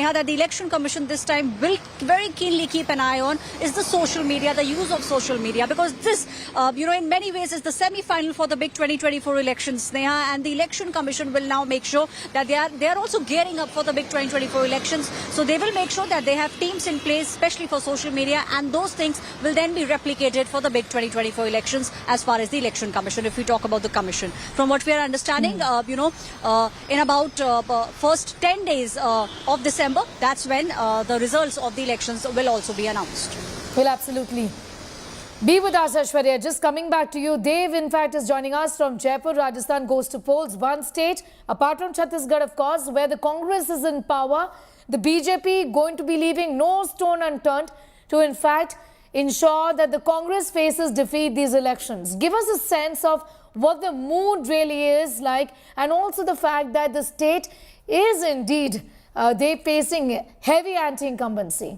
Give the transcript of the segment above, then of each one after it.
Sneha, that the Election Commission this time will very keenly keep an eye on is the social media, the use of social media, because this, in many ways is the semi-final for the big 2024 elections, Sneha, and the Election Commission will now make sure that they are also gearing up for the big 2024 elections. So they will make sure that they have teams in place, especially for social media, and those things will then be replicated for the big 2024 elections as far as the Election Commission, if we talk about the Commission. From what we are understanding, in about first 10 days of December, that's when the results of the elections will also be announced. Well, absolutely. Be with us, Aishwarya. Just coming back to you, Dave, in fact, is joining us from Jaipur. Rajasthan goes to polls. One state, apart from Chhattisgarh, of course, where the Congress is in power, the BJP going to be leaving no stone unturned to, in fact, ensure that the Congress faces defeat these elections. Give us a sense of what the mood really is like, and also the fact that the state is indeed they facing heavy anti-incumbency.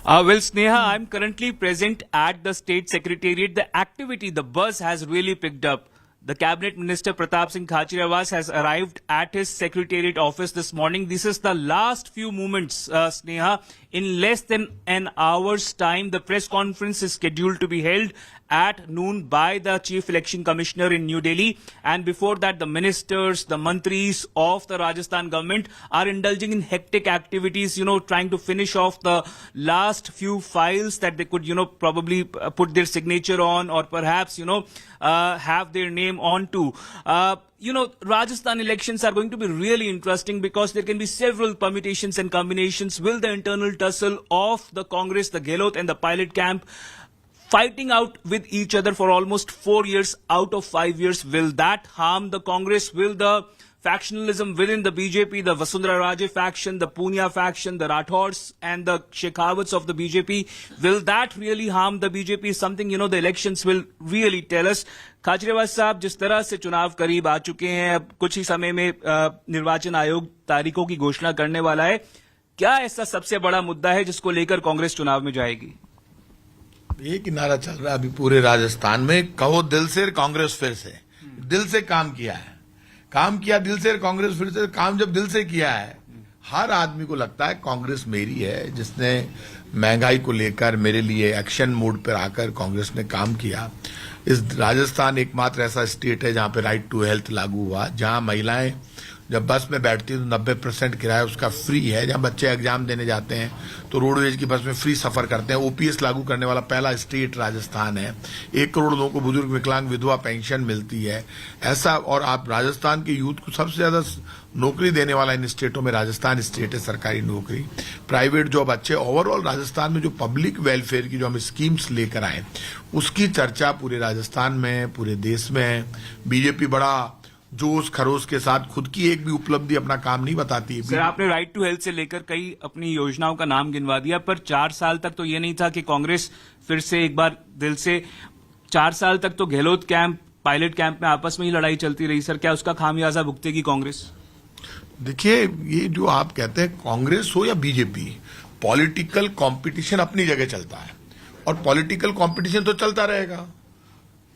Well, Sneha, I'm currently present at the State Secretariat. The activity, the buzz has really picked up. The Cabinet Minister Pratap Singh Khachariawaz has arrived at his Secretariat office this morning. This is the last few moments, Sneha. In less than an hour's time, the press conference is scheduled to be held at noon by the Chief Election Commissioner in New Delhi. And before that, the ministers, the mantris of the Rajasthan government are indulging in hectic activities, trying to finish off the last few files that they could, probably put their signature on, or perhaps, have their name onto. Rajasthan elections are going to be really interesting because there can be several permutations and combinations. Will the internal tussle of the Congress, the Gehlot and the pilot camp fighting out with each other for almost 4 years out of 5 years, will that harm the Congress? Will the factionalism within the BJP, the Vasundhara Raje faction, the Punia faction, the Rathors and the Shekhawats of the BJP, will that really harm the BJP? Something, the elections will really tell us. Khachariyawas साहब, जिस तरह से चुनाव करीब आ चुके हैं, अब कुछ ही समय में निर्वाचन आयोग तारीखों की घोषणा करने वाला है, क्या ऐसा सबसे बड़ा मुद्दा है जिसको लेकर कांग्रेस चुनाव में जाएगी? एक नारा चल रहा है अभी पूरे राजस्थान में, कहो दिल से कांग्रेस फिर से। दिल से काम किया है, काम किया दिल से, कांग्रेस फिर से। काम जब दिल से किया है, हर आदमी को लगता है कांग्रेस मेरी है, जिसने महंगाई को लेकर मेरे लिए एक्शन मोड पर आकर कांग्रेस ने काम किया। इस राजस्थान एकमात्र ऐसा स्टेट है जहां पे राइट टू हेल्थ लागू हुआ, जहां महिलाएं जब बस में बैठती है तो 90% किराया उसका फ्री है। जहां बच्चे एग्जाम देने जाते हैं तो रोडवेज की बस में फ्री सफर करते हैं। ओपीएस लागू करने वाला पहला स्टेट राजस्थान है। 1 करोड़ लोगों को बुजुर्ग, विकलांग, विधवा पेंशन मिलती है। ऐसा, और आप राजस्थान के यूथ को सबसे ज्यादा नौकरी देने वाला इन स्टेटों में राजस्थान स्टेट है। सरकारी नौकरी, प्राइवेट जॉब अच्छे। ओवरऑल राजस्थान में जो पब्लिक वेलफेयर की जो हम स्कीम्स लेकर आए, उसकी चर्चा पूरे राजस्थान में, पूरे देश में है। बीजेपी बड़ा जोश खरोश के साथ खुद की एक भी उपलब्धि, अपना काम नहीं बताती। सर, आपने राइट टू हेल्थ से लेकर कई अपनी योजनाओं का नाम गिनवा दिया, पर 4 साल तक तो ये नहीं था कि कांग्रेस फिर से एक बार दिल से, 4 साल तक तो गहलोत कैंप, पायलट कैंप में आपस में ही लड़ाई चलती रही। सर, क्या उसका खामियाजा भुगतेगी कांग्रेस? देखिए, ये जो आप कहते हैं कांग्रेस हो या बीजेपी, पॉलिटिकल कंपटीशन अपनी जगह चलता है और पॉलिटिकल कंपटीशन तो चलता रहेगा।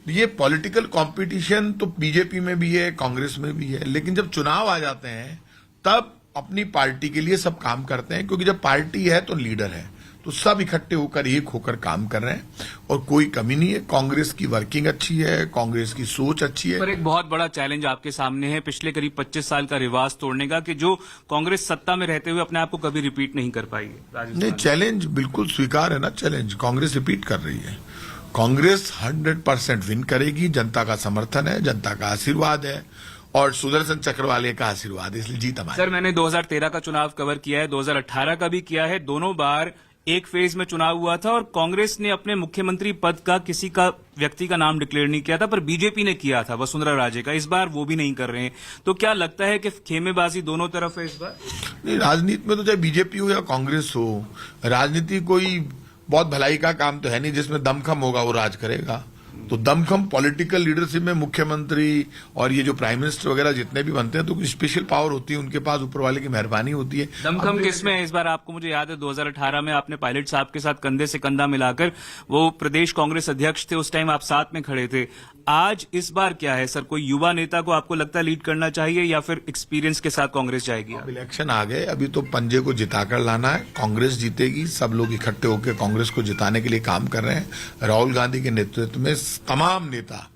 ये पॉलिटिकल कंपटीशन तो बीजेपी में भी है, कांग्रेस में भी है, लेकिन जब चुनाव आ जाते हैं तब अपनी पार्टी के लिए सब काम करते हैं, क्योंकि जब पार्टी है तो लीडर है, तो सब इकट्ठे होकर एक होकर काम कर रहे हैं और कोई कमी नहीं है। कांग्रेस की वर्किंग अच्छी है, कांग्रेस की सोच अच्छी है। पर एक बहुत बड़ा चैलेंज आपके सामने है, पिछले करीब 25 साल का रिवाज तोड़ने का, कि जो कांग्रेस सत्ता में रहते हुए अपने आप को कभी रिपीट नहीं कर पाई है। नहीं, चैलेंज बिल्कुल स्वीकार है ना। चैलेंज कांग्रेस रिपीट कर रही है। कांग्रेस 100% विन करेगी। जनता का समर्थन है, जनता का आशीर्वाद है और सुदर्शन चक्र वाले का आशीर्वाद, इसलिए जीत हमारी। सर, मैंने 2013 का चुनाव कवर किया है, 2018 का भी किया है। दोनों बार एक फेज में चुनाव हुआ था और कांग्रेस ने अपने मुख्यमंत्री पद का किसी का व्यक्ति का नाम डिक्लेयर नहीं किया था, पर बीजेपी ने किया था, वसुंधरा राजे का। इस बार वो भी नहीं कर रहे हैं, तो क्या लगता है कि खेमेबाजी दोनों तरफ है इस बार? नहीं, राजनीति में तो चाहे बीजेपी हो या कांग्रेस हो, राजनीति कोई बहुत भलाई का काम तो है नहीं। जिसमें दमखम होगा वो राज करेगा। तो दमखम पॉलिटिकल लीडरशिप में मुख्यमंत्री और ये जो प्राइम मिनिस्टर वगैरह जितने भी बनते हैं तो कुछ स्पेशल पावर होती है उनके पास, ऊपर वाले की मेहरबानी होती है। दमखम किसमें है इस बार? आपको मुझे याद है 2018 में आपने पायलट साहब के साथ कंधे से कंधा मिलाकर, वो प्रदेश कांग्रेस अध्यक्ष थे उस टाइम, आप साथ में खड़े थे। आज इस बार क्या है सर, कोई युवा नेता को आपको लगता है लीड करना चाहिए या फिर एक्सपीरियंस के साथ कांग्रेस जाएगी? अब इलेक्शन आ गए, अभी तो पंजे को जिताकर लाना है, कांग्रेस जीतेगी। सब लोग इकट्ठे होकर कांग्रेस को जिताने के लिए काम कर रहे हैं। राहुल गांधी के नेतृत्व में तमाम नेता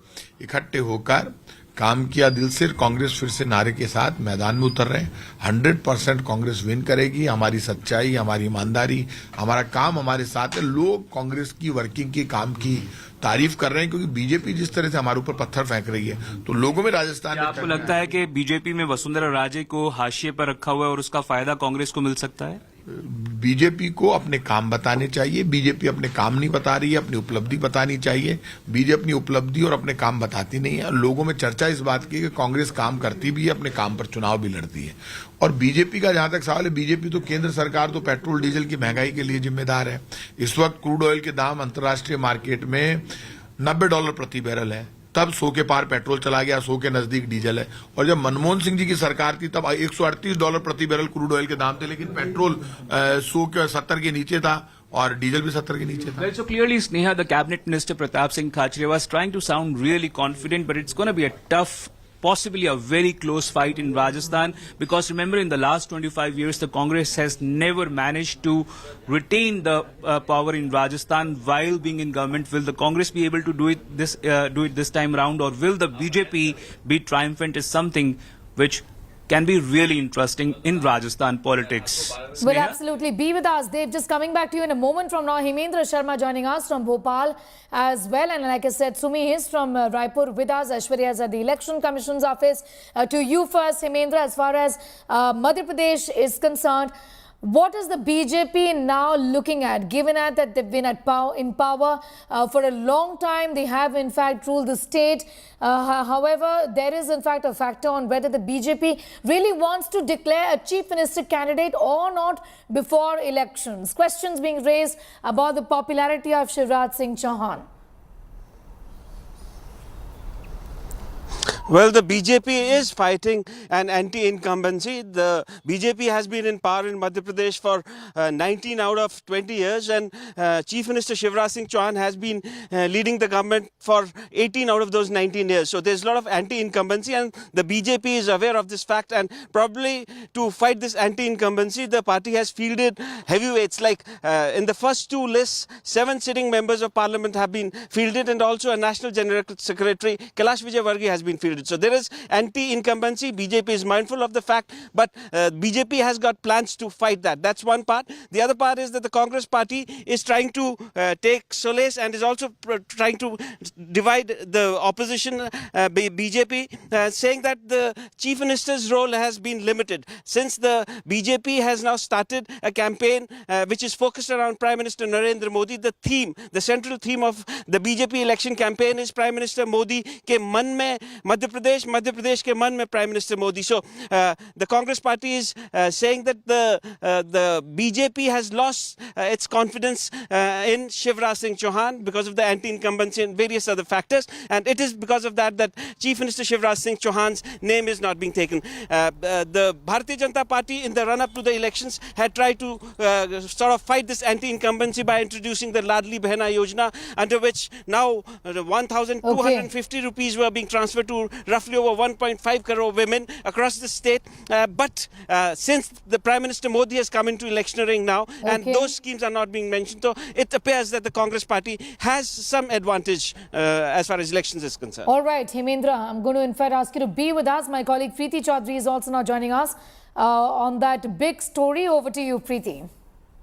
इकट्ठे होकर काम किया दिल से। कांग्रेस फिर से नारे के साथ मैदान में उतर रहे हैं। 100% कांग्रेस विन करेगी। हमारी सच्चाई, हमारी ईमानदारी, हमारा काम हमारे साथ है। लोग कांग्रेस की वर्किंग की, काम की तारीफ कर रहे हैं, क्योंकि बीजेपी जिस तरह से हमारे ऊपर पत्थर फेंक रही है तो लोगों में राजस्थान में आपको लगता है कि बीजेपी में वसुंधरा राजे को हाशिए पर रखा हुआ है और उसका फायदा कांग्रेस को मिल सकता है? बीजेपी को अपने काम बताने चाहिए। बीजेपी अपने काम नहीं बता रही है, अपनी उपलब्धि बतानी चाहिए। बीजेपी अपनी उपलब्धि और अपने काम बताती नहीं है। लोगों में चर्चा इस बात की कि कांग्रेस काम करती भी है, अपने काम पर चुनाव भी लड़ती है। और बीजेपी का जहां तक सवाल है, बीजेपी तो केंद्र सरकार तो पेट्रोल डीजल की महंगाई के लिए जिम्मेदार है। इस वक्त क्रूड ऑयल के दाम अंतर्राष्ट्रीय मार्केट में $90 प्रति बैरल है। तब 100 के पार पेट्रोल चला गया, 100 के नजदीक डीजल है। और जब मनमोहन सिंह जी की सरकार थी तब $138 प्रति बैरल क्रूड ऑयल के दाम थे, लेकिन पेट्रोल 70 के नीचे था और डीजल भी 70 के नीचे था। Well, so clearly, Sneha, the cabinet minister Pratap Singh Khachre was trying to sound really confident, but it's going to be a tough, possibly a very close fight in Rajasthan, because remember, in the last 25 years, the Congress has never managed to retain the power in Rajasthan while being in government. Will the Congress be able to do it this time around, or will the BJP be triumphant? Is something which can be really interesting in Rajasthan politics. Well, Sneha? absolutely. Be with us, Dave. Just coming back to you in a moment from now. Hemendra Sharma joining us from Bhopal as well. And like I said, Sumi is from Raipur with us. Aishwarya is at the Election Commission's office. To you first, Hemendra, as far as Madhya Pradesh is concerned, what is the BJP now looking at, given that they've been in power for a long time? They have, in fact, ruled the state. However, there is, in fact, a factor on whether the BJP really wants to declare a chief minister candidate or not before elections. Questions being raised about the popularity of Shivraj Singh Chauhan. Well, the BJP is fighting an anti-incumbency. The BJP has been in power in Madhya Pradesh for 19 out of 20 years, and Chief Minister Shivraj Singh Chauhan has been leading the government for 18 out of those 19 years. So there's a lot of anti-incumbency, and the BJP is aware of this fact, and probably to fight this anti-incumbency, the party has fielded heavyweights. Like in the first two lists, 7 sitting members of parliament have been fielded, and also a national general secretary, Kailash Vijayvargiya, has been fielded. So there is anti-incumbency. BJP is mindful of the fact, but BJP has got plans to fight that. That's one part. The other part is that the Congress party is trying to take solace and is also trying to divide the opposition, BJP, saying that the chief minister's role has been limited. Since the BJP has now started a campaign which is focused around Prime Minister Narendra Modi, the central theme of the BJP election campaign is Prime Minister Modi ke man mein Madhya Pradesh ke man mein Prime Minister Modi. So the Congress party is saying that the BJP has lost its confidence in Shivraj Singh Chauhan because of the anti-incumbency and various other factors, and it is because of that Chief Minister Shivraj Singh Chauhan's name is not being taken. The Bharatiya Janata Party in the run-up to the elections had tried to sort of fight this anti-incumbency by introducing the Ladli Behna Yojana, under which now 1,250 rupees were being transferred to roughly over 1.5 crore women across the state. But since the Prime Minister Modi has come into electioneering now, and those schemes are not being mentioned, so it appears that the Congress party has some advantage as far as elections is concerned. All right, Hemendra, I'm going to in fact ask you to be with us. My colleague Preeti Chaudhary is also now joining us on that big story. Over to you, Preeti.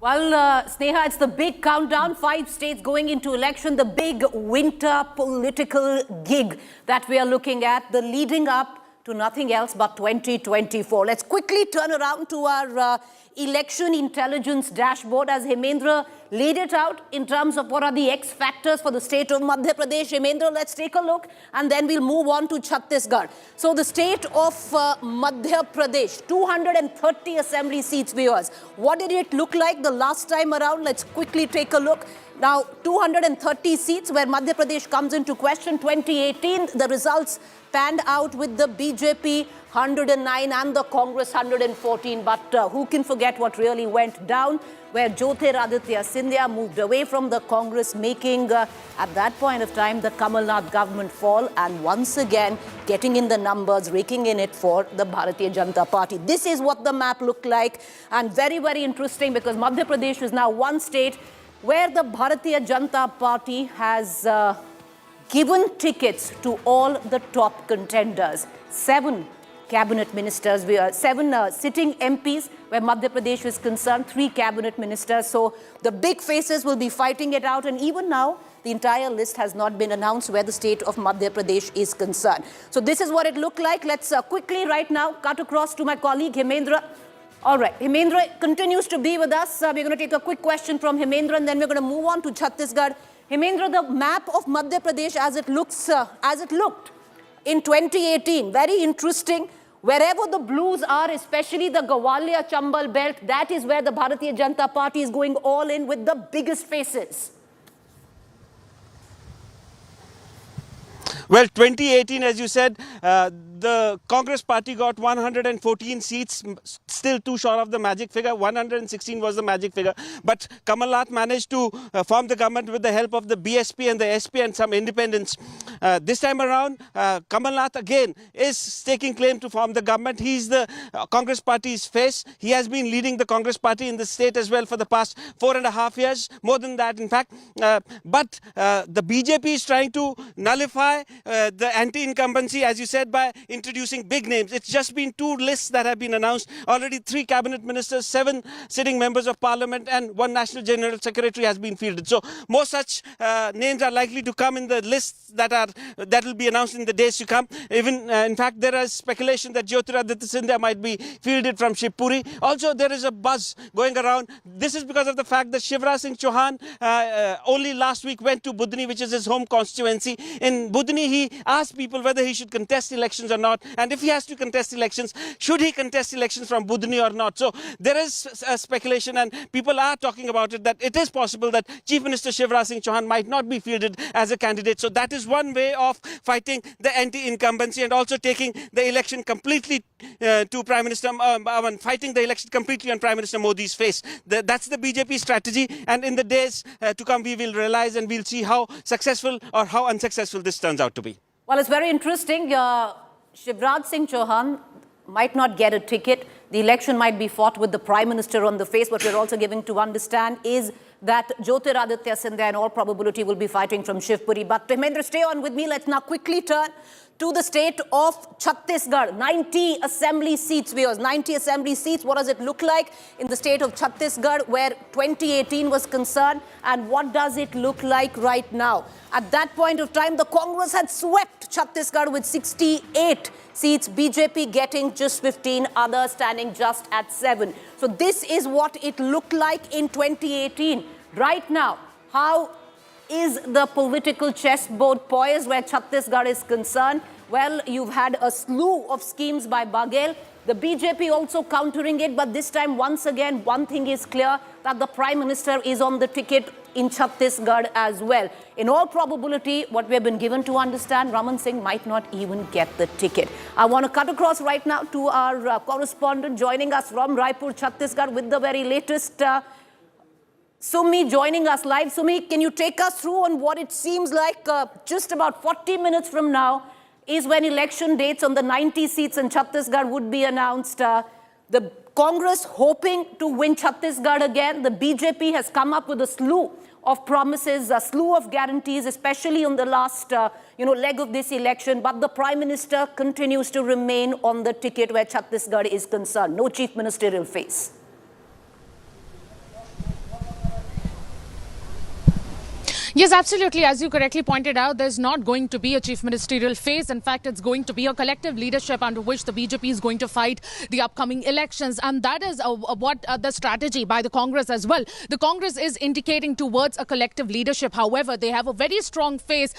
Well, Sneha, it's the big countdown, 5 states going into election, the big winter political gig that we are looking at, the leading up to nothing else but 2024. Let's quickly turn around to our election intelligence dashboard as Hemendra laid it out in terms of what are the X factors for the state of Madhya Pradesh. Hemendra, let's take a look and then we'll move on to Chhattisgarh. So the state of Madhya Pradesh, 230 assembly seats, viewers. What did it look like the last time around? Let's quickly take a look. Now, 230 seats where Madhya Pradesh comes into question. 2018, the results panned out with the BJP 109 and the Congress 114. But who can forget what really went down, where Jyotiraditya Scindia moved away from the Congress, making, at that point of time, the Kamal Nath government fall, and once again getting in the numbers, raking in it for the Bharatiya Janata Party. This is what the map looked like, and very, very interesting, because Madhya Pradesh is now one state where the Bharatiya Janata Party has given tickets to all the top contenders. 7 cabinet ministers, we are 7 sitting MPs where Madhya Pradesh is concerned, 3 cabinet ministers. So the big faces will be fighting it out, and even now the entire list has not been announced where the state of Madhya Pradesh is concerned. So this is what it looked like. Let's quickly right now cut across to my colleague Hemendra. All right, Hemendra continues to be with us. We're going to take a quick question from Hemendra, and then we're going to move on to Chhattisgarh. Hemendra, the map of Madhya Pradesh as it looked in 2018, very interesting. Wherever the blues are, especially the Gwalior Chambal belt, that is where the Bharatiya Janata Party is going all in with the biggest faces. Well, 2018, as you said, the Congress party got 114 seats, still too short of the magic figure. 116 was the magic figure. But Kamal Nath managed to form the government with the help of the BSP and the SP and some independents. This time around, Kamal Nath again is taking claim to form the government. He's the Congress party's face. He has been leading the Congress party in the state as well for the past 4.5 years, more than that in fact. But the BJP is trying to nullify the anti-incumbency, as you said, by introducing big names. It's just been 2 lists that have been announced. Already 3 cabinet ministers, 7 sitting members of parliament, and 1 national general secretary has been fielded. So more such names are likely to come in the lists that will be announced in the days to come. Even in fact, there is speculation that Jyotiraditya Scindia might be fielded from Shivpuri. Also, there is a buzz going around. This is because of the fact that Shivraj Singh Chauhan only last week went to Budni, which is his home constituency. In Budni, he asked people whether he should contest elections or not, and if he has to contest elections, should he contest elections from Budni or not. So there is a speculation, and people are talking about it, that it is possible that Chief Minister Shivraj Singh Chauhan might not be fielded as a candidate. So that is one way of fighting the anti-incumbency and also taking the election completely to Prime Minister, fighting the election completely on Prime Minister Modi's face. That's the BJP strategy, and in the days to come we will realize and we'll see how successful or how unsuccessful this turns out to be. Well, it's very interesting. Shivraj Singh Chauhan might not get a ticket. The election might be fought with the Prime Minister on the face. What we're also giving to understand is that Jyotiraditya Scindia in all probability will be fighting from Shivpuri. But Hemendra, stay on with me. Let's now quickly turn to the state of Chhattisgarh. 90 assembly seats, viewers. 90 assembly seats. What does it look like in the state of Chhattisgarh where 2018 was concerned? And what does it look like right now? At that point of time, the Congress had swept Chhattisgarh with 68 seats. BJP getting just 15, others standing just at 7. So this is what it looked like in 2018. Right now, how is the political chessboard poised where Chhattisgarh is concerned? Well, you've had a slew of schemes by Baghel. The BJP also countering it, but this time, once again, one thing is clear, that the Prime Minister is on the ticket in Chhattisgarh as well. In all probability, what we have been given to understand, Raman Singh might not even get the ticket. I want to cut across right now to our correspondent joining us from Raipur, Chhattisgarh with the very latest. Sumi joining us live. Sumi, can you take us through on what it seems like just about 40 minutes from now is when election dates on the 90 seats in Chhattisgarh would be announced. The Congress hoping to win Chhattisgarh again. The BJP has come up with a slew of promises, a slew of guarantees, especially on the last leg of this election. But the Prime Minister continues to remain on the ticket where Chhattisgarh is concerned. No chief ministerial face. Yes, absolutely. As you correctly pointed out, there's not going to be a chief ministerial phase. In fact, it's going to be a collective leadership under which the BJP is going to fight the upcoming elections. And that is what the strategy by the Congress as well. The Congress is indicating towards a collective leadership. However, they have a very strong face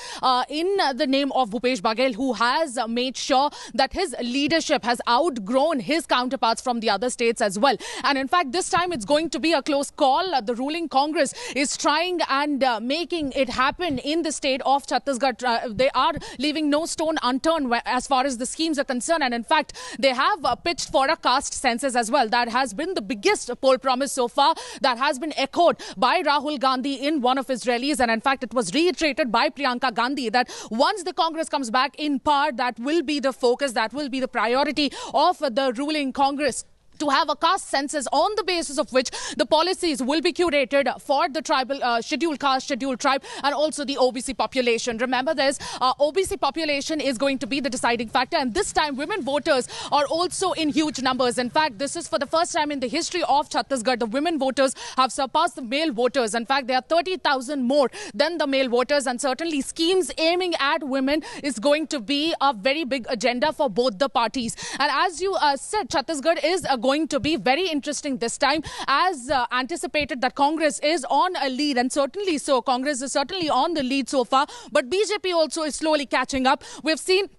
in the name of Bhupesh Baghel, who has made sure that his leadership has outgrown his counterparts from the other states as well. And in fact, this time it's going to be a close call. The ruling Congress is trying and making it happen in the state of Chhattisgarh. They are leaving no stone unturned as far as the schemes are concerned. And in fact, they have pitched for a caste census as well. That has been the biggest poll promise so far. That has been echoed by Rahul Gandhi in one of his rallies. And in fact, it was reiterated by Priyanka Gandhi that once the Congress comes back in power, that will be the focus, that will be the priority of the ruling Congress, to have a caste census on the basis of which the policies will be curated for the tribal, scheduled caste, scheduled tribe, and also the OBC population. Remember, there's OBC population is going to be the deciding factor, and this time women voters are also in huge numbers. In fact, this is for the first time in the history of Chhattisgarh. The women voters have surpassed the male voters. In fact, there are 30,000 more than the male voters, and certainly schemes aiming at women is going to be a very big agenda for both the parties. And as you said, Chhattisgarh is going to be very interesting this time, as anticipated that Congress is on a lead, and certainly so. Congress is certainly on the lead so far, but BJP also is slowly catching up. We've seen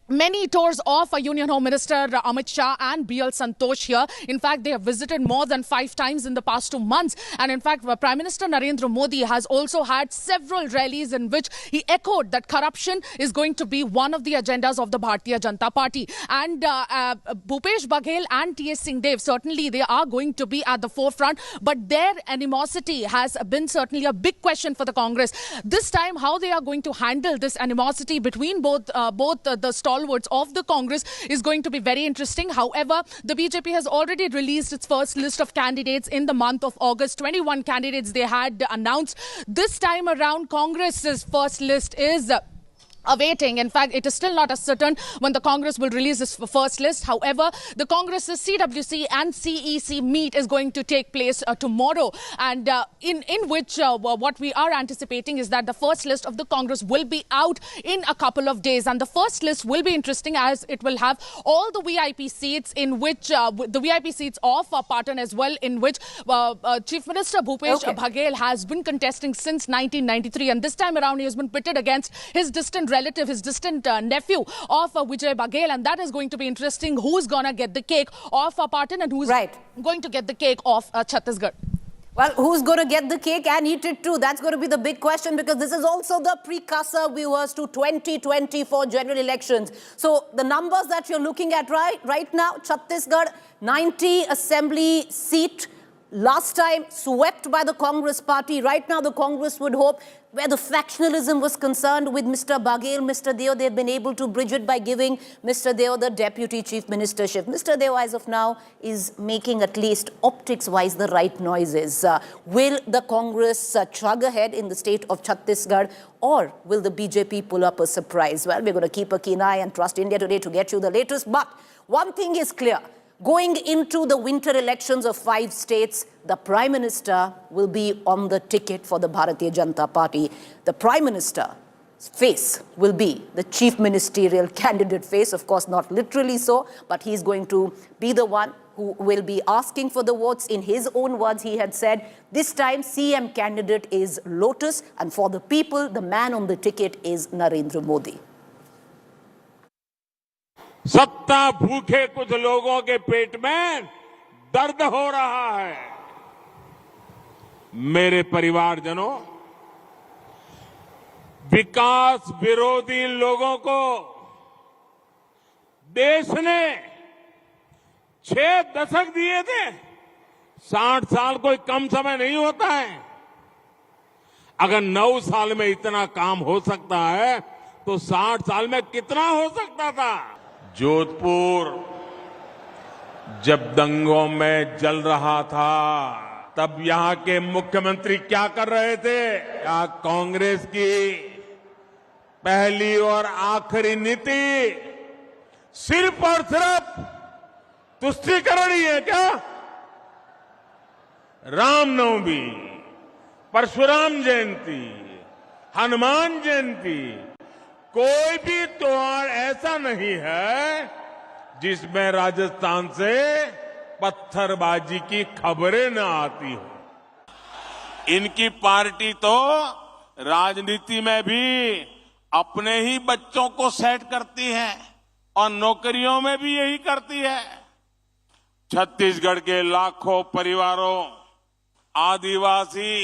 many tours of Union Home Minister Amit Shah and BL Santosh here. In fact, they have visited more than 5 times in the past 2 months. And in fact, Prime Minister Narendra Modi has also had several rallies in which he echoed that corruption is going to be one of the agendas of the Bharatiya Janata Party. And Bhupesh Baghel and T.S. Singh Dev, certainly they are going to be at the forefront. But their animosity has been certainly a big question for the Congress. This time, how they are going to handle this animosity between both the stalwarts of the Congress is going to be very interesting. However, the BJP has already released its first list of candidates in the month of August. 21 candidates they had announced. This time around, Congress's first list is awaiting. In fact, it is still not as certain when the Congress will release this first list. However, the Congress's CWC and CEC meet is going to take place tomorrow, and in which what we are anticipating is that the first list of the Congress will be out in a couple of days. And the first list will be interesting, as it will have all the VIP seats, in which the VIP seats of Patan as well, in which Chief Minister Bhupesh Baghel has been contesting since 1993, and this time around he has been pitted against his distant relative, his distant nephew of Vijay Baghel, and that is going to be interesting. Who's going to get the cake of Patan and who's going to get the cake of Chhattisgarh? Well, who's going to get the cake and eat it too? That's going to be the big question, because this is also the precursor, viewers, to 2024 general elections. So the numbers that you're looking at right now, Chhattisgarh, 90 assembly seat. Last time swept by the Congress party. Right now the Congress would hope, where the factionalism was concerned with Mr. Baghel, Mr. Deo, they've been able to bridge it by giving Mr. Deo the deputy chief ministership. Mr. Deo, as of now, is making, at least optics-wise, the right noises. Will the Congress chug ahead in the state of Chhattisgarh, or will the BJP pull up a surprise? Well, we're going to keep a keen eye and trust India Today to get you the latest. But one thing is clear. Going into the winter elections of 5 states, the Prime Minister will be on the ticket for the Bharatiya Janata Party. The Prime Minister's face will be the Chief Ministerial candidate face. Of course, not literally so, but he's going to be the one who will be asking for the votes. In his own words, he had said, this time CM candidate is Lotus, and for the people, the man on the ticket is Narendra Modi. सत्ता भूखे कुछ लोगों के पेट में दर्द हो रहा है। मेरे परिवारजनों, विकास विरोधी लोगों को देश ने 6 दशक दिए थे। 60 साल कोई कम समय नहीं होता है। अगर 9 साल में इतना काम हो सकता है, तो 60 साल में कितना हो सकता था। जोधपुर जब दंगों में जल रहा था, तब यहां के मुख्यमंत्री क्या कर रहे थे? क्या कांग्रेस की पहली और आखिरी नीति सिर्फ और सिर्फ तुष्टीकरण ही है क्या? रामनवमी, परशुराम जयंती, हनुमान जयंती, कोई भी त्योहार ऐसा नहीं है जिसमें राजस्थान से पत्थरबाजी की खबरें न आती हो। इनकी पार्टी तो राजनीति में भी अपने ही बच्चों को सेट करती है और नौकरियों में भी यही करती है। छत्तीसगढ़ के लाखों परिवारों, आदिवासी,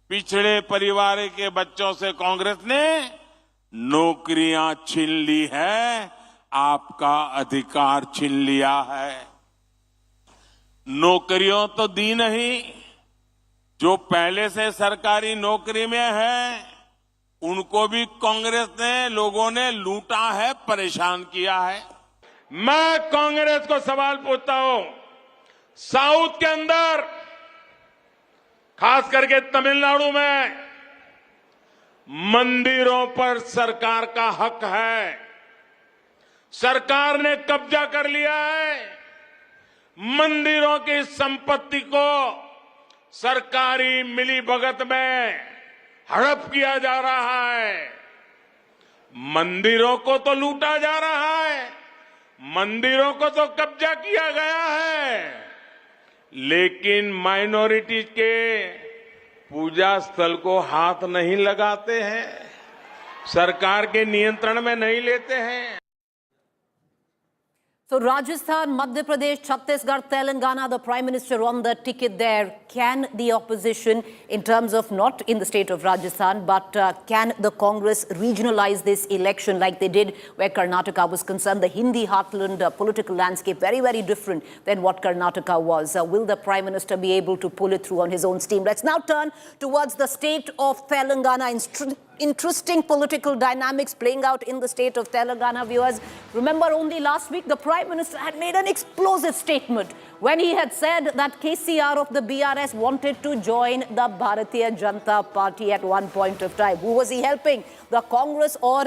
पिछड़े परिवार के बच्चों से कांग्रेस ने नौकरियां छीन ली है, आपका अधिकार छीन लिया है। नौकरियों तो दी नहीं, जो पहले से सरकारी नौकरी में है उनको भी कांग्रेस ने, लोगों ने लूटा है, परेशान किया है। मैं कांग्रेस को सवाल पूछता हूं, साउथ के अंदर, खास करके तमिलनाडु में, मंदिरों पर सरकार का हक है, सरकार ने कब्जा कर लिया है। मंदिरों की संपत्ति को सरकारी मिलीभगत में हड़प किया जा रहा है। मंदिरों को तो लूटा जा रहा है, मंदिरों को तो कब्जा किया गया है, लेकिन माइनॉरिटी के पूजा स्थल को हाथ नहीं लगाते हैं, सरकार के नियंत्रण में नहीं लेते हैं। So Rajasthan, Madhya Pradesh, Chhattisgarh, Telangana, the Prime Minister on the ticket there. Can the opposition, in terms of not in the state of Rajasthan, but can the Congress regionalize this election like they did where Karnataka was concerned? The Hindi heartland political landscape, very, very different than what Karnataka was. Will the Prime Minister be able to pull it through on his own steam? Let's now turn towards the state of Telangana. Interesting political dynamics playing out in the state of Telangana, viewers. Remember, only last week, the Prime Minister had made an explosive statement when he had said that KCR of the BRS wanted to join the Bharatiya Janata Party at one point of time. Who was he helping? The Congress or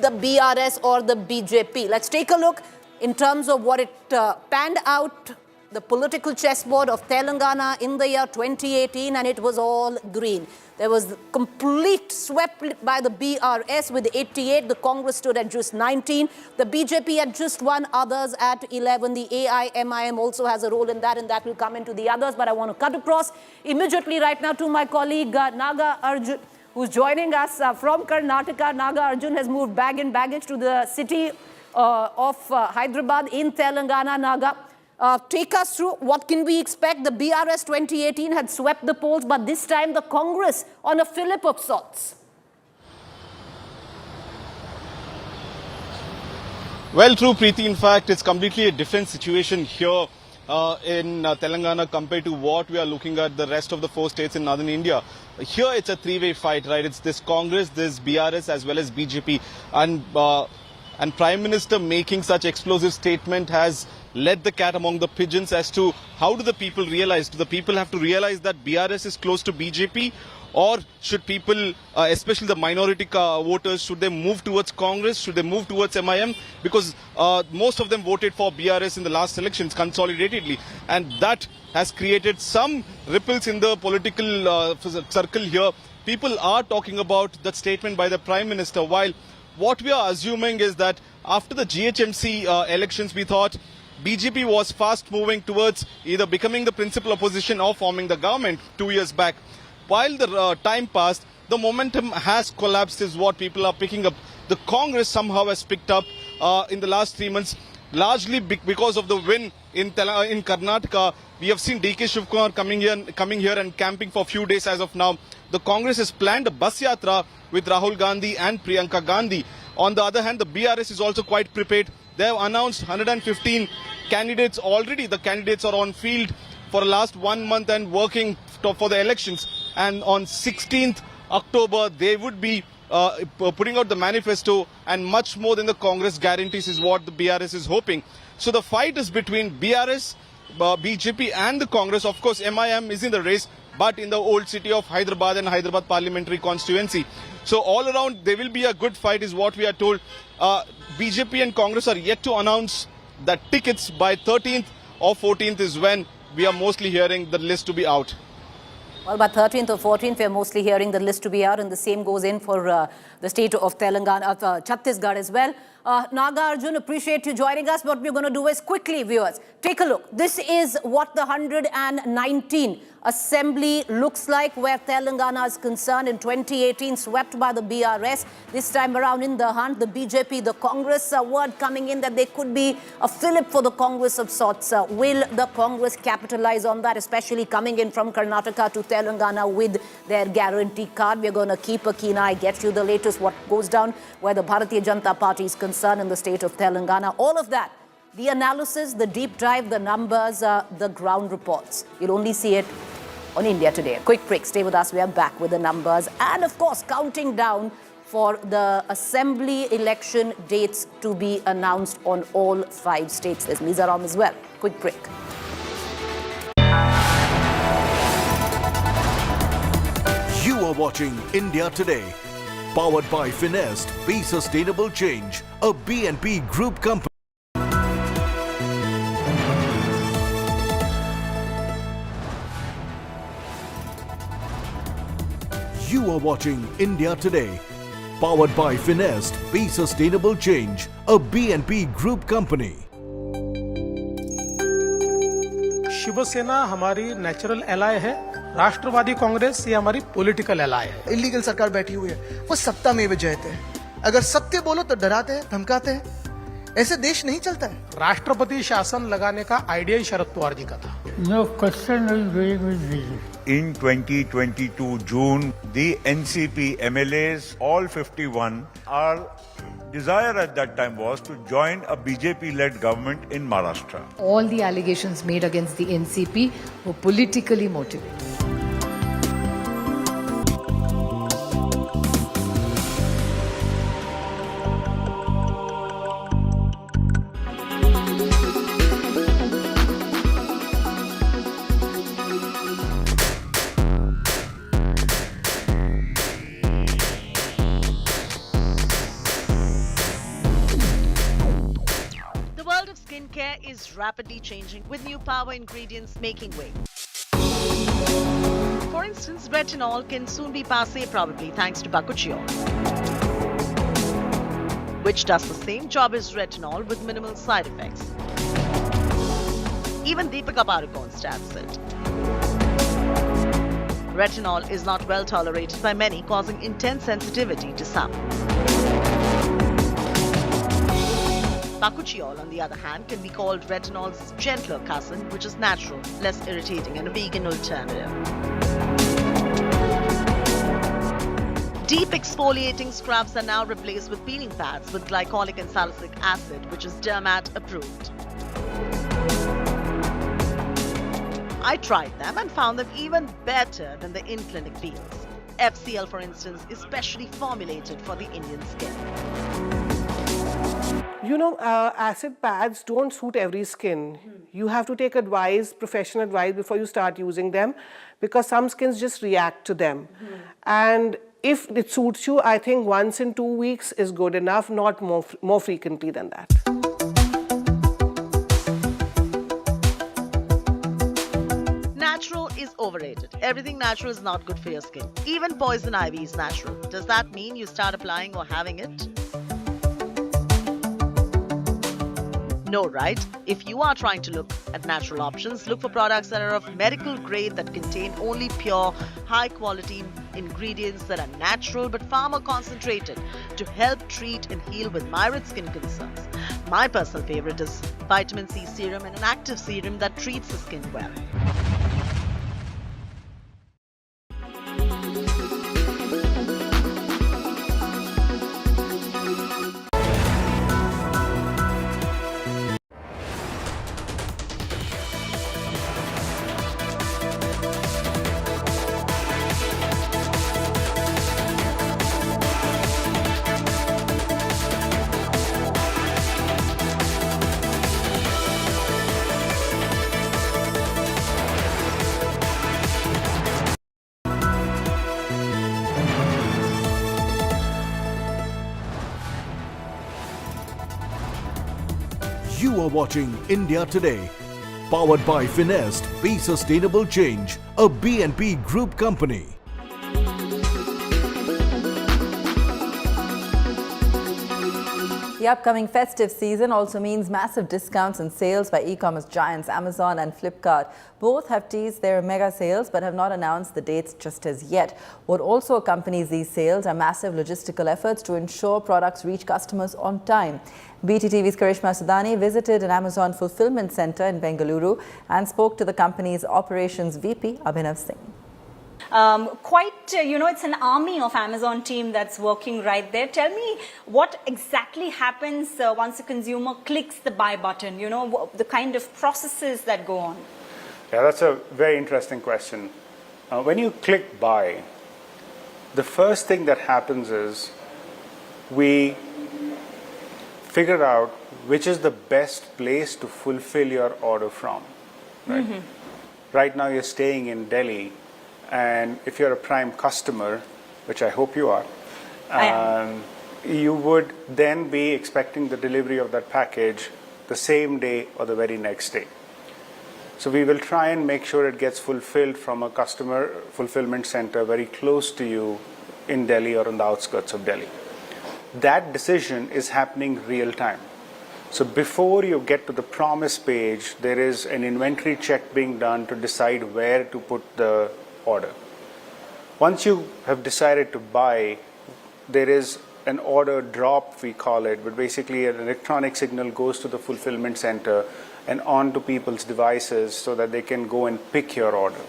the BRS or the BJP? Let's take a look in terms of what it panned out. The political chessboard of Telangana in the year 2018, and it was all green. There was complete swept by the BRS with 88. The Congress stood at just 19. The BJP had just one, others at 11. The AIMIM also has a role in that, and that will come into the others. But I want to cut across immediately right now to my colleague Naga Arjun, who's joining us from Karnataka. Naga Arjun has moved bag and baggage to the city of Hyderabad in Telangana. Naga, take us through what can we expect. The BRS 2018 had swept the polls, but this time the Congress on a fillip of sorts. Well, true, Preeti. In fact, it's completely a different situation here in Telangana compared to what we are looking at the rest of the 4 states in northern India. Here, it's a three-way fight, right? It's this Congress, this BRS, as well as BJP. And Prime Minister making such explosive statement has led the cat among the pigeons as to how do the people realize? Do the people have to realize that BRS is close to BJP? Or should people, especially the minority voters, should they move towards Congress? Should they move towards MIM? Because most of them voted for BRS in the last elections consolidatedly. And that has created some ripples in the political circle here. People are talking about that statement by the Prime Minister, while what we are assuming is that after the GHMC elections, we thought BJP was fast moving towards either becoming the principal opposition or forming the government 2 years back. While the time passed, the momentum has collapsed is what people are picking up. The Congress somehow has picked up in the last 3 months, largely because of the win in Karnataka. We have seen DK Shivkumar coming here and camping for a few days as of now. The Congress has planned a bus yatra with Rahul Gandhi and Priyanka Gandhi. On the other hand, the BRS is also quite prepared. They have announced 115 candidates already. The candidates are on field for the last 1 month and working for the elections. And on 16th October, they would be putting out the manifesto, and much more than the Congress guarantees is what the BRS is hoping. So the fight is between BRS, BJP and the Congress. Of course, MIM is in the race, but in the old city of Hyderabad and Hyderabad parliamentary constituency. So all around, there will be a good fight is what we are told. BJP and Congress are yet to announce the tickets. By 13th or 14th is when we are mostly hearing the list to be out. Well, by 13th or 14th, we're mostly hearing the list to be out, and the same goes in for the state of Telangana, Chhattisgarh as well. Nagarjun, appreciate you joining us. What we're going to do is quickly, viewers, take a look. This is what the 119 assembly looks like where Telangana is concerned. In 2018, swept by the BRS. This time around in the hunt, the BJP, the Congress, word coming in that there could be a fillip for the Congress of sorts. Will the Congress capitalize on that, especially coming in from Karnataka to Telangana with their guarantee card? We're going to keep a keen eye, get you the latest, what goes down, where the Bharatiya Janata Party is concerned in the state of Telangana. All of that, the analysis, the deep dive, the numbers, the ground reports. You'll only see it on India Today. A quick break. Stay with us. We are back with the numbers. And of course, counting down for the assembly election dates to be announced on all 5 states. There's Mizoram as well. Quick break. You are watching India Today. Powered by Finest, Be Sustainable Change, a BNP Group company. You are watching India Today. Powered by Finest, Be Sustainable Change, a BNP Group company. Shiv Sena हमारी natural alloy है, राष्ट्रवादी कांग्रेस ये हमारी political alloy है। Illegal सरकार बैठी हुई है, वो सत्ता में विजयते हैं। अगर सत्य बोलो तो डराते हैं, धमकाते हैं। ऐसे देश नहीं चलता है। राष्ट्रपति शासन लगाने का आइडिया ही शरद पवार जी का था। No question is going with BJP. In 2022 June, the NCP MLAs, all 51, our desire at that time was to join a BJP-led government in Maharashtra. All the allegations made against the NCP were politically motivated. Is rapidly changing with new power ingredients making way. For instance, retinol can soon be passé probably thanks to bakuchiol, which does the same job as retinol with minimal side effects. Even Deepika Padukone stats it. Retinol is not well tolerated by many, causing intense sensitivity to some. Bakuchiol, on the other hand, can be called retinol's gentler cousin, which is natural, less irritating, and a vegan alternative. Deep exfoliating scrubs are now replaced with peeling pads with glycolic and salicylic acid, which is Dermat approved. I tried them and found them even better than the in-clinic peels. FCL, for instance, is specially formulated for the Indian skin. You know, acid pads don't suit every skin. You have to take advice, professional advice, before you start using them, because some skins just react to them. And if it suits you, I think once in 2 weeks is good enough, not more frequently than that. Natural is overrated. Everything natural is not good for your skin. Even poison ivy is natural. Does that mean you start applying or having it? No, right? If you are trying to look at natural options, look for products that are of medical grade, that contain only pure, high quality ingredients that are natural but far more concentrated to help treat and heal with myriad skin concerns. My personal favorite is vitamin C serum and an active serum that treats the skin well. You are watching India Today. Powered by Finest, Be Sustainable Change, a BNP Group company. The upcoming festive season also means massive discounts and sales by e-commerce giants Amazon and Flipkart. Both have teased their mega sales but have not announced the dates just as yet. What also accompanies these sales are massive logistical efforts to ensure products reach customers on time. BTTV's Karishma Sudani visited an Amazon fulfillment center in Bengaluru and spoke to the company's operations VP Abhinav Singh. It's an army of Amazon team that's working right there. Tell me what exactly happens once a consumer clicks the buy button, the kind of processes that go on. Yeah, that's a very interesting question. When you click buy, the first thing that happens is we figure out which is the best place to fulfill your order from. Right, Right now you're staying in Delhi. And if you're a Prime customer, which I hope you are, you would then be expecting the delivery of that package the same day or the very next day. So we will try and make sure it gets fulfilled from a customer fulfillment center very close to you in Delhi or on the outskirts of Delhi. That decision is happening real time. So before you get to the promise page, there is an inventory check being done to decide where to put the order. Once you have decided to buy, there is an order drop, we call it, but basically an electronic signal goes to the fulfillment center and onto people's devices so that they can go and pick your order.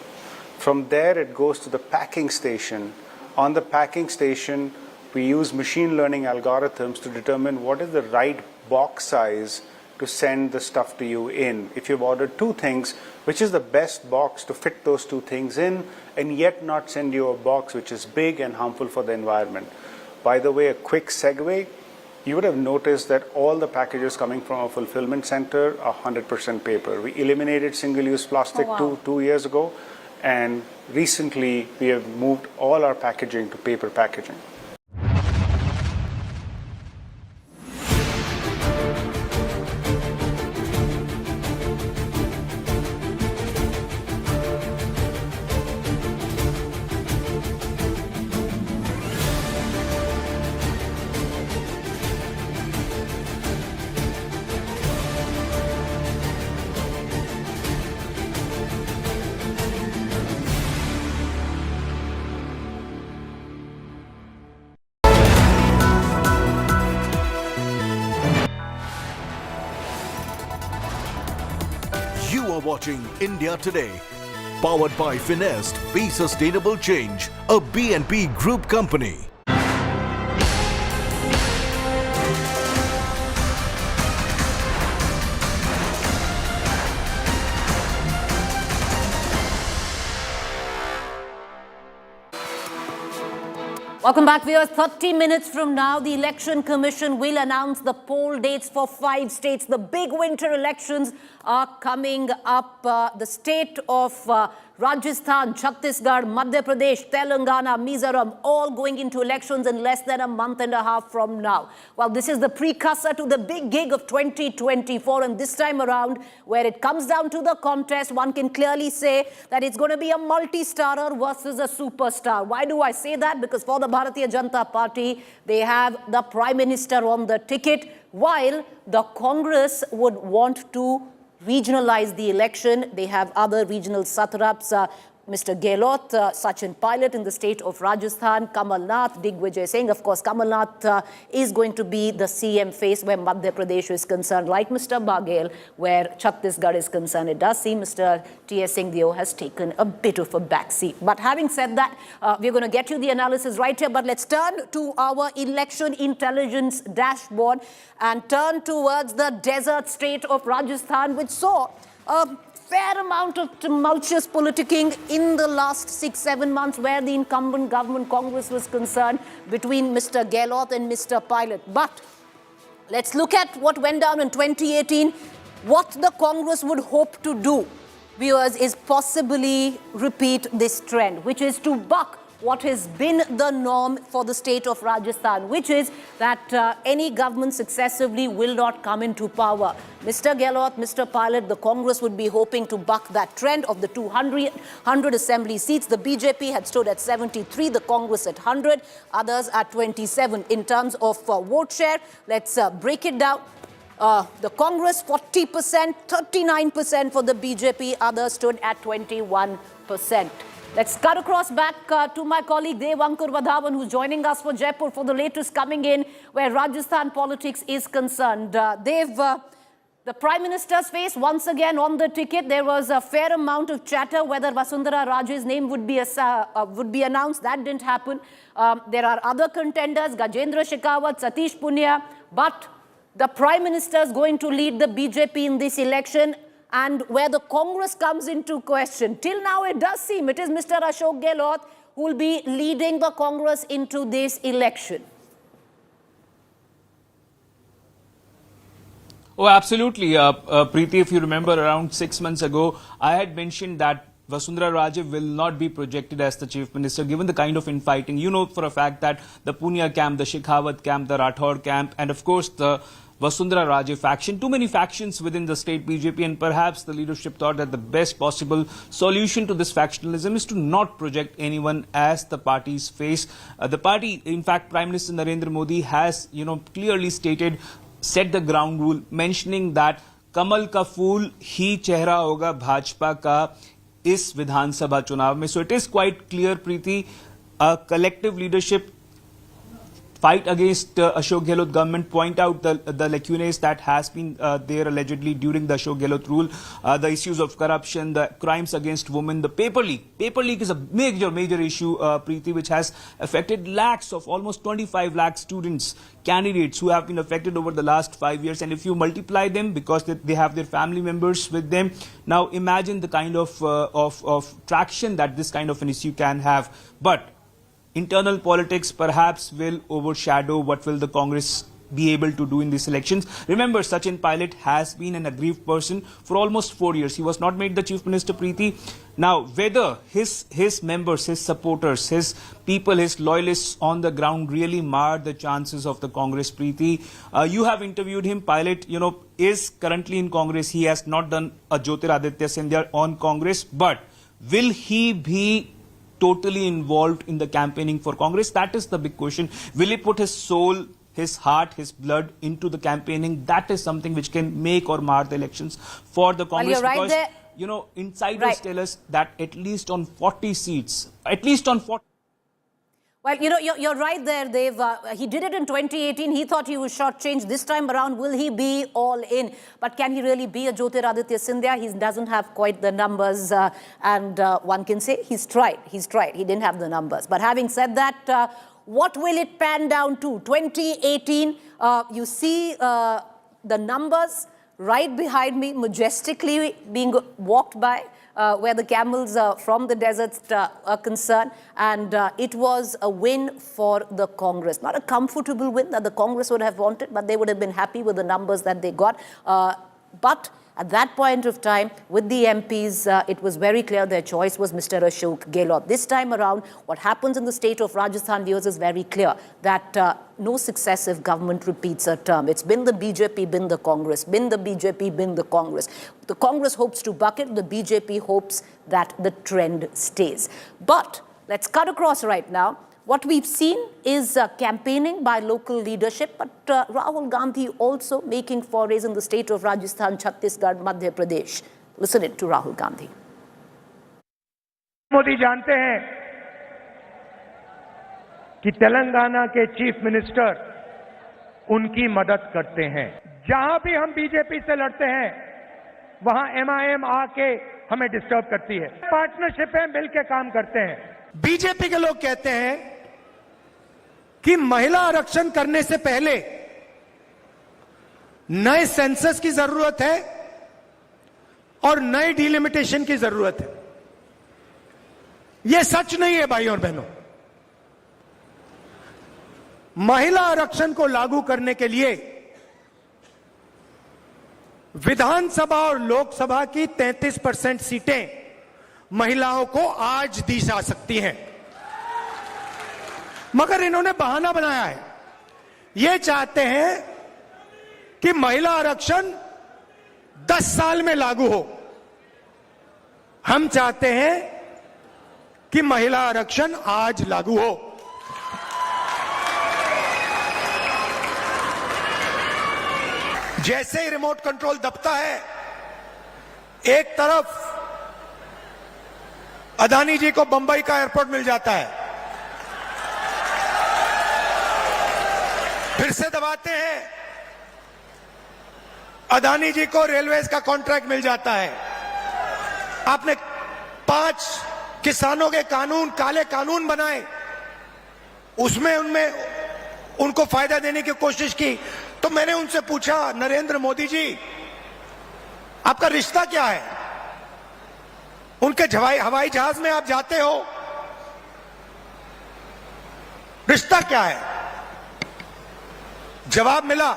From there, it goes to the packing station. On the packing station, we use machine learning algorithms to determine what is the right box size to send the stuff to you in. If you've ordered two things, which is the best box to fit those two things in and yet not send you a box which is big and harmful for the environment. By the way, a quick segue, you would have noticed that all the packages coming from a fulfillment center are 100% paper. We eliminated single-use plastic two years ago, and recently we have moved all our packaging to paper packaging. You are watching India Today, powered by Finest, Be Sustainable Change, a BNP Group company. Welcome back, viewers. 30 minutes from now, the Election Commission will announce the poll dates for 5 states. The big winter elections are coming up. The state of Rajasthan, Chhattisgarh, Madhya Pradesh, Telangana, Mizoram, all going into elections in less than a month and a half from now. Well, this is the precursor to the big gig of 2024. And this time around, where it comes down to the contest, one can clearly say that it's going to be a multi-starrer versus a superstar. Why do I say that? Because for the Bharatiya Janata Party, they have the Prime Minister on the ticket, while the Congress would want to regionalize the election. They have other regional satraps, Mr. Gehlot, Sachin Pilot in the state of Rajasthan, Kamal Nath, Digvijay Singh. Of course, Kamal Nath is going to be the CM face where Madhya Pradesh is concerned, like Mr. Baghel, where Chhattisgarh is concerned. It does seem Mr. T.S. Singhdev has taken a bit of a backseat. But having said that, we're going to get you the analysis right here. But let's turn to our election intelligence dashboard and turn towards the desert state of Rajasthan, which saw a fair amount of tumultuous politicking in the last 6-7 months where the incumbent government Congress was concerned between Mr. Gehlot and Mr. Pilot. But let's look at what went down in 2018. What the Congress would hope to do, viewers, is possibly repeat this trend, which is to buck what has been the norm for the state of Rajasthan, which is that any government successively will not come into power. Mr. Gehlot, Mr. Pilot, the Congress would be hoping to buck that trend of the 200 assembly seats. The BJP had stood at 73, the Congress at 100, others at 27. In terms of vote share, let's break it down. The Congress 40%, 39% for the BJP, others stood at 21%. Let's cut across back to my colleague Dev Ankur Vadhavan, who's joining us for Jaipur for the latest coming in where Rajasthan politics is concerned. Dev, the Prime Minister's face once again on the ticket. There was a fair amount of chatter whether Vasundhara Raje's name would be announced. That didn't happen. There are other contenders, Gajendra Shekhawat, Satish Punia, but the Prime Minister is going to lead the BJP in this election. And where the Congress comes into question, till now it does seem it is Mr. Ashok Gehlot who will be leading the Congress into this election. Oh, absolutely. Preeti, if you remember around 6 months ago, I had mentioned that Vasundhara Raje will not be projected as the Chief Minister, given the kind of infighting. You know for a fact that the Punia camp, the Shekhawat camp, the Rathore camp, and of course the Vasundhara Raje faction, too many factions within the state BJP, and perhaps the leadership thought that the best possible solution to this factionalism is to not project anyone as the party's face. The party, in fact, Prime Minister Narendra Modi has, clearly stated, set the ground rule, mentioning that कमल का फूल ही चेहरा होगा भाजपा का इस विधानसभा चुनाव में. So it is quite clear, Preeti, a collective leadership fight against Ashok Gehlot government, point out the lacunae that has been there allegedly during the Ashok Gehlot rule, the issues of corruption, the crimes against women, the paper leak. Paper leak is a major issue, Preeti, which has affected lakhs of almost 25 lakh students, candidates who have been affected over the last 5 years. And if you multiply them, because they have their family members with them, now imagine the kind of traction that this kind of an issue can have. But internal politics perhaps will overshadow what will the Congress be able to do in these elections. Remember, Sachin Pilot has been an aggrieved person for almost 4 years. He was not made the Chief Minister, Preeti. Now, whether his members, his supporters, his people, his loyalists on the ground really mar the chances of the Congress, Preeti. You have interviewed him. Pilot, is currently in Congress. He has not done a Jyotiraditya Scindia on Congress, but will he be totally involved in the campaigning for Congress? That is the big question. Will he put his soul, his heart, his blood into the campaigning? That is something which can make or mar the elections for the Congress. Well, you're right there. Insiders tell us that at least on 40 seats, Well, you're right there, Dev. He did it in 2018. He thought he was shortchanged. This time around, will he be all in? But can he really be a Jyotiraditya Scindia? He doesn't have quite the numbers. And one can say he's tried. He's tried. He didn't have the numbers. But having said that, what will it pan down to? 2018, you see the numbers right behind me, majestically being walked by. Where the camels from the deserts are concerned, and it was a win for the Congress. Not a comfortable win that the Congress would have wanted, but they would have been happy with the numbers that they got. But at that point of time, with the MPs, it was very clear their choice was Mr. Ashok Gehlot. This time around, what happens in the state of Rajasthan, viewers, is very clear that no successive government repeats a term. It's been the BJP, been the Congress, been the BJP, been the Congress. The Congress hopes to buck it. The BJP hopes that the trend stays. But let's cut across right now. What we've seen is campaigning by local leadership, but Rahul Gandhi also making forays in the state of Rajasthan, Chhattisgarh, Madhya Pradesh. Listen to Rahul Gandhi. Modi जानते हैं कि तेलंगाना के chief minister उनकी मदद करते हैं. जहां भी हम बीजेपी से लड़ते हैं, वहां एमआईएम आके हमें डिस्टर्ब करती है. पार्टनरशिप है, मिलकर काम करते हैं. बीजेपी के लोग कहते हैं कि महिला आरक्षण करने से पहले नए सेंसस की जरूरत है और नए डिलिमिटेशन की जरूरत है. यह सच नहीं है भाइयों और बहनों. महिला आरक्षण को लागू करने के लिए विधानसभा और लोकसभा की 33% सीटें महिलाओं को आज दी जा सकती हैं. मगर इन्होंने बहाना बनाया है। ये चाहते हैं कि महिला आरक्षण 10 साल में लागू हो। हम चाहते हैं कि महिला आरक्षण आज लागू हो। जैसे ही रिमोट कंट्रोल दबता है, एक तरफ अदानी जी को बंबई का एयरपोर्ट मिल जाता है, फिर से दबाते हैं, अदानी जी को रेलवेज का कॉन्ट्रैक्ट मिल जाता है। आपने 5 किसानों के कानून, काले कानून बनाए, उसमें उनको फायदा देने की कोशिश की। तो मैंने उनसे पूछा, नरेंद्र मोदी जी, आपका रिश्ता क्या है? उनके हवाई जहाज में आप जाते हो, रिश्ता क्या है? जवाब मिला,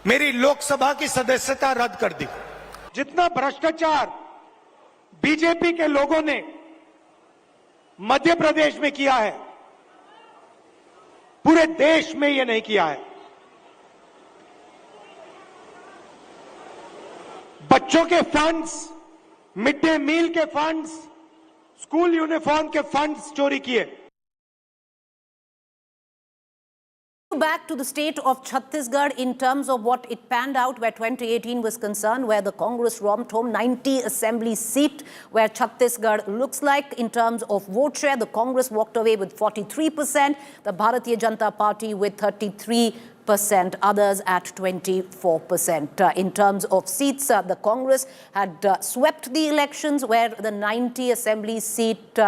मेरी लोकसभा की सदस्यता रद्द कर दी। जितना भ्रष्टाचार बीजेपी के लोगों ने मध्य प्रदेश में किया है, पूरे देश में ये नहीं किया है। बच्चों के फंड्स, मिड डे मील के फंड्स, स्कूल यूनिफॉर्म के फंड्स चोरी किए। Back to the state of Chhattisgarh in terms of what it panned out where 2018 was concerned, where the Congress romped home 90 assembly seat, where Chhattisgarh looks like in terms of vote share. The Congress walked away with 43%, the Bharatiya Janata Party with 33%, others at 24%. In terms of seats, the Congress had swept the elections where the 90 assembly seat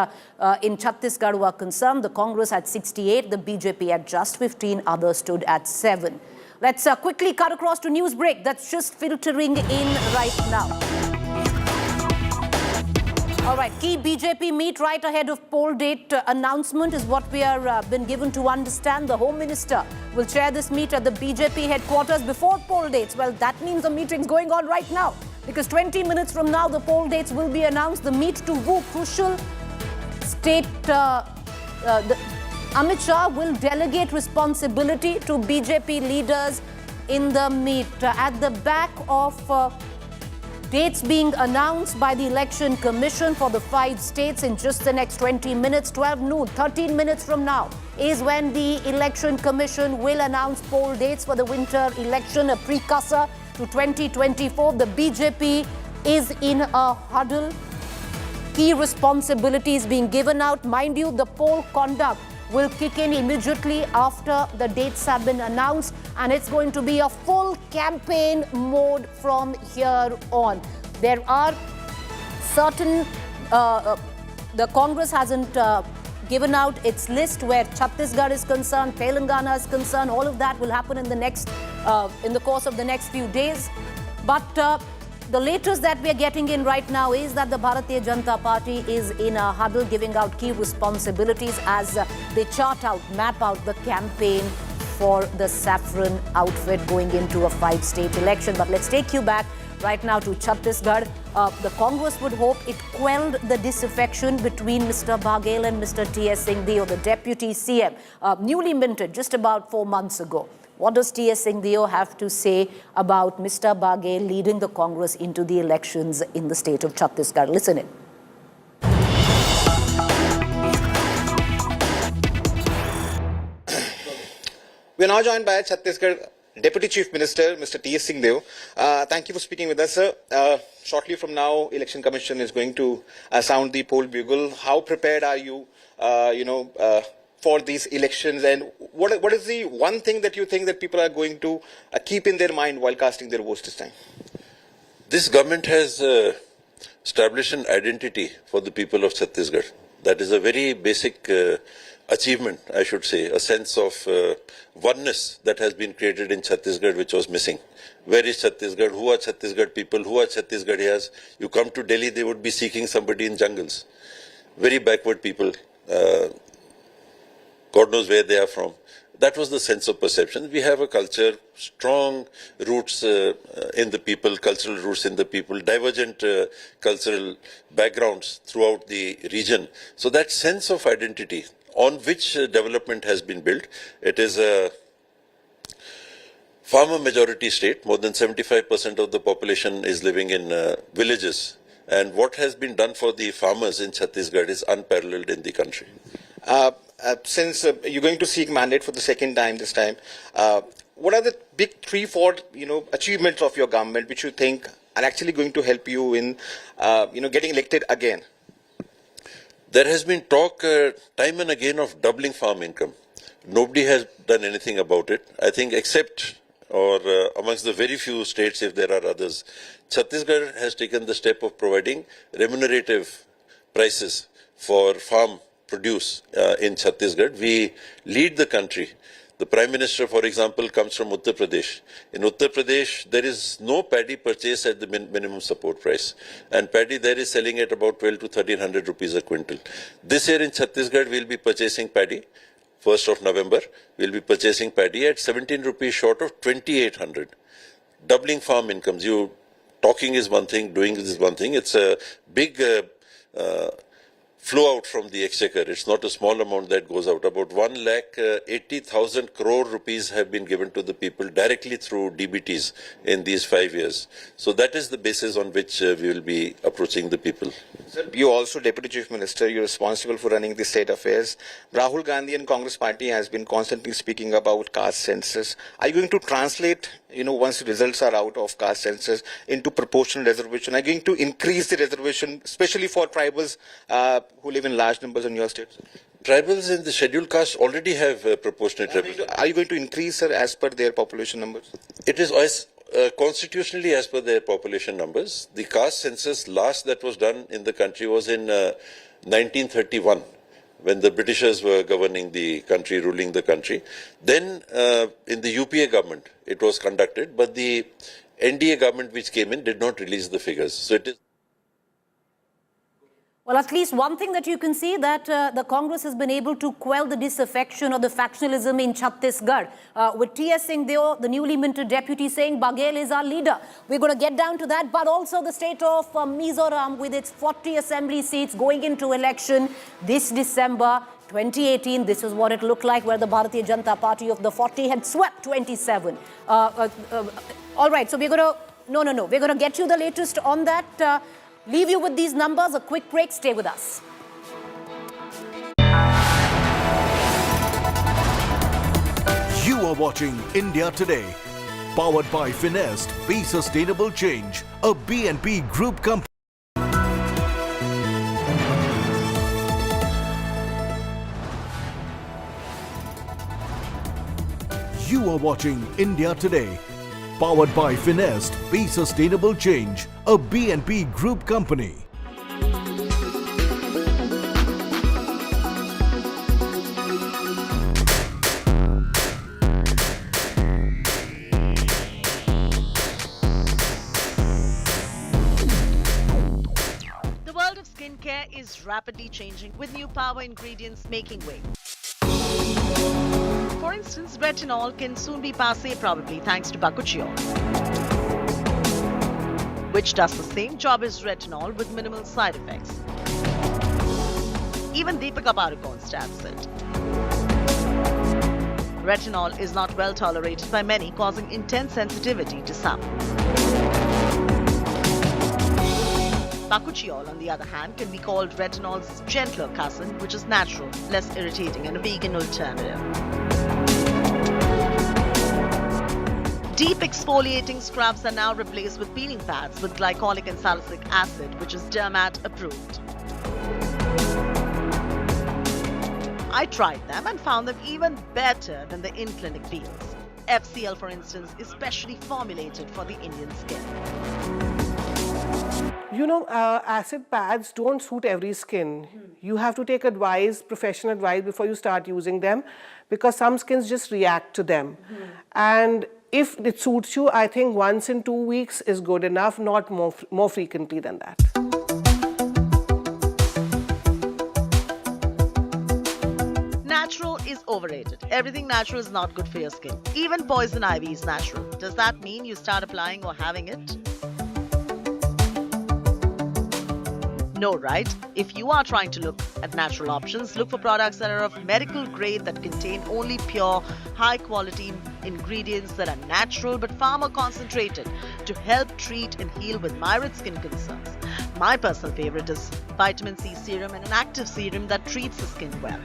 in Chhattisgarh were concerned. The Congress had 68, the BJP at just 15, others stood at 7. Let's quickly cut across to news break that's just filtering in right now. All right, key BJP meet right ahead of poll date announcement is what we are been given to understand. The Home Minister will chair this meet at the BJP headquarters before poll dates. Well, that means the meeting's going on right now because 20 minutes from now the poll dates will be announced. The meet to woo crucial state. Amit Shah will delegate responsibility to BJP leaders in the meet. At the back of dates being announced by the Election Commission for the 5 states in just the next 20 minutes, 12 noon, 13 minutes from now, is when the Election Commission will announce poll dates for the winter election, a precursor to 2024. The BJP is in a huddle. Key responsibilities being given out. Mind you, the poll conduct will kick in immediately after the dates have been announced, and it's going to be a full campaign mode from here on. There are certain, the Congress hasn't given out its list where Chhattisgarh is concerned, Telangana is concerned. All of that will happen in the next, in the course of the next few days. But the latest that we are getting in right now is that the Bharatiya Janata Party is in a huddle, giving out key responsibilities as they chart out, map out the campaign for the saffron outfit going into a 5-state election. But let's take you back right now to Chhattisgarh. The Congress would hope it quelled the disaffection between Mr. Baghel and Mr. T.S. Singhdeo, the Deputy CM, newly minted just about 4 months ago. What does T.S. Singhdeo have to say about Mr. Baghel leading the Congress into the elections in the state of Chhattisgarh? Listen in. We are now joined by Chhattisgarh Deputy Chief Minister, Mr. T.S. Singhdeo. Thank you for speaking with us, sir. Shortly from now, Election Commission is going to sound the poll bugle. How prepared are you, for these elections, and what is the one thing that you think that people are going to keep in their mind while casting their votes this time? This government has established an identity for the people of Chhattisgarh. That is a very basic achievement, I should say, a sense of oneness that has been created in Chhattisgarh which was missing. Where is Chhattisgarh? Who are Chhattisgarh people? Who are Chhattisgarhias? You come to Delhi, they would be seeking somebody in jungles. Very backward people. God knows where they are from. That was the sense of perception. We have a culture, strong roots in the people, cultural roots in the people, divergent cultural backgrounds throughout the region. So that sense of identity, on which development has been built. It is a farmer majority state. More than 75% of the population is living in villages. And what has been done for the farmers in Chhattisgarh is unparalleled in the country. Since you're going to seek mandate for the second time this time, what are the big 3-4 achievements of your government which you think are actually going to help you in getting elected again? There has been talk time and again of doubling farm income. Nobody has done anything about it. I think except or amongst the very few states, if there are others, Chhattisgarh has taken the step of providing remunerative prices for farm produce in Chhattisgarh. We lead the country. The Prime Minister, for example, comes from Uttar Pradesh. In Uttar Pradesh, there is no paddy purchase at the minimum support price. And paddy there is selling at about 12 to 1300 rupees a quintal. This year in Chhattisgarh, we'll be purchasing paddy. 1st of November, we'll be purchasing paddy at 17 rupees short of 2800. Doubling farm incomes. You talking is one thing, doing is one thing. It's a big flow out from the exchequer. It's not a small amount that goes out. About 1,80,000 crore rupees have been given to the people directly through DBTs in these 5 years. So that is the basis on which we will be approaching the people. Sir, you also Deputy Chief Minister, you're responsible for running the state affairs. Rahul Gandhi and Congress Party has been constantly speaking about caste census. Are you going to translate, once the results are out of caste census, into proportional reservation? Are you going to increase the reservation, especially for tribals who live in large numbers in your state? Tribals in the scheduled caste already have proportionate representation. Are you going to increase, sir, as per their population numbers? It is constitutionally as per their population numbers. The caste census last that was done in the country was in 1931, when the Britishers were governing the country, ruling the country. Then in the UPA government, it was conducted, but the NDA government which came in did not release the figures. So it is. Well, at least one thing that you can see that the Congress has been able to quell the disaffection or the factionalism in Chhattisgarh. With T.S. Scindia, the newly minted deputy, saying Baghel is our leader. We're going to get down to that, but also the state of Mizoram with its 40 assembly seats going into election this December 2018. This is what it looked like, where the Bharatiya Janata Party of the 40 had swept 27. All right, so we're going to... No. We're going to get you the latest on that. Leave you with these numbers. A quick break. Stay with us. You are watching India Today, powered by Finest, Be Sustainable Change, a BNP Group company. You are watching India Today, powered by Finest, Be Sustainable Change, a BNP Group company. The world of skincare is rapidly changing, with new power ingredients making way. For instance, retinol can soon be passé probably thanks to bakuchiol, which does the same job as retinol with minimal side effects. Even Deepika Padukone stabs it. Retinol is not well tolerated by many, causing intense sensitivity to some. Bakuchiol, on the other hand, can be called retinol's gentler cousin, which is natural, less irritating, and a vegan alternative. Deep exfoliating scrubs are now replaced with peeling pads with glycolic and salicylic acid, which is Dermat approved. I tried them and found them even better than the in-clinic peels. FCL, for instance, is specially formulated for the Indian skin. Acid pads don't suit every skin. You have to take professional advice before you start using them, because some skins just react to them. And if it suits you, I think once in 2 weeks is good enough, not more frequently than that. Natural is overrated. Everything natural is not good for your skin. Even poison ivy is natural. Does that mean you start applying or having it? No, right? If you are trying to look at natural options, look for products that are of medical grade that contain only pure, high quality ingredients that are natural but far more concentrated to help treat and heal with myriad skin concerns. My personal favorite is vitamin C serum and an active serum that treats the skin well.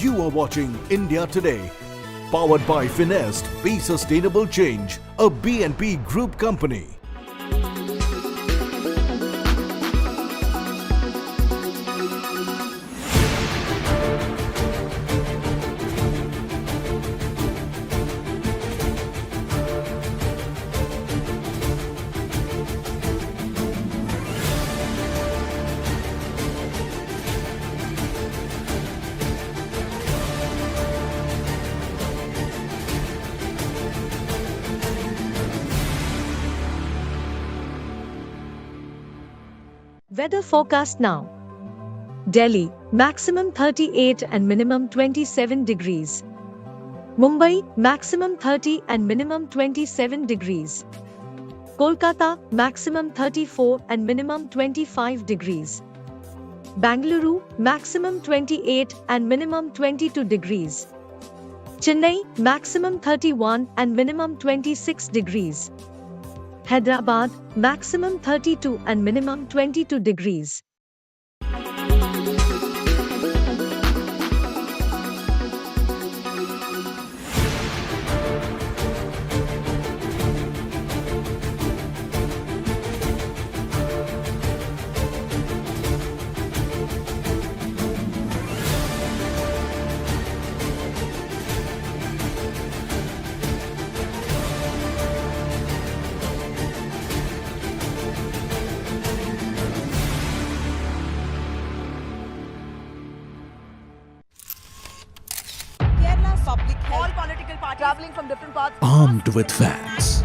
You are watching India Today, powered by Finest, Be Sustainable Change, a BNP Group company. Weather forecast now. Delhi, maximum 38 and minimum 27 degrees. Mumbai, maximum 30 and minimum 27 degrees. Kolkata, maximum 34 and minimum 25 degrees. Bangalore, maximum 28 and minimum 22 degrees. Chennai, maximum 31 and minimum 26 degrees. Hyderabad, maximum 32 and minimum 22 degrees. Traveling from different parts. Armed with facts,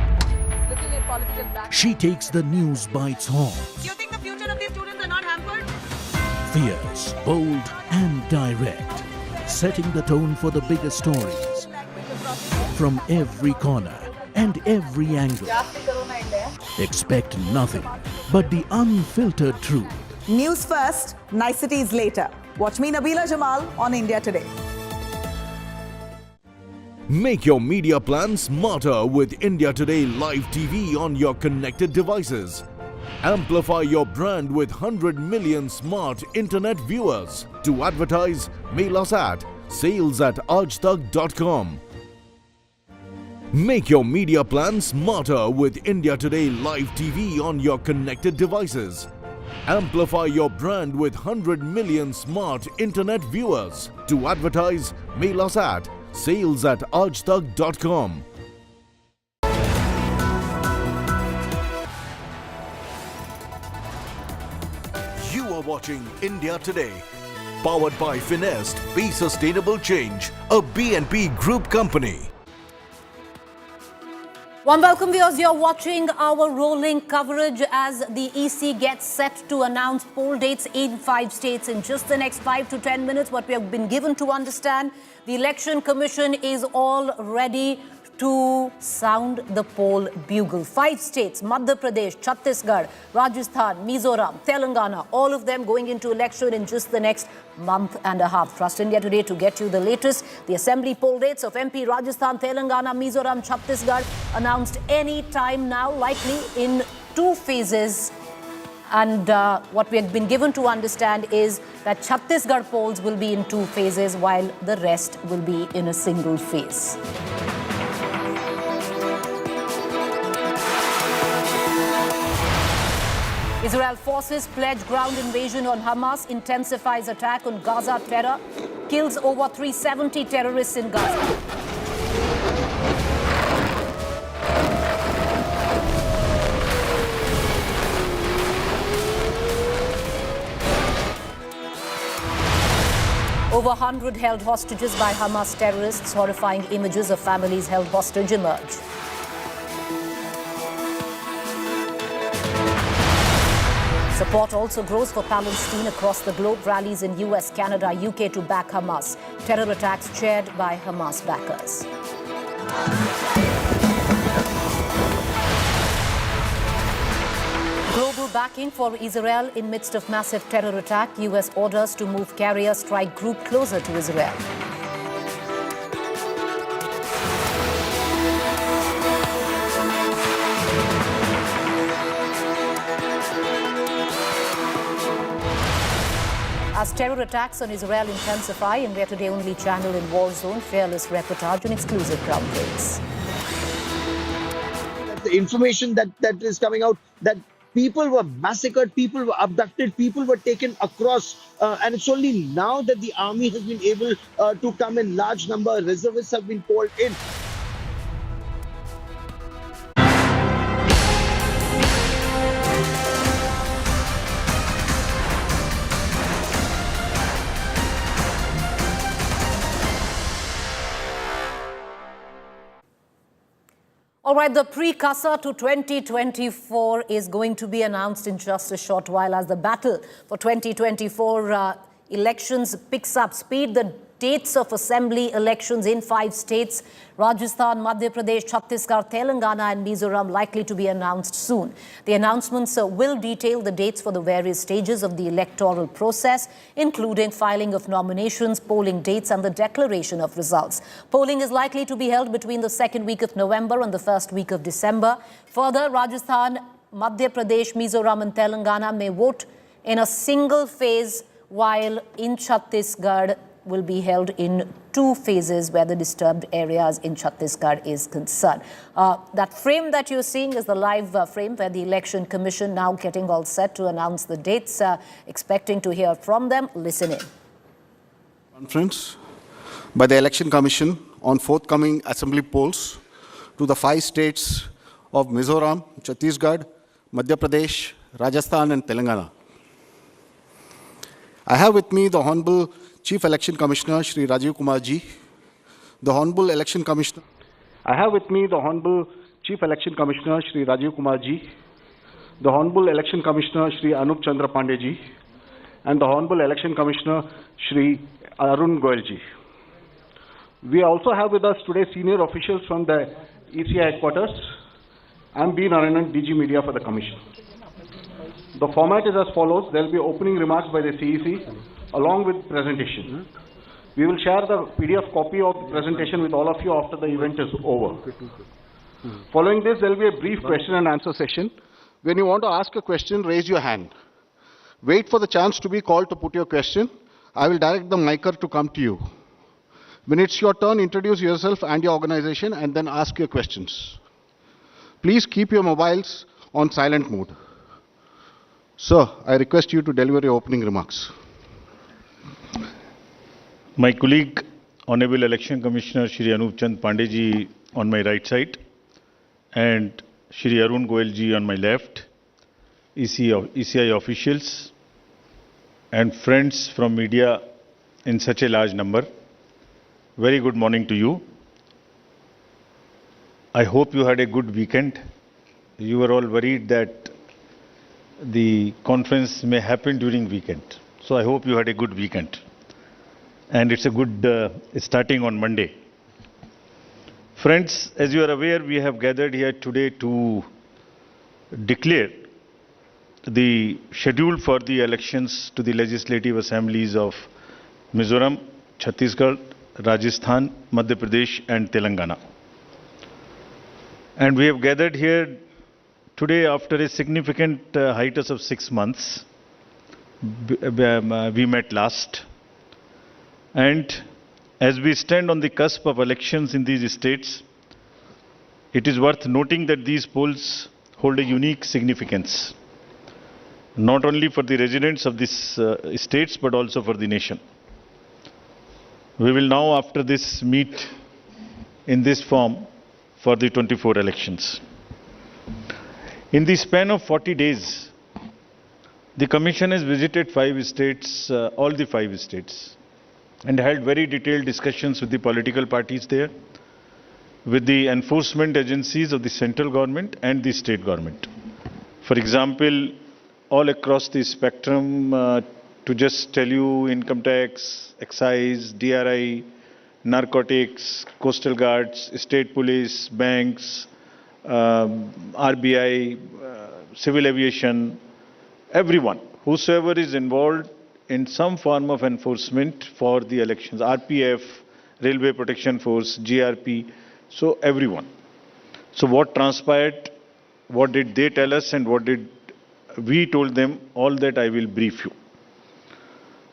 Looking at political back. she takes the news by its horns. Do you think the future of these students are not hampered? Fierce, bold and direct, setting the tone for the biggest stories. From every corner and every angle. Expect nothing but the unfiltered truth. News first, niceties later. Watch me, Nabila Jamal, on India Today. Make your media plan smarter with India Today Live TV on your connected devices. Amplify your brand with 100 million smart internet viewers. To advertise, mail us at sales@aajtak.com. Make your media plan smarter with India Today Live TV on your connected devices. Amplify your brand with 100 million smart internet viewers. To advertise, mail us at sales@aajtak.com. You are watching India Today, powered by Finest, Be Sustainable Change, a BNP Group company. Warm welcome, viewers. You're watching our rolling coverage as the EC gets set to announce poll dates in 5 states in just the next 5 to 10 minutes. What we have been given to understand, the Election Commission is all ready to sound the poll bugle. 5 states, Madhya Pradesh, Chhattisgarh, Rajasthan, Mizoram, Telangana, all of them going into election in just the next month and a half. Trust India Today to get you the latest. The assembly poll dates of MP, Rajasthan, Telangana, Mizoram, Chhattisgarh announced any time now, likely in 2 phases. And what we have been given to understand is that Chhattisgarh polls will be in 2 phases, while the rest will be in a single phase. Israel forces pledge ground invasion on Hamas, intensifies attack on Gaza terror, kills over 370 terrorists in Gaza. Over 100 held hostages by Hamas terrorists. Horrifying images of families held hostage emerge. Support also grows for Palestine across the globe. Rallies in US, Canada, UK to back Hamas. Terror attacks chaired by Hamas backers. Global backing for Israel in midst of massive terror attack. US orders to move carrier strike group closer to Israel. As terror attacks on Israel intensify, in their today-only channel in War Zone, fearless reportage and exclusive ground breaks. The information that is coming out, that people were massacred, people were abducted, people were taken across, and it's only now that the army has been able to come in large number, reservists have been called in. All right, the precursor to 2024 is going to be announced in just a short while as the battle for 2024 elections picks up speed. The dates of assembly elections in 5 states, Rajasthan, Madhya Pradesh, Chhattisgarh, Telangana and Mizoram, likely to be announced soon. The announcements will detail the dates for the various stages of the electoral process, including filing of nominations, polling dates and the declaration of results. Polling is likely to be held between the 2nd week of November and the 1st week of December. Further, Rajasthan, Madhya Pradesh, Mizoram and Telangana may vote in a single phase, while in Chhattisgarh will be held in 2 phases where the disturbed areas in Chhattisgarh is concerned. That frame that you're seeing is the live frame where the Election Commission now getting all set to announce the dates, expecting to hear from them. Listen in. Conference by the Election Commission on forthcoming assembly polls to the 5 states of Mizoram, Chhattisgarh, Madhya Pradesh, Rajasthan and Telangana. I have with me the Honorable Chief Election Commissioner, Shri Rajiv Kumar Ji, the Honorable Election Commissioner. I have with me the Honorable Chief Election Commissioner, Shri Rajiv Kumar Ji, the Honorable Election Commissioner, Shri Anup Chandra Pandey Ji, and the Honorable Election Commissioner, Shri Arun Goyal Ji. We also have with us today senior officials from the ECI headquarters. I'm B. Narayanan, DG Media for the Commission. The format is as follows. There will be opening remarks by the CEC along with presentation. We will share the PDF copy of the presentation with all of you after the event is over. Following this, there will be a brief question and answer session. When you want to ask a question, raise your hand. Wait for the chance to be called to put your question. I will direct the micer to come to you. When it's your turn, introduce yourself and your organization and then ask your questions. Please keep your mobiles on silent mode. Sir, I request you to deliver your opening remarks. My colleague, Honorable Election Commissioner Shri Anup Chand Pandey Ji on my right side and Shri Arun Goyal Ji on my left, ECI officials and friends from media in such a large number, very good morning to you. I hope you had a good weekend. You were all worried that the conference may happen during weekend. So I hope you had a good weekend. And it's a good starting on Monday. Friends, as you are aware, we have gathered here today to declare the schedule for the elections to the legislative assemblies of Mizoram, Chhattisgarh, Rajasthan, Madhya Pradesh and Telangana. And we have gathered here today after a significant hiatus of 6 months. We met last. And as we stand on the cusp of elections in these states, it is worth noting that these polls hold a unique significance, not only for the residents of these states, but also for the nation. We will now, after this, meet in this form for the 24 elections. In the span of 40 days, the Commission has visited 5 states, all the 5 states, and held very detailed discussions with the political parties there, with the enforcement agencies of the central government and the state government. For example, all across the spectrum, to just tell you, income tax, excise, DRI, narcotics, coastal guards, state police, banks, RBI, civil aviation, everyone, whosoever is involved in some form of enforcement for the elections, RPF, Railway Protection Force, GRP, so everyone. So what transpired, what did they tell us and what did we told them, all that I will brief you.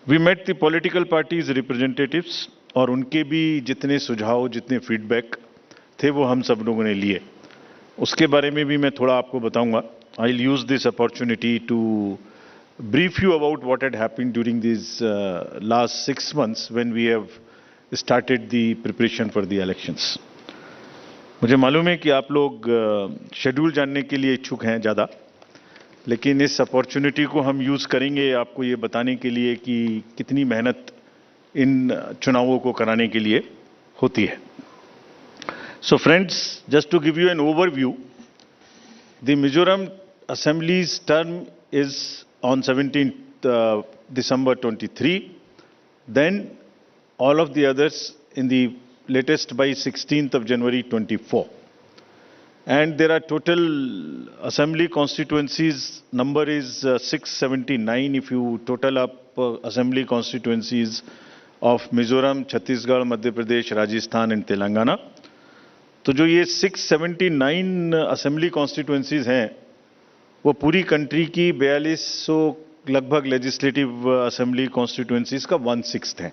We met the political parties representatives और उनके भी जितने सुझाव, जितने feedback थे वो हम सब लोगों ने लिए. उसके बारे में भी मैं थोड़ा आपको बताऊंगा. I'll use this opportunity to brief you about what had happened during these last 6 months when we have started the preparation for the elections. मुझे मालूम है कि आप लोग शेड्यूल जानने के लिए इच्छुक हैं ज़्यादा, लेकिन इस अपॉर्चुनिटी को हम यूज़ करेंगे आपको ये बताने के लिए कि कितनी मेहनत इन चुनावों को कराने के लिए होती है. So friends, just to give you an overview, the Mizoram Assembly's term is on 17th December 23. Then all of the others in the latest by 16th of January 24. And there are total assembly constituencies, number is 679 if you total up assembly constituencies of Mizoram, Chhattisgarh, Madhya Pradesh, Rajasthan and Telangana. तो जो ये 679 assembly constituencies हैं वो पूरी country की 4200 लगभग legislative assembly constituencies का 1/6 हैं.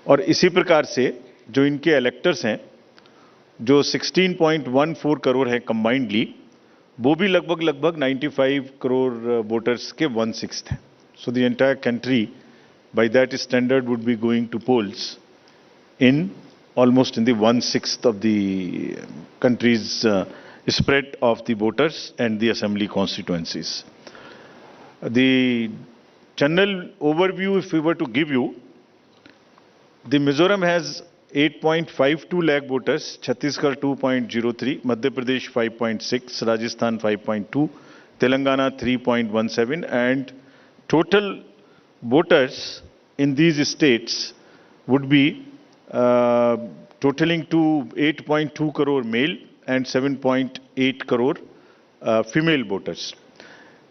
और इसी प्रकार से जो इनके इलेक्टर्स हैं जो 16.14 करोड़ हैं कंबाइंडली, वो भी लगभग 95 करोड़ वोटर्स के 1/6 हैं. So the entire country by that standard would be going to polls in almost in the 1/6 of the country's spread of the voters and the assembly constituencies. The general overview, if we were to give you, the Mizoram has 8.52 lakh voters, Chhattisgarh 2.03, Madhya Pradesh 5.6, Rajasthan 5.2, Telangana 3.17, and total voters in these states would be totaling to 8.2 crore male and 7.8 crore female voters.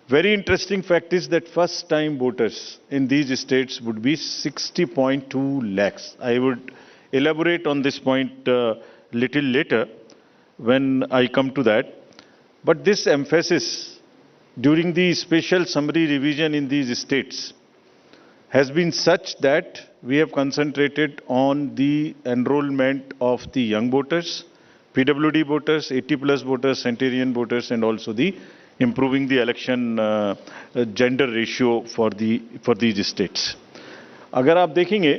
Very interesting fact is that first time voters in these states would be 60.2 lakhs. I would elaborate on this point little later when I come to that. But this emphasis during the special summary revision in these states has been such that we have concentrated on the enrollment of the young voters, PWD voters, 80+ voters, centenarian voters, and also the improving the election gender ratio for these states. अगर आप देखेंगे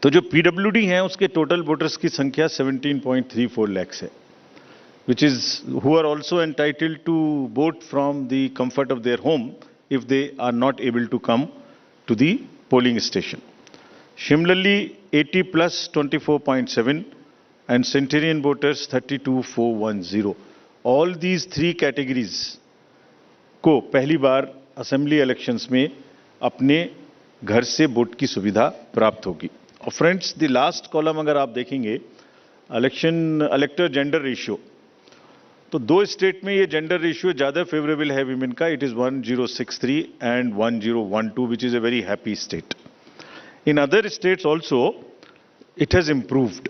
तो जो PWD हैं उसके total voters की संख्या 17.34 lakhs है, which is who are also entitled to vote from the comfort of their home if they are not able to come to the polling station. Similarly, 80+ 24.7 and centenarian voters 32,410. All these 3 categories को पहली बार assembly elections में अपने घर से vote की सुविधा प्राप्त होगी. और फ्रेंड्स, the last column अगर आप देखेंगे इलेक्टर जेंडर रेशियो, तो 2 स्टेट में ये जेंडर रेशियो ज़्यादा फेवरेबल है विमेन का. It is 1063 and 1012, which is a very happy state. In other states also, it has improved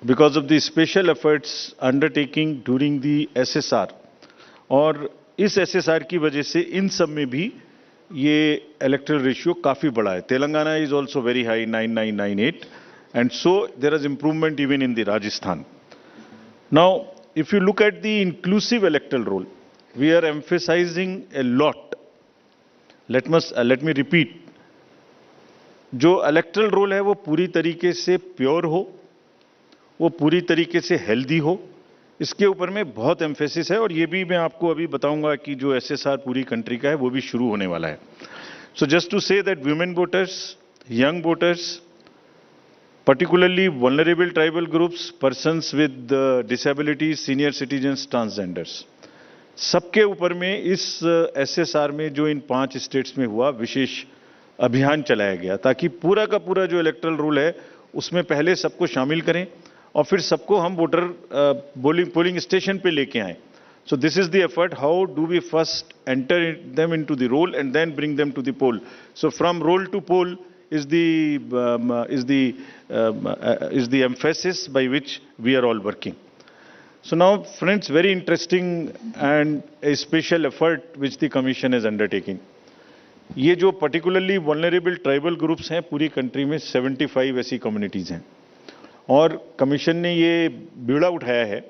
because of the special efforts undertaking during the SSR. और इस SSR की वजह से इन सब में भी ये इलेक्टरल रेशियो काफ़ी बड़ा है. Telangana is also very high, 9998, and so there is improvement even in the Rajasthan. Now, if you look at the inclusive electoral roll, we are emphasizing a lot. Let me repeat. जो electoral role है वो पूरी तरीके से pure हो, वो पूरी तरीके से हेल्दी हो, इसके ऊपर में बहुत एम्फेसिस है. और ये भी मैं आपको अभी बताऊंगा कि जो एसएसआर पूरी कंट्री का है वो भी शुरू होने वाला है. So just to say that women voters, young voters, particularly vulnerable tribal groups, persons with disabilities, senior citizens, transgenders, सबके ऊपर में इस एसएसआर में जो इन 5 स्टेट्स में हुआ विशेष अभियान चलाया गया ताकि पूरा का पूरा जो इलेक्टरल रूल है उसमें पहले सबको शामिल करें और फिर सबको हम वोटर पोलिंग स्टेशन पे लेके आएं. So this is the effort. How do we first enter them into the roll and then bring them to the poll? So from roll to poll is the emphasis by which we are all working. So now, friends, very interesting and a special effort which the Commission is undertaking. ये जो particularly vulnerable tribal groups हैं पूरी country में 75 ऐसी communities हैं और commission ने ये बीड़ा उठाया है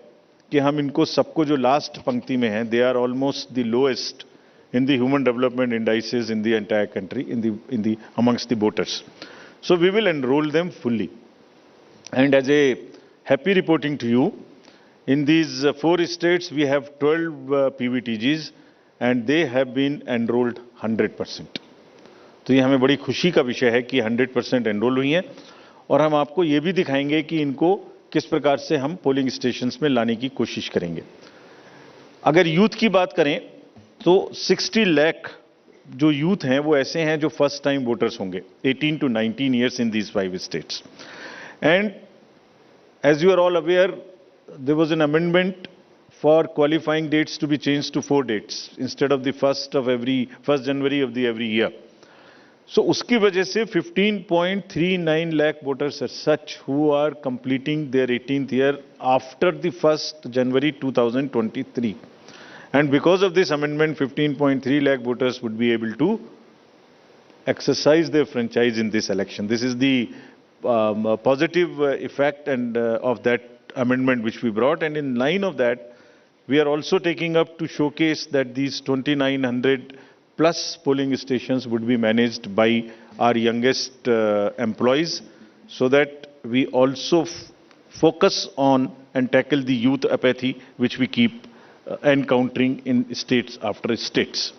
कि हम इनको सबको जो लास्ट पंक्ति में हैं, they are almost the lowest in the human development indices in the entire country, in the amongst the voters. So we will enroll them fully. And as a happy reporting to you, in these 4 states we have 12 PVTGs and they have been enrolled 100%. तो ये हमें बड़ी खुशी का विषय है कि 100% enrol हुई हैं और हम आपको ये भी दिखाएंगे कि इनको किस प्रकार से हम पोलिंग स्टेशंस में लाने की कोशिश करेंगे. अगर यूथ की बात करें तो 60 लाख जो यूथ हैं वो ऐसे हैं जो फर्स्ट टाइम वोटर्स होंगे 18 to 19 years in these 5 states. And as you are all aware, there was an amendment for qualifying dates to be changed to 4 dates instead of the 1st January of the every year. So उसकी वजह से 15.39 lakh voters are such who are completing their 18th year after the 1st January 2023. And because of this amendment, 15.3 lakh voters would be able to exercise their franchise in this election. This is the positive effect and of that amendment which we brought. And in line of that, we are also taking up to showcase that these 2,900 plus polling stations would be managed by our youngest employees so that we also focus on and tackle the youth apathy which we keep encountering in states after states.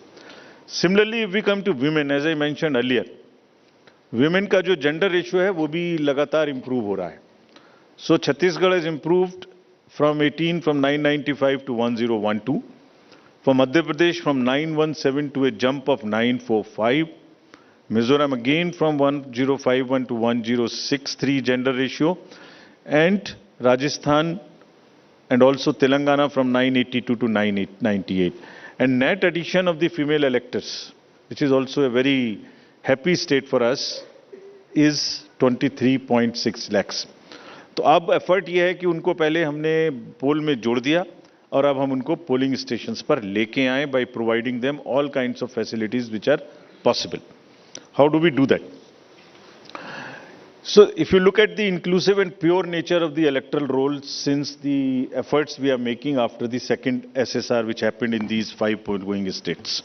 Similarly, if we come to women, as I mentioned earlier, women का जो gender ratio है वो भी लगातार improve हो रहा है. So Chhattisgarh has improved from 995 to 1012. For Madhya Pradesh from 917 to a jump of 945. Mizoram again from 1051 to 1063 gender ratio. And Rajasthan and also Telangana from 982 to 998. And net addition of the female electors, which is also a very happy state for us, is 23.6 lakhs. तो अब effort ये है कि उनको पहले हमने पोल में जोड़ दिया और अब हम उनको पोलिंग स्टेशंस पर लेके आए by providing them all kinds of facilities which are possible. How do we do that? So if you look at the inclusive and pure nature of the electoral roll since the efforts we are making after the second SSR which happened in these 5 going states,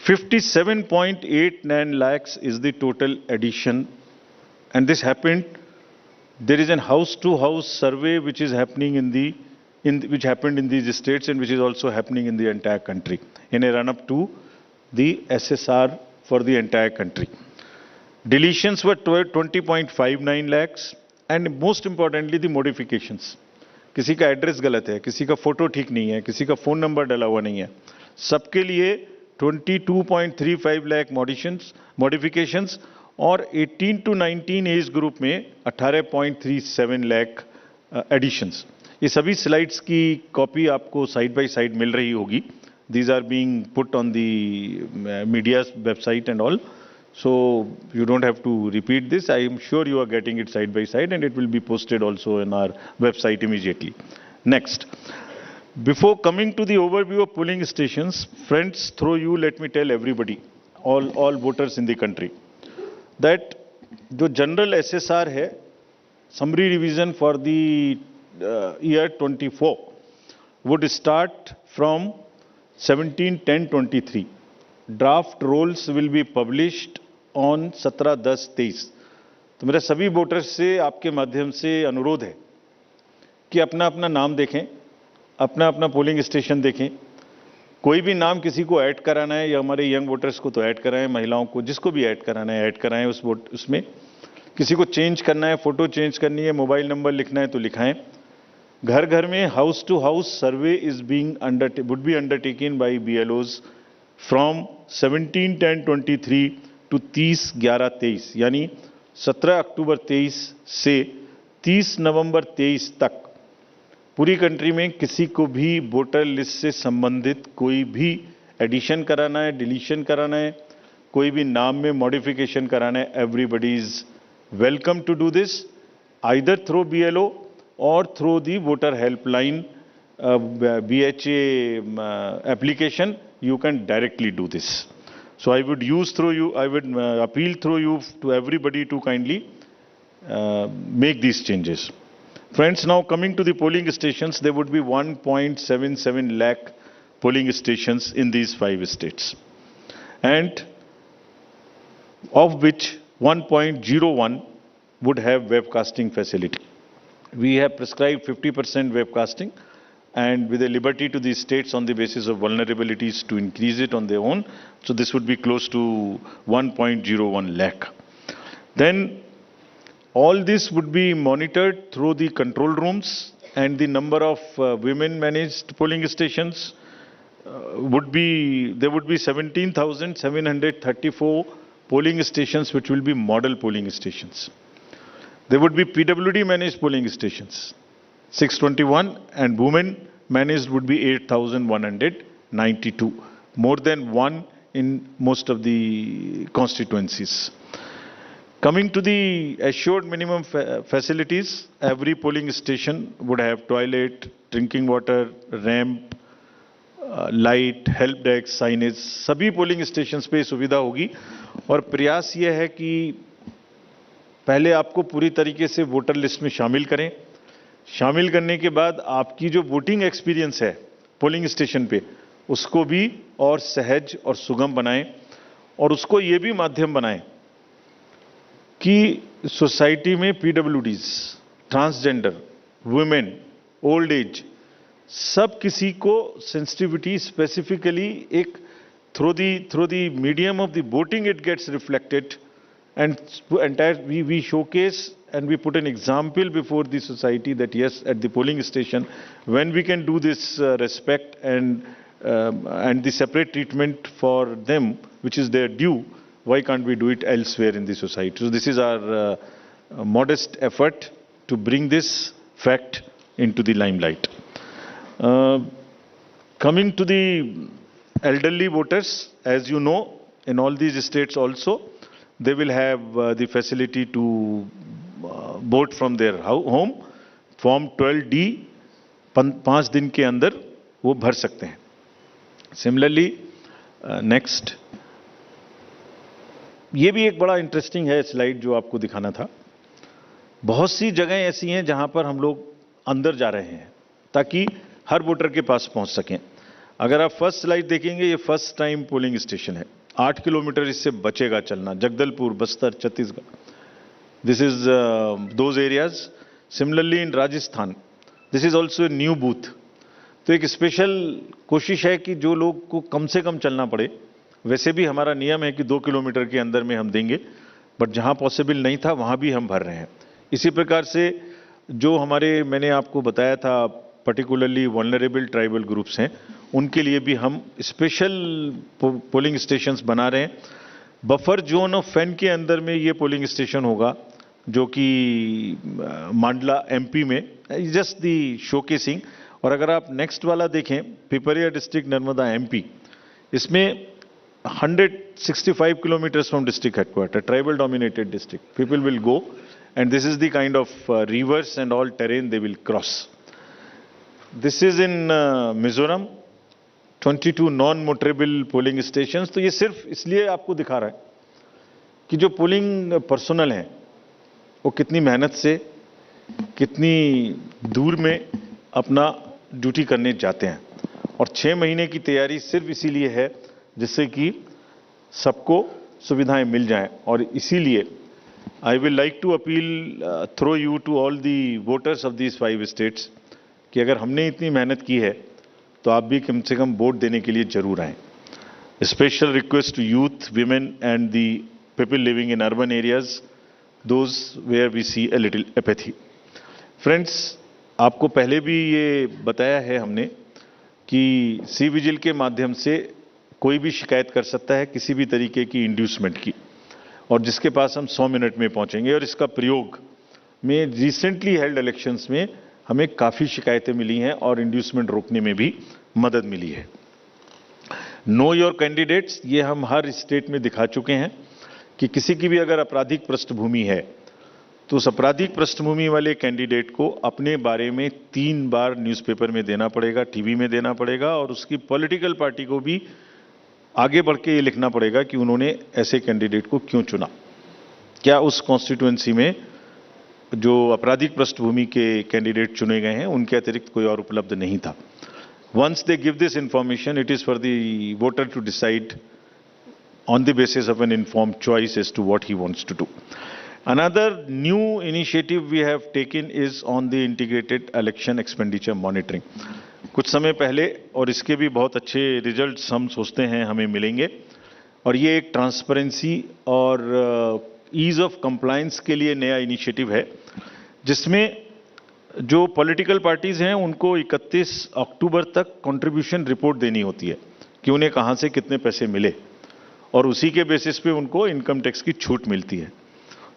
57.89 lakhs is the total addition, and this happened. There is a house-to-house survey which is happening which happened in these states and which is also happening in the entire country in a run-up to the SSR for the entire country. Deletions were 20.59 lakhs and most importantly the modifications. किसी का address गलत है, किसी का photo ठीक नहीं है, किसी का फोन नंबर डाला हुआ नहीं है, सबके लिए 22.35 लाख मॉडिफिकेशंस और 18 to 19 एज ग्रुप में 18.37 लाख एडिशंस। ये सभी स्लाइड्स की कॉपी आपको साइड बाय साइड मिल रही होगी. These are being put on the media's website and all. So you don't have to repeat this. I am sure you are getting it side by side, and it will be posted also in our website immediately. Next. Before coming to the overview of polling stations, friends, through you, let me tell everybody, all voters in the country, that the general SSR है, summary revision for the year 24 would start from 17/10/23. Draft rolls will be published on 17/10/23. तो मेरा सभी voters से आपके माध्यम से अनुरोध है कि अपना अपना नाम देखें, अपना अपना पोलिंग स्टेशन देखें. कोई भी नाम किसी को ऐड कराना है, या हमारे यंग वोटर्स को तो ऐड कराएं, महिलाओं को जिसको भी ऐड कराना है ऐड कराएं उसमें. किसी को चेंज करना है, फोटो चेंज करनी है, मोबाइल नंबर लिखना है तो लिखाएं. घर घर में house to house survey would be undertaken by BLOs from 17/10/23 to 30/11/23, यानी 17 अक्टूबर 23 से 30 नवंबर 23 तक पूरी कंट्री में किसी को भी वोटर लिस्ट से संबंधित कोई भी एडिशन कराना है, डिलीशन कराना है, कोई भी नाम में मॉडिफिकेशन कराना है, everybody is welcome to do this either through BLO or through the voter helpline BHA application. You can directly do this. So I would appeal through you to everybody to kindly make these changes. Friends, now coming to the polling stations, there would be 1.77 lakh polling stations in these 5 states, and of which 1.01 would have webcasting facility. We have prescribed 50% webcasting, and with a liberty to the states on the basis of vulnerabilities to increase it on their own. So this would be close to 1.01 lakh. Then all this would be monitored through the control rooms, and the number of women managed polling stations there would be 17,734 polling stations which will be model polling stations. There would be PWD managed polling stations, 621, and women managed would be 8,192, more than one in most of the constituencies. Coming to the assured minimum facilities, every polling station would have toilet, drinking water, ramp, light, help desk, signage. सभी polling stations पे सुविधा होगी, और प्रयास ये है कि पहले आपको पूरी तरीके से वोटर लिस्ट में शामिल करें. शामिल करने के बाद आपकी जो वोटिंग एक्सपीरियंस है पोलिंग स्टेशन पे, उसको भी और सहज और सुगम बनाएं, और उसको ये भी माध्यम बनाएं कि सोसाइटी में PWDs, transgender, women, old age, सब किसी को सेंसिटिविटी स्पेसिफिकली एक through the medium of the voting it gets reflected. And we showcase and we put an example before the society that yes, at the polling station, when we can do this respect and the separate treatment for them, which is their due, why can't we do it elsewhere in the society? So this is our modest effort to bring this fact into the limelight. Coming to the elderly voters, as you know, in all these states also, they will have the facility to vote from their home. Form 12D 5 दिन के अंदर वो भर सकते हैं. Similarly, next, ये भी एक बड़ा इंटरेस्टिंग है स्लाइड जो आपको दिखाना था. बहुत सी जगहें ऐसी हैं जहां पर हम लोग अंदर जा रहे हैं ताकि हर वोटर के पास पहुंच सकें. अगर आप फर्स्ट स्लाइड देखेंगे, ये फर्स्ट टाइम पोलिंग स्टेशन है. 8 किलोमीटर इससे बचेगा चलना. Jagdalpur, Bastar, Chhattisgarh, this is those areas. Similarly in Rajasthan, this is also a new booth. तो एक स्पेशल कोशिश है कि जो लोग को कम से कम चलना पड़े. वैसे भी हमारा नियम है कि 2 किलोमीटर के अंदर में हम देंगे, बट जहां पॉसिबल नहीं था वहां भी हम भर रहे हैं. इसी प्रकार से जो हमारे, मैंने आपको बताया था, पर्टिकुलरली वल्नरेबल ट्राइबल ग्रुप्स हैं, उनके लिए भी हम स्पेशल पोलिंग स्टेशंस बना रहे हैं. बफर जोन ऑफ फैन के अंदर में ये पोलिंग स्टेशन होगा. जो कि मांडला MP में, जस्ट दी शोकेसिंग। और अगर आप नेक्स्ट वाला देखें, पिपरिया डिस्ट्रिक्ट नर्मदा MP, इसमें 165 kilometers from district headquarters, tribal dominated district. People will go and this is the kind of rivers and all terrain they will cross. This is in Mizoram, 22 non-motorable polling stations. तो ये सिर्फ इसलिए आपको दिखा रहा है कि जो पोलिंग पर्सनल है वो कितनी मेहनत से, कितनी दूर में अपना ड्यूटी करने जाते हैं। और 6 महीने की तैयारी सिर्फ इसीलिए है जिससे कि सबको सुविधाएं मिल जाएं। और इसीलिए I will like to appeal through you to all the voters of these 5 states कि अगर हमने इतनी मेहनत की है तो आप भी कम से कम वोट देने के लिए जरूर आएं। Special request to youth, women and the people living in urban areas, those where we see a little apathy. Friends, आपको पहले भी ये बताया है हमने कि सी विजिल के माध्यम से कोई भी शिकायत कर सकता है किसी भी तरीके की इंड्यूसमेंट की, और जिसके पास हम 100 मिनट में पहुंचेंगे। और इसका प्रयोग में रिसेंटली हेल्ड इलेक्शंस में हमें काफ़ी शिकायतें मिली हैं और इंड्यूसमेंट रोकने में भी मदद मिली है। नो योर कैंडिडेट्स, ये हम हर स्टेट में दिखा चुके हैं कि किसी की भी अगर आपराधिक पृष्ठभूमि है तो उस आपराधिक पृष्ठभूमि वाले कैंडिडेट को अपने बारे में 3 बार न्यूज़पेपर में देना पड़ेगा, टीवी में देना पड़ेगा, और उसकी पॉलिटिकल पार्टी को भी आगे बढ़ के ये लिखना पड़ेगा कि उन्होंने ऐसे कैंडिडेट को क्यों चुना, क्या उस कॉन्स्टिट्यूएंसी में जो आपराधिक पृष्ठभूमि के कैंडिडेट चुने गए हैं उनके अतिरिक्त कोई और उपलब्ध नहीं था। Once they give this information, it is for the voter to decide on the basis of an informed choice as to what he wants to do. Another new initiative we have taken is on the integrated election expenditure monitoring. कुछ समय पहले, और इसके भी बहुत अच्छे results हम सोचते हैं हमें मिलेंगे, और ये एक ट्रांसपेरेंसी और ईज ऑफ कंप्लायंस के लिए नया इनिशिएटिव है, जिसमें जो पॉलिटिकल पार्टीज हैं उनको 31 अक्टूबर तक कंट्रीब्यूशन रिपोर्ट देनी होती है कि उन्हें कहाँ से कितने पैसे मिले, और उसी के बेसिस पे उनको इनकम टैक्स की छूट मिलती है।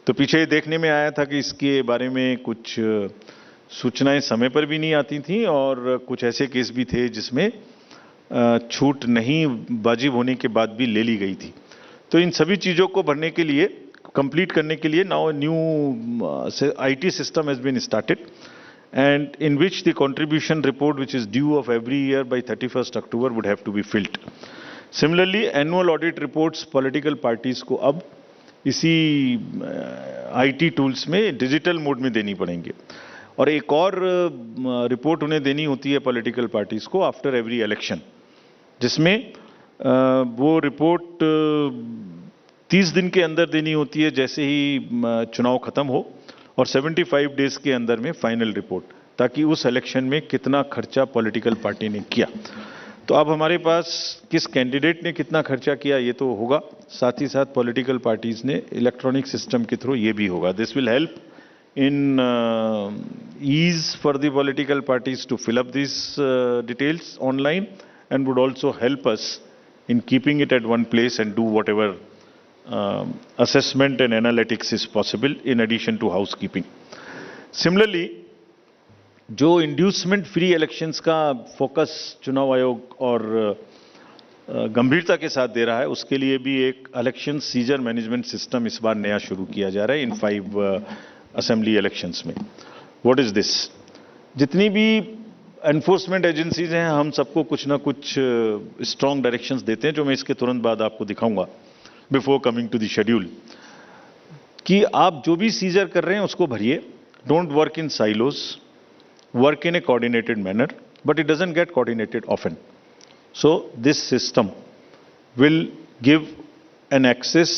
तो पीछे देखने में आया था कि इसके बारे में कुछ सूचनाएं समय पर भी नहीं आती थी, और कुछ ऐसे केस भी थे जिसमें छूट नहीं वाजिब होने के बाद भी ले ली गई थी। तो इन सभी चीज़ों को भरने के लिए, कंप्लीट करने के लिए now new IT system has been started, and in which the contribution report which is due of every year by 31st October would have to be filled. Similarly, annual audit reports political parties को अब इसी IT tools में digital mode में देनी पड़ेंगे, और एक और रिपोर्ट उन्हें देनी होती है पॉलिटिकल पार्टीज को आफ्टर एवरी इलेक्शन, जिसमें वो रिपोर्ट 30 दिन के अंदर देनी होती है जैसे ही चुनाव खत्म हो, और 75 डेज के अंदर में फाइनल रिपोर्ट, ताकि उस इलेक्शन में कितना खर्चा पॉलिटिकल पार्टी ने किया। तो अब हमारे पास किस कैंडिडेट ने कितना खर्चा किया ये तो होगा, साथ ही साथ पॉलिटिकल पार्टीज ने इलेक्ट्रॉनिक सिस्टम के थ्रू ये भी होगा। This will help in ease for the political parties to fill up this details online, and would also help us in keeping it at one place and do whatever assessment and analytics is possible in addition to housekeeping. Similarly, जो inducement free elections का focus चुनाव आयोग और गंभीरता के साथ दे रहा है, उसके लिए भी एक इलेक्शन सीजर मैनेजमेंट सिस्टम इस बार नया शुरू किया जा रहा है इन 5 असेंबली इलेक्शंस में। What is this? जितनी भी एनफोर्समेंट एजेंसीज हैं, हम सबको कुछ ना कुछ स्ट्रॉन्ग डायरेक्शंस देते हैं, जो मैं इसके तुरंत बाद आपको दिखाऊंगा before coming to the schedule, कि आप जो भी सीजर कर रहे हैं उसको भरिए। Don't work in silos, work in a coordinated manner, but it doesn't get coordinated often. So this system will give an access,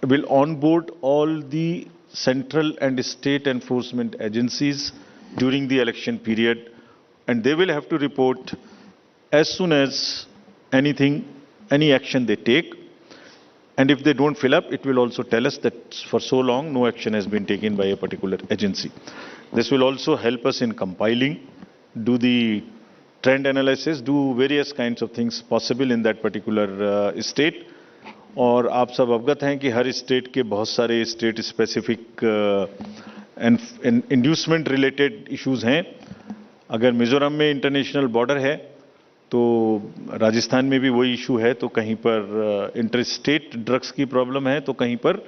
will onboard all the central and state enforcement agencies during the election period, and they will have to report as soon as any action they take. And if they don't fill up, it will also tell us that for so long no action has been taken by a particular agency. This will also help us in compiling, do the trend analysis, do various kinds of things possible in that particular state. और आप सब अवगत हैं कि हर state के बहुत सारे state specific inducement related issues हैं। अगर मिजोरम में इंटरनेशनल बॉर्डर है तो राजस्थान में भी वही इशू है, तो कहीं पर इंटर स्टेट ड्रग्स की प्रॉब्लम है, तो कहीं पर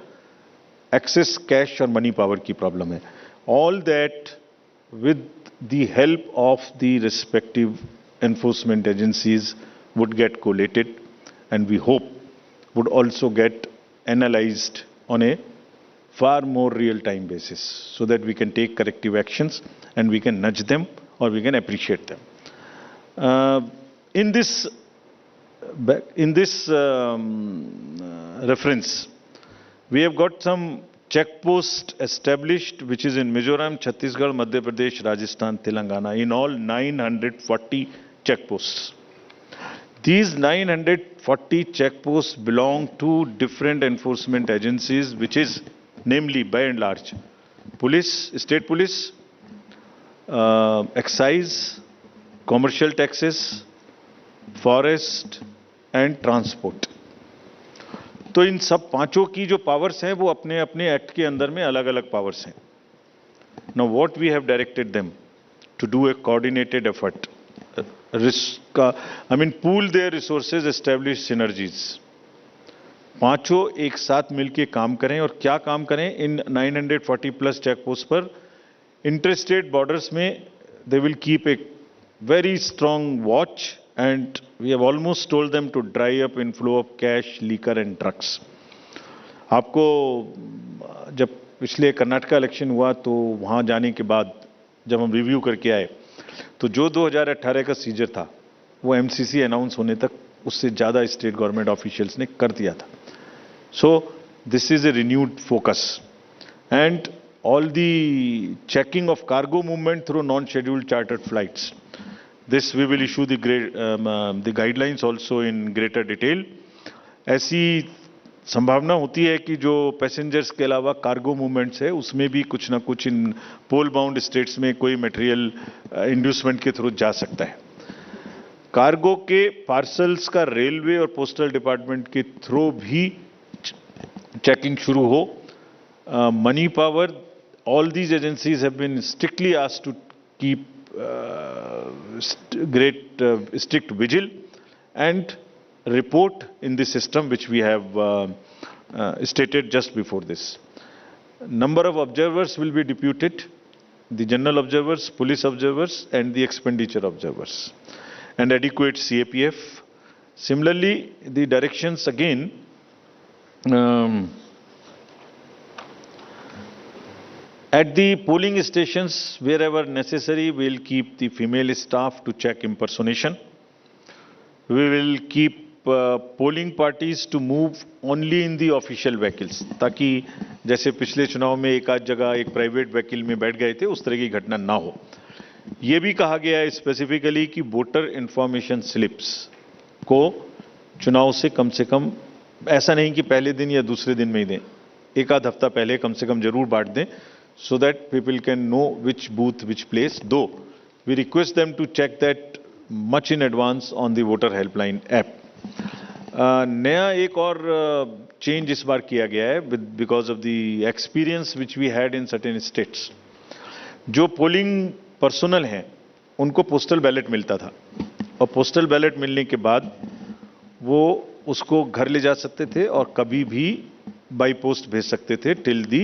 एक्सेस कैश और मनी पावर की प्रॉब्लम है। All that with the help of the respective enforcement agencies would get collated and we hope would also get analyzed on a far more real-time basis so that we can take corrective actions and we can nudge them or we can appreciate them. In this reference, we have got some check post established which is in Mizoram, Chhattisgarh, Madhya Pradesh, Rajasthan, Telangana, in all 940 checkposts. These 940 checkposts belong to different enforcement agencies, which is namely, by and large, police, state police, excise, commercial taxes, forest and transport. तो इन सब पांचों की जो powers हैं वो अपने अपने act के अंदर में अलग अलग पावर्स हैं. Now what we have directed them to do a coordinated effort, pool their resources, establish synergies. पांचों एक साथ मिलके काम करें और क्या काम करें इन 940 प्लस चेक पोस्ट पर. इंटरस्टेट बॉर्डर्स में they will keep a very strong watch and we have almost told them to dry up inflow of cash, liquor and drugs. आपको जब पिछले कर्नाटका इलेक्शन हुआ तो वहां जाने के बाद जब हम रिव्यू करके आए तो जो 2018 का सीजर था वो एमसीसी अनाउंस होने तक उससे ज्यादा स्टेट गवर्नमेंट ऑफिशियल्स ने कर दिया था. So this is a renewed focus and all the checking of cargo movement through non-scheduled chartered flights. This we will issue the guidelines also in greater detail. ऐसी संभावना होती है कि जो पैसेंजर्स के अलावा कार्गो मूवमेंट्स है उसमें भी कुछ ना कुछ इन पोल बाउंड स्टेट्स में कोई मटेरियल इंड्यूसमेंट के थ्रू जा सकता है. कार्गो के पार्सल्स का रेलवे और पोस्टल डिपार्टमेंट के थ्रू भी चेकिंग शुरू हो. Money power, all these agencies have been strictly asked to keep strict vigil and report in the system which we have stated just before this. Number of observers will be deputed, the general observers, police observers and the expenditure observers, and adequate CAPF. Similarly, the directions again at the polling stations, wherever necessary, we will keep the female staff to check impersonation. We will keep polling parties to move only in the official vehicles, ताकि जैसे पिछले चुनाव में एक आध जगह एक private vehicle में बैठ गए थे उस तरह की घटना ना हो. ये भी कहा गया है स्पेसिफिकली कि वोटर इंफॉर्मेशन स्लिप्स को चुनाव से कम ऐसा नहीं कि पहले दिन या दूसरे दिन में ही दें, एक आध हफ्ता पहले कम से कम जरूर बांट दें, so that people can know which booth, which place. Though we request them to check that much in advance on the voter helpline app. नया एक और चेंज इस बार किया गया है because of the experience which we had in certain states. जो polling personal हैं उनको पोस्टल बैलेट मिलता था और पोस्टल बैलेट मिलने के बाद वो उसको घर ले जा सकते थे और कभी भी बाई पोस्ट भेज सकते थे till the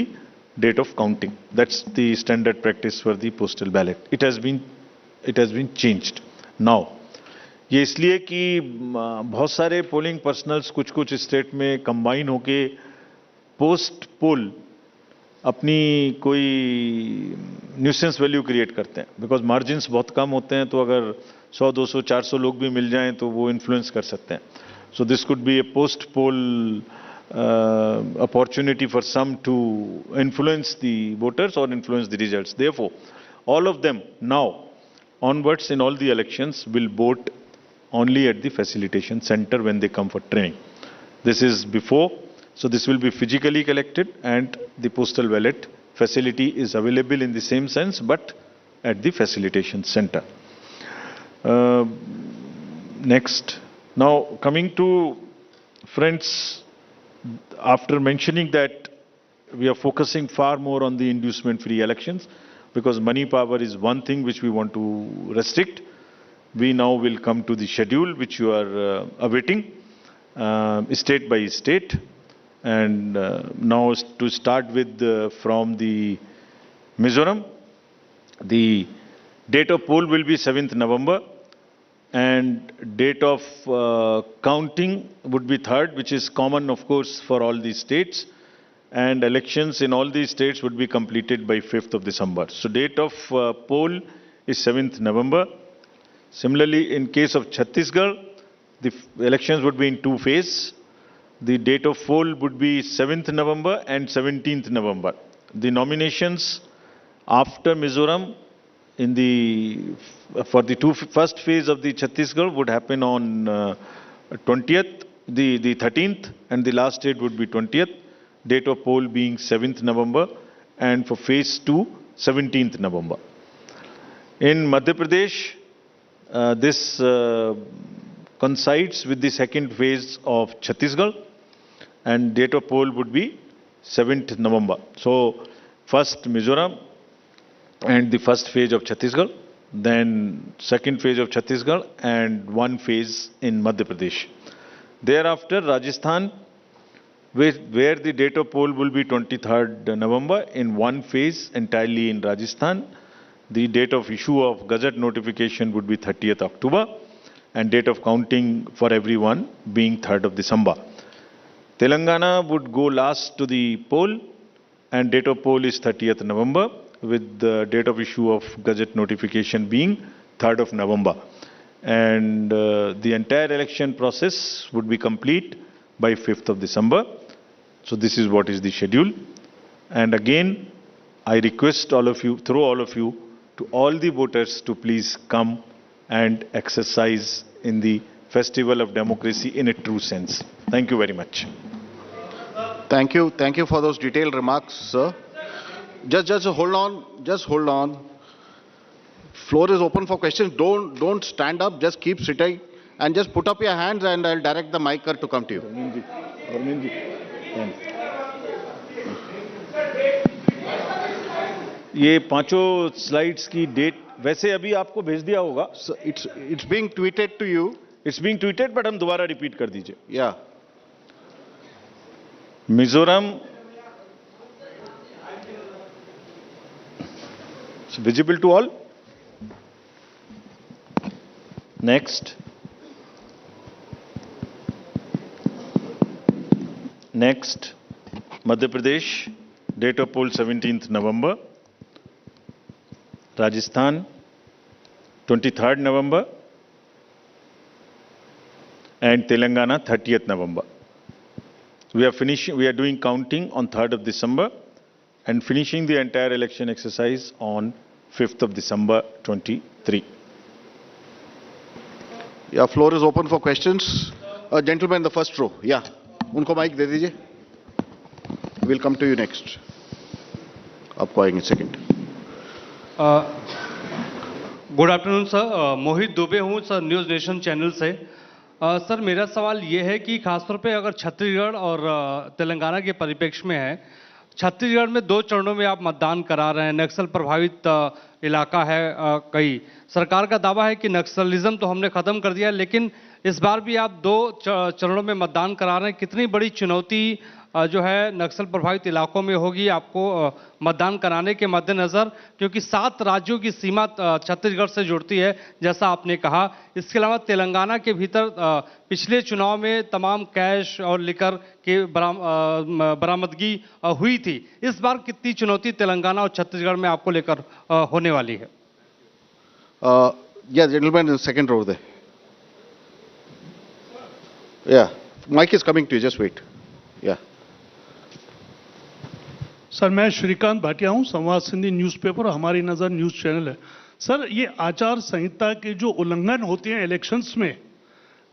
date of counting. That's the standard practice for the postal ballot. It has been changed now. ये इसलिए कि बहुत सारे पोलिंग पर्सनल्स कुछ स्टेट में कंबाइन होके पोस्ट पोल अपनी कोई न्यूसेंस वैल्यू क्रिएट करते हैं, बिकॉज मार्जिन्स बहुत कम होते हैं, तो अगर 100, 200, 400 लोग भी मिल जाएं तो वो इन्फ्लुएंस कर सकते हैं. So this could be A post pole opportunity for some to influence the voters or influence the results. Therefore, all of them now onwards in all the elections will vote only at the facilitation center when they come for training. This is before, so this will be physically collected and the postal ballot facility is available in the same sense but at the facilitation center. Next, now coming to friends after mentioning that we are focusing far more on the inducement-free elections, because money power is one thing which we want to restrict. We now will come to the schedule which you are awaiting, state by state. And now to start with from the Mizoram, the date of poll will be 7th November and date of counting would be 3rd, which is common of course for all these states, and elections in all these states would be completed by 5th of December. So date of poll is 7th November. Similarly, in case of Chhattisgarh, the elections would be in 2 phases. The date of poll would be 7th November and 17th November. The nominations after Mizoram for the first phase of the Chhattisgarh would happen on 20th, the 13th, and the last date would be 20th. Date of poll being 7th November, and for phase 2, 17th November. In Madhya Pradesh, this coincides with the second phase of Chhattisgarh, and date of poll would be 7th November. So, first Mizoram and the first phase of Chhattisgarh, then second phase of Chhattisgarh, and one phase in Madhya Pradesh. Thereafter, Rajasthan, where the date of poll will be 23rd November in one phase entirely in Rajasthan. The date of issue of Gazette notification would be 30th October and date of counting for everyone being 3rd of December. Telangana would go last to the poll and date of poll is 30th November with the date of issue of Gazette notification being 3rd of November. And the entire election process would be complete by 5th of December. So this is what is the schedule. And again, I request all of you, through all of you, to all the voters to please come and exercise in the festival of democracy in a true sense. Thank you very much. Thank you. Thank you for those detailed remarks, sir. Just hold on. Just hold on. Floor is open for questions. Don't stand up. Just keep sitting and just put up your hands and I'll direct the micer to come to you. ये पांचों slides की date वैसे अभी आपको भेज दिया होगा. It's being tweeted to you. It's being tweeted, but हम दोबारा रिपीट कर दीजिए. Yeah. Mizoram. It's visible to all. Next. Next. Madhya Pradesh. Date of poll 17th November. Rajasthan 23rd November and Telangana 30th November. We are doing counting on 3rd of December and finishing the entire election exercise on 5th of December 23. Yeah, floor is open for questions. Gentleman in the first row. Yeah. Unko mic de dijiye. We'll come to you next. Aapko aayenge second. Good afternoon sir, Mohit Dubey हूँ sir, news nation channel से. Sir मेरा सवाल ये है कि खासतौर पे अगर छत्तीसगढ़ और तेलंगाना के परिप्रेक्ष्य में है, छत्तीसगढ़ में 2 चरणों में आप मतदान करा रहे हैं, नक्सल प्रभावित इलाका है कई. सरकार का दावा है कि नक्सलिज्म तो हमने ख़त्म कर दिया है, लेकिन इस बार भी आप 2 चरणों में मतदान करा रहे हैं. कितनी बड़ी चुनौती जो है नक्सल प्रभावित इलाकों में होगी आपको मतदान कराने के मद्देनज़र, क्योंकि 7 राज्यों की सीमा छत्तीसगढ़ से जुड़ती है जैसा आपने कहा. इसके अलावा तेलंगाना के भीतर पिछले चुनाव में तमाम कैश और लिकर की बरामदगी हुई थी. इस बार कितनी चुनौती तेलंगाना और छत्तीसगढ़ में आपको लेकर होने वाली है? Yeah, gentleman in the second row there. Yeah, mic is coming to you, just wait. Yeah. Sir मैं श्रीकांत भाटिया हूं, संवाद सिंधी न्यूज़पेपर और हमारी नज़र न्यूज़ चैनल है. सर ये आचार संहिता के जो उल्लंघन होते हैं इलेक्शंस में,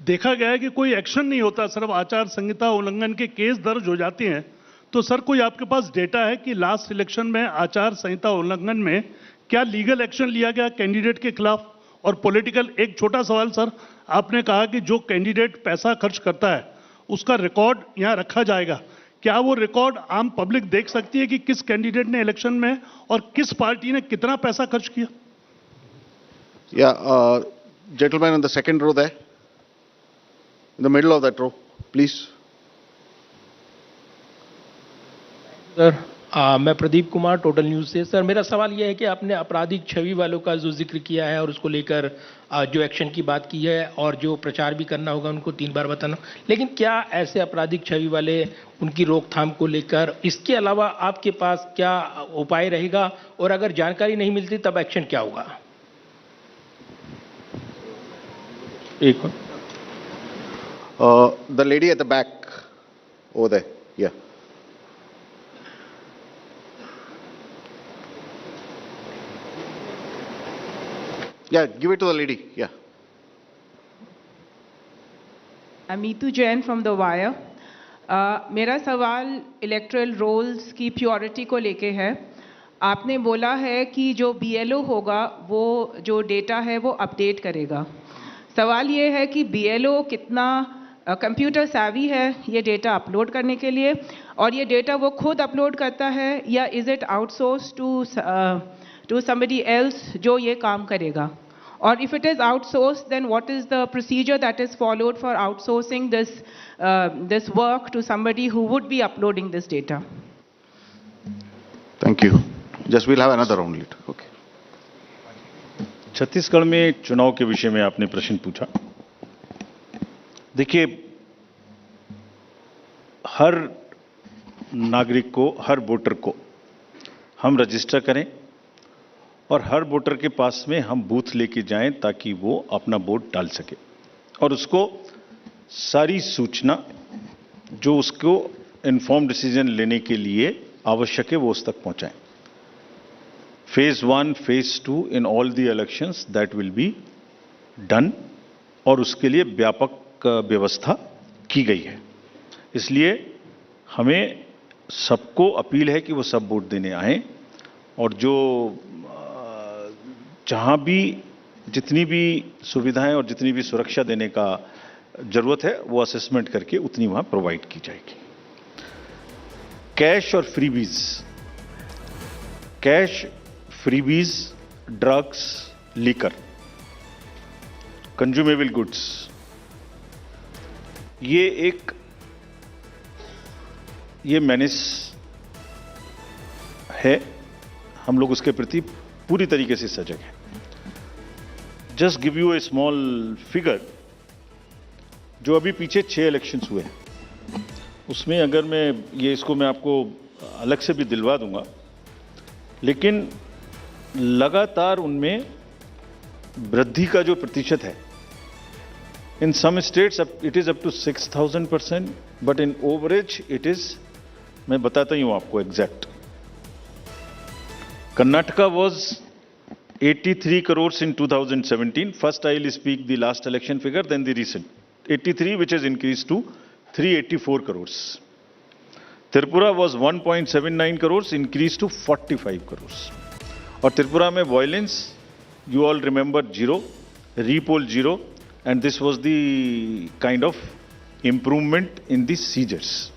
देखा गया है कि कोई एक्शन नहीं होता, सिर्फ आचार संहिता उल्लंघन के केस दर्ज हो जाते हैं. तो सर कोई आपके पास डेटा है कि लास्ट इलेक्शन में आचार संहिता उल्लंघन में क्या लीगल एक्शन लिया गया कैंडिडेट के खिलाफ? और पॉलिटिकल, एक छोटा सवाल सर, आपने कहा कि जो कैंडिडेट पैसा खर्च करता है उसका रिकॉर्ड यहाँ रखा जाएगा। क्या वो रिकॉर्ड आम पब्लिक देख सकती है कि किस कैंडिडेट ने इलेक्शन में और किस पार्टी ने कितना पैसा खर्च किया? Yeah, gentleman in the second row there, in the middle of that row, please. Sir मैं प्रदीप कुमार, टोटल न्यूज़ से। सर मेरा सवाल यह है कि आपने आपराधिक छवि वालों का जो जिक्र किया है और उसको लेकर जो एक्शन की बात की है और जो प्रचार भी करना होगा उनको 3 बार बताना, लेकिन क्या ऐसे आपराधिक छवि वाले उनकी रोकथाम को लेकर इसके अलावा आपके पास क्या उपाय रहेगा, और अगर जानकारी नहीं मिलती तब एक्शन क्या होगा? एक The lady at the back over there, yeah. Yeah, give it to the lady, yeah. Amitu Jain from The Wire. मेरा सवाल इलेक्ट्रल रोल्स की प्योरिटी को लेके है। आपने बोला है कि जो BLO होगा वो जो डेटा है वो अपडेट करेगा। सवाल ये है कि BLO कितना कंप्यूटर savvy है ये डेटा अपलोड करने के लिए, और ये डेटा वो खुद अपलोड करता है या is it outsource to somebody else जो ये काम करेगा? और if it is outsourced, then what is the procedure that is followed for outsourcing this work to somebody who would be uploading this data? Thank you. Just we'll have another round later. Okay. Chhattisgarh में चुनाव के विषय में आपने प्रश्न पूछा। देखिए, हर नागरिक को, हर वोटर को हम रजिस्टर करें और हर वोटर के पास में हम बूथ लेके जाएं ताकि वो अपना वोट डाल सके और उसको सारी सूचना जो उसको इन्फॉर्म डिसीजन लेने के लिए आवश्यक है वो उस तक पहुंचाएं। Phase 1, phase 2 in all the elections that will be done, और उसके लिए व्यापक व्यवस्था की गई है। इसलिए हमें सबको अपील है कि वो सब वोट देने आएं और जो जहां भी जितनी भी सुविधाएं और जितनी भी सुरक्षा देने का जरूरत है वो असेसमेंट करके उतनी वहां प्रोवाइड की जाएगी। कैश और freebies, cash, freebies, drugs, liquor, consumable goods, ये मेनेस है। हम लोग उसके प्रति पूरी तरीके से सजग हैं। Just give U A small figure, जो अभी पीछे 6 इलेक्शंस हुए हैं उसमें अगर मैं आपको अलग से भी दिलवा दूंगा, लेकिन लगातार उनमें वृद्धि का जो प्रतिशत है, in some states it is up to 6000%, but in average it is, मैं बताता ही हूं आपको exact. Karnataka was 83 crores in 2017. First, I will speak the last election figure, then the recent. 83, which has increased to 384 crores. Tripura was 1.79 crores, increased to 45 crores. और त्रिपुरा में violence, you all remember, 0, repoll 0, and this was the kind of improvement in the seizures.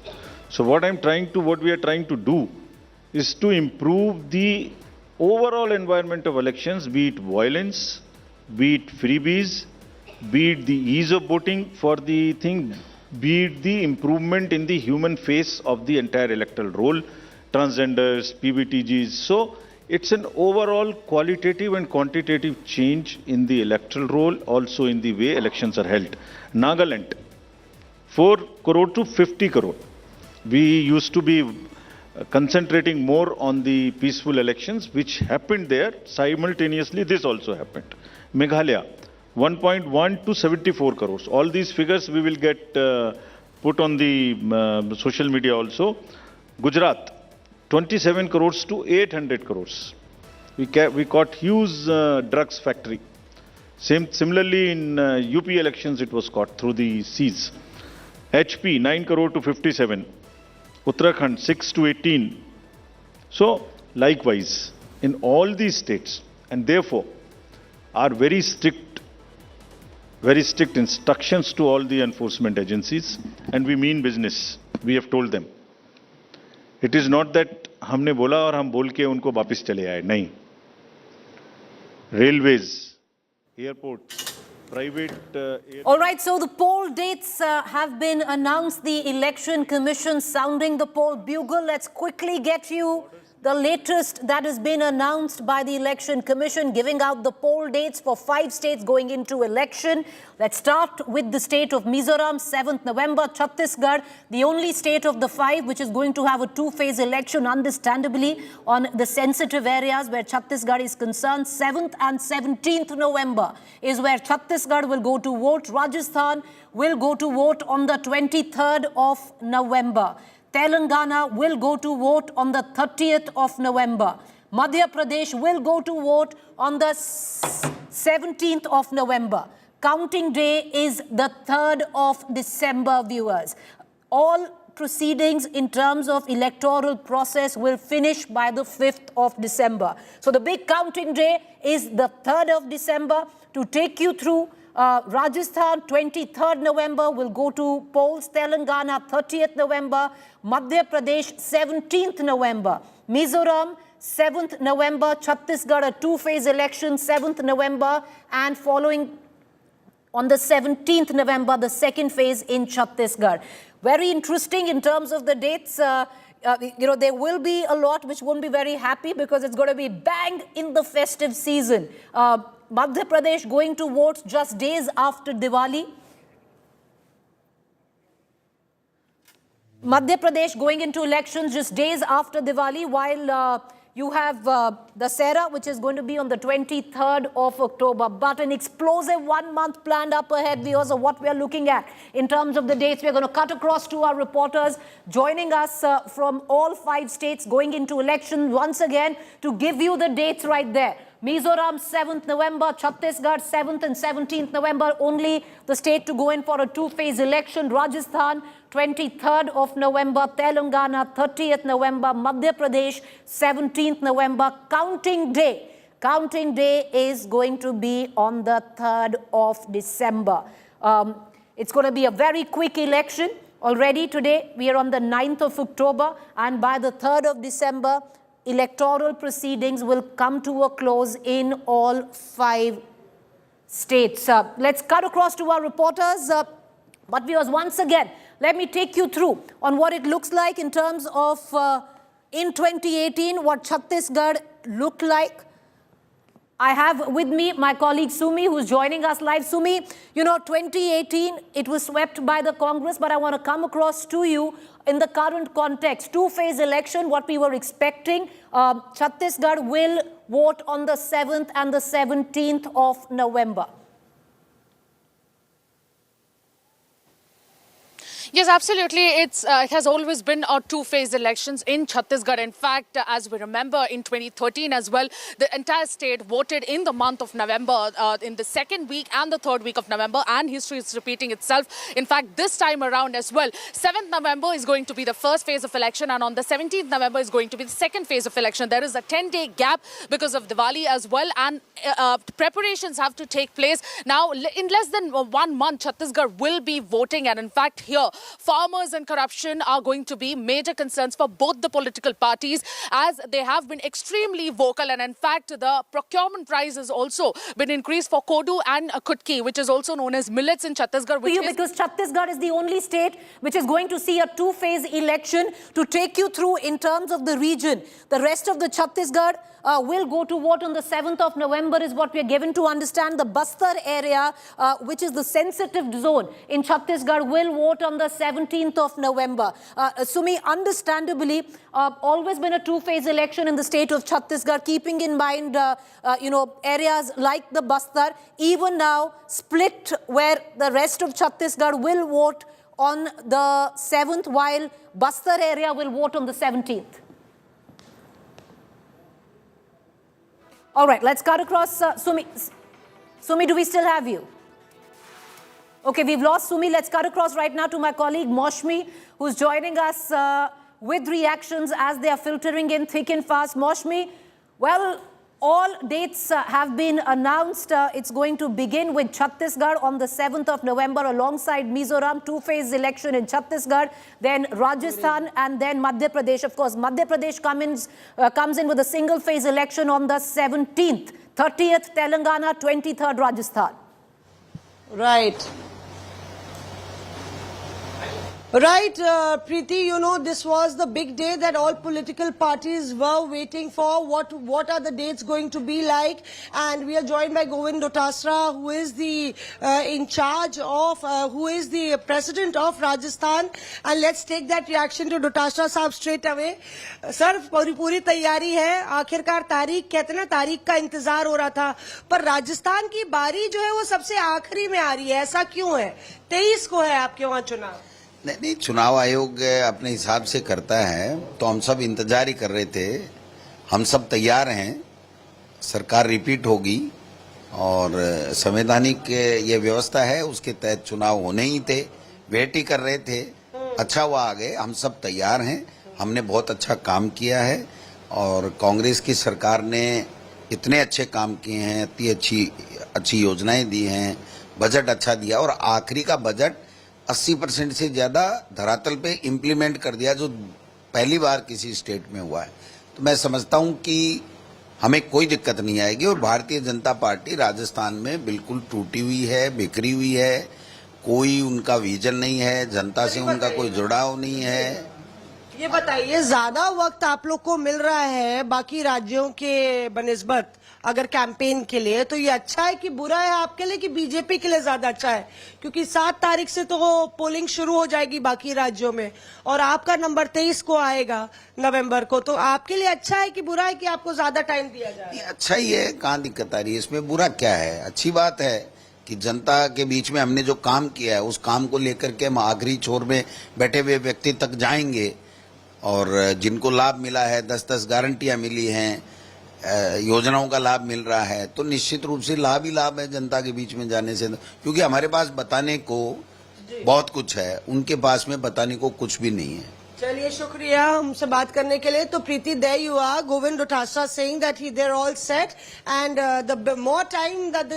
So what we are trying to do is to improve the overall environment of elections, be it violence, be it freebies, be it the ease of voting for the thing, be it the improvement in the human face of the entire electoral roll, transgenders, PBTGs. So it's an overall qualitative and quantitative change in the electoral roll, also in the way elections are held. Nagaland, 4 crore to 50 crore. We used to be concentrating more on the peaceful elections which happened there. Simultaneously this also happened. Meghalaya, 1.1 to 74 crores. All these figures we will get put on the social media also. Gujarat, 27 crores to 800 crores. We caught huge drugs factory. Similarly in UP elections it was caught through the seas. HP, 9 crore to 57. Uttarakhand, 6 to 18. So, likewise, in all these states, and therefore, our very strict very strict instructions to all the enforcement agencies, and we mean business. We have told them. It is not that हमने बोला और हम बोल के उनको वापस चले आए, नहीं. Railways, airports, private. All right, so the poll dates have been announced. The Election Commission sounding the poll bugle. Let's quickly get you the latest that has been announced by the Election Commission, giving out the poll dates for 5 states going into election. Let's start with the state of Mizoram, 7th November. Chhattisgarh, the only state of the 5 which is going to have a 2-phase election, understandably, on the sensitive areas where Chhattisgarh is concerned. 7th and 17th November is where Chhattisgarh will go to vote. Rajasthan will go to vote on the 23rd of November. Telangana will go to vote on the 30th of November. Madhya Pradesh will go to vote on the 17th of November. Counting day is the 3rd of December, viewers. All proceedings in terms of electoral process will finish by the 5th of December. So the big counting day is the 3rd of December. To take you through, Rajasthan, 23rd November, will go to polls. Telangana, 30th November. Madhya Pradesh, 17th November. Mizoram, 7th November. Chhattisgarh, a 2-phase election, 7th November. And following on the 17th November, the 2nd phase in Chhattisgarh. Very interesting in terms of the dates. There will be a lot which won't be very happy because it's going to be bang in the festive season. Madhya Pradesh going to vote just days after Diwali. Madhya Pradesh going into elections just days after Diwali, while you have Dussehra, which is going to be on the 23rd of October. But an explosive 1 month planned up ahead, viewers, of what we are looking at in terms of the dates. We're going to cut across to our reporters joining us from all 5 states going into election once again to give you the dates right there. Mizoram, 7th November, Chhattisgarh, 7th and 17th November, only the state to go in for a 2-phase election. Rajasthan, 23rd of November, Telangana, 30th November, Madhya Pradesh, 17th November. Counting day is going to be on the 3rd of December. It's going to be a very quick election. Already today, we are on the 9th of October, and by the 3rd of December, electoral proceedings will come to a close in all 5 states. Let's cut across to our reporters. But viewers, once again, let me take you through on what it looks like in terms of in 2018, what Chhattisgarh looked like. I have with me my colleague Sumi, who's joining us live. Sumi, 2018, it was swept by the Congress, but I want to come across to you in the current context. 2-phase election, what we were expecting. Chhattisgarh will vote on the 7th and the 17th of November. Yes, absolutely. It has always been a 2-phase elections in Chhattisgarh. In fact, as we remember, in 2013 as well, the entire state voted in the month of November, in the 2nd week and the 3rd week of November, and history is repeating itself. In fact, this time around as well, 7th November is going to be the 1st phase of election, and on the 17th November is going to be the 2nd phase of election. There is a 10-day gap because of Diwali as well, and preparations have to take place. Now, in less than 1 month, Chhattisgarh will be voting, and in fact, here, farmers and corruption are going to be major concerns for both the political parties, as they have been extremely vocal. And in fact, the procurement price has also been increased for kodu and kutki, which is also known as millets in Chhattisgarh. Because Chhattisgarh is the only state which is going to see a 2-phase election. To take you through in terms of the region, the rest of the Chhattisgarh will go to vote on the 7th of November is what we are given to understand. The Bastar area, which is the sensitive zone in Chhattisgarh, will vote on the 17th of November. Sumi, understandably, always been a 2-phase election in the state of Chhattisgarh, keeping in mind, areas like the Bastar, even now split, where the rest of Chhattisgarh will vote on the 7th, while Bastar area will vote on the 17th. All right, let's cut across. Sumi, do we still have you? Okay, we've lost Sumi. Let's cut across right now to my colleague Maushmi, who's joining us with reactions as they are filtering in thick and fast. Maushmi, well, all dates have been announced. It's going to begin with Chhattisgarh on the 7th of November alongside Mizoram, two-phase election in Chhattisgarh, then Rajasthan and then Madhya Pradesh. Of course, Madhya Pradesh comes in with a single-phase election on the 17th, 30th Telangana, 23rd Rajasthan. Right. Right, Preeti, you know, this was the big day that all political parties were waiting for. What are the dates going to be like? And we are joined by Govind Dotasra, who is the in charge of, who is the president of Rajasthan. And let's take that reaction to Dotasra साहब straight away. Sir, पूरी तैयारी है. आखिरकार तारीख कहते ना, तारीख का इंतजार हो रहा था. पर राजस्थान की बारी जो है वो सबसे आखिरी में आ रही है. ऐसा क्यों है? 23 को है आपके वहाँ चुनाव. नहीं, चुनाव आयोग अपने हिसाब से करता है, तो हम सब इंतजार ही कर रहे थे. हम सब तैयार हैं, सरकार रिपीट होगी और संवैधानिक ये व्यवस्था है, उसके तहत चुनाव होने ही थे. वेट ही कर रहे थे, अच्छा हुआ आ गए. हम सब तैयार हैं, हमने बहुत अच्छा काम किया है और कांग्रेस की सरकार ने इतने अच्छे काम किए हैं, इतनी अच्छी योजनाएं दी हैं, बजट अच्छा दिया और आखिरी का बजट 80% से ज्यादा धरातल पे इम्प्लीमेंट कर दिया, जो पहली बार किसी स्टेट में हुआ है. तो मैं समझता हूं कि हमें कोई दिक्कत नहीं आएगी और भारतीय जनता पार्टी राजस्थान में बिल्कुल टूटी हुई है, बिखरी हुई है. कोई उनका विजन नहीं है, जनता से उनका कोई जुड़ाव नहीं है. ये बताइए, ज्यादा वक्त आप लोग को मिल रहा है बाकी राज्यों के बनिस्बत अगर कैंपेन के लिए, तो ये अच्छा है कि बुरा है आपके लिए कि बीजेपी के लिए ज्यादा अच्छा है? क्योंकि 7 तारीख से तो पोलिंग शुरू हो जाएगी बाकी राज्यों में और आपका नंबर 23 को आएगा नवंबर को. तो आपके लिए अच्छा है कि बुरा है कि आपको ज्यादा टाइम दिया जाए? अच्छा ही है, कहाँ दिक्कत आ रही है इसमें? बुरा क्या है? अच्छी बात है कि जनता के बीच में हमने जो काम किया है उस काम को लेकर के हम आखिरी छोर में बैठे हुए व्यक्ति तक जाएंगे और जिनको लाभ मिला है, 10-10 गारंटियां मिली हैं, योजनाओं का लाभ मिल रहा है, तो निश्चित रूप से लाभ ही लाभ है जनता के बीच में जाने से. क्योंकि हमारे पास बताने को बहुत कुछ है, उनके पास में बताने को कुछ भी नहीं है. चलिए, शुक्रिया हमसे बात करने के लिए. तो प्रीति, there you are, Govind Dotasra saying that they're all set and the more time that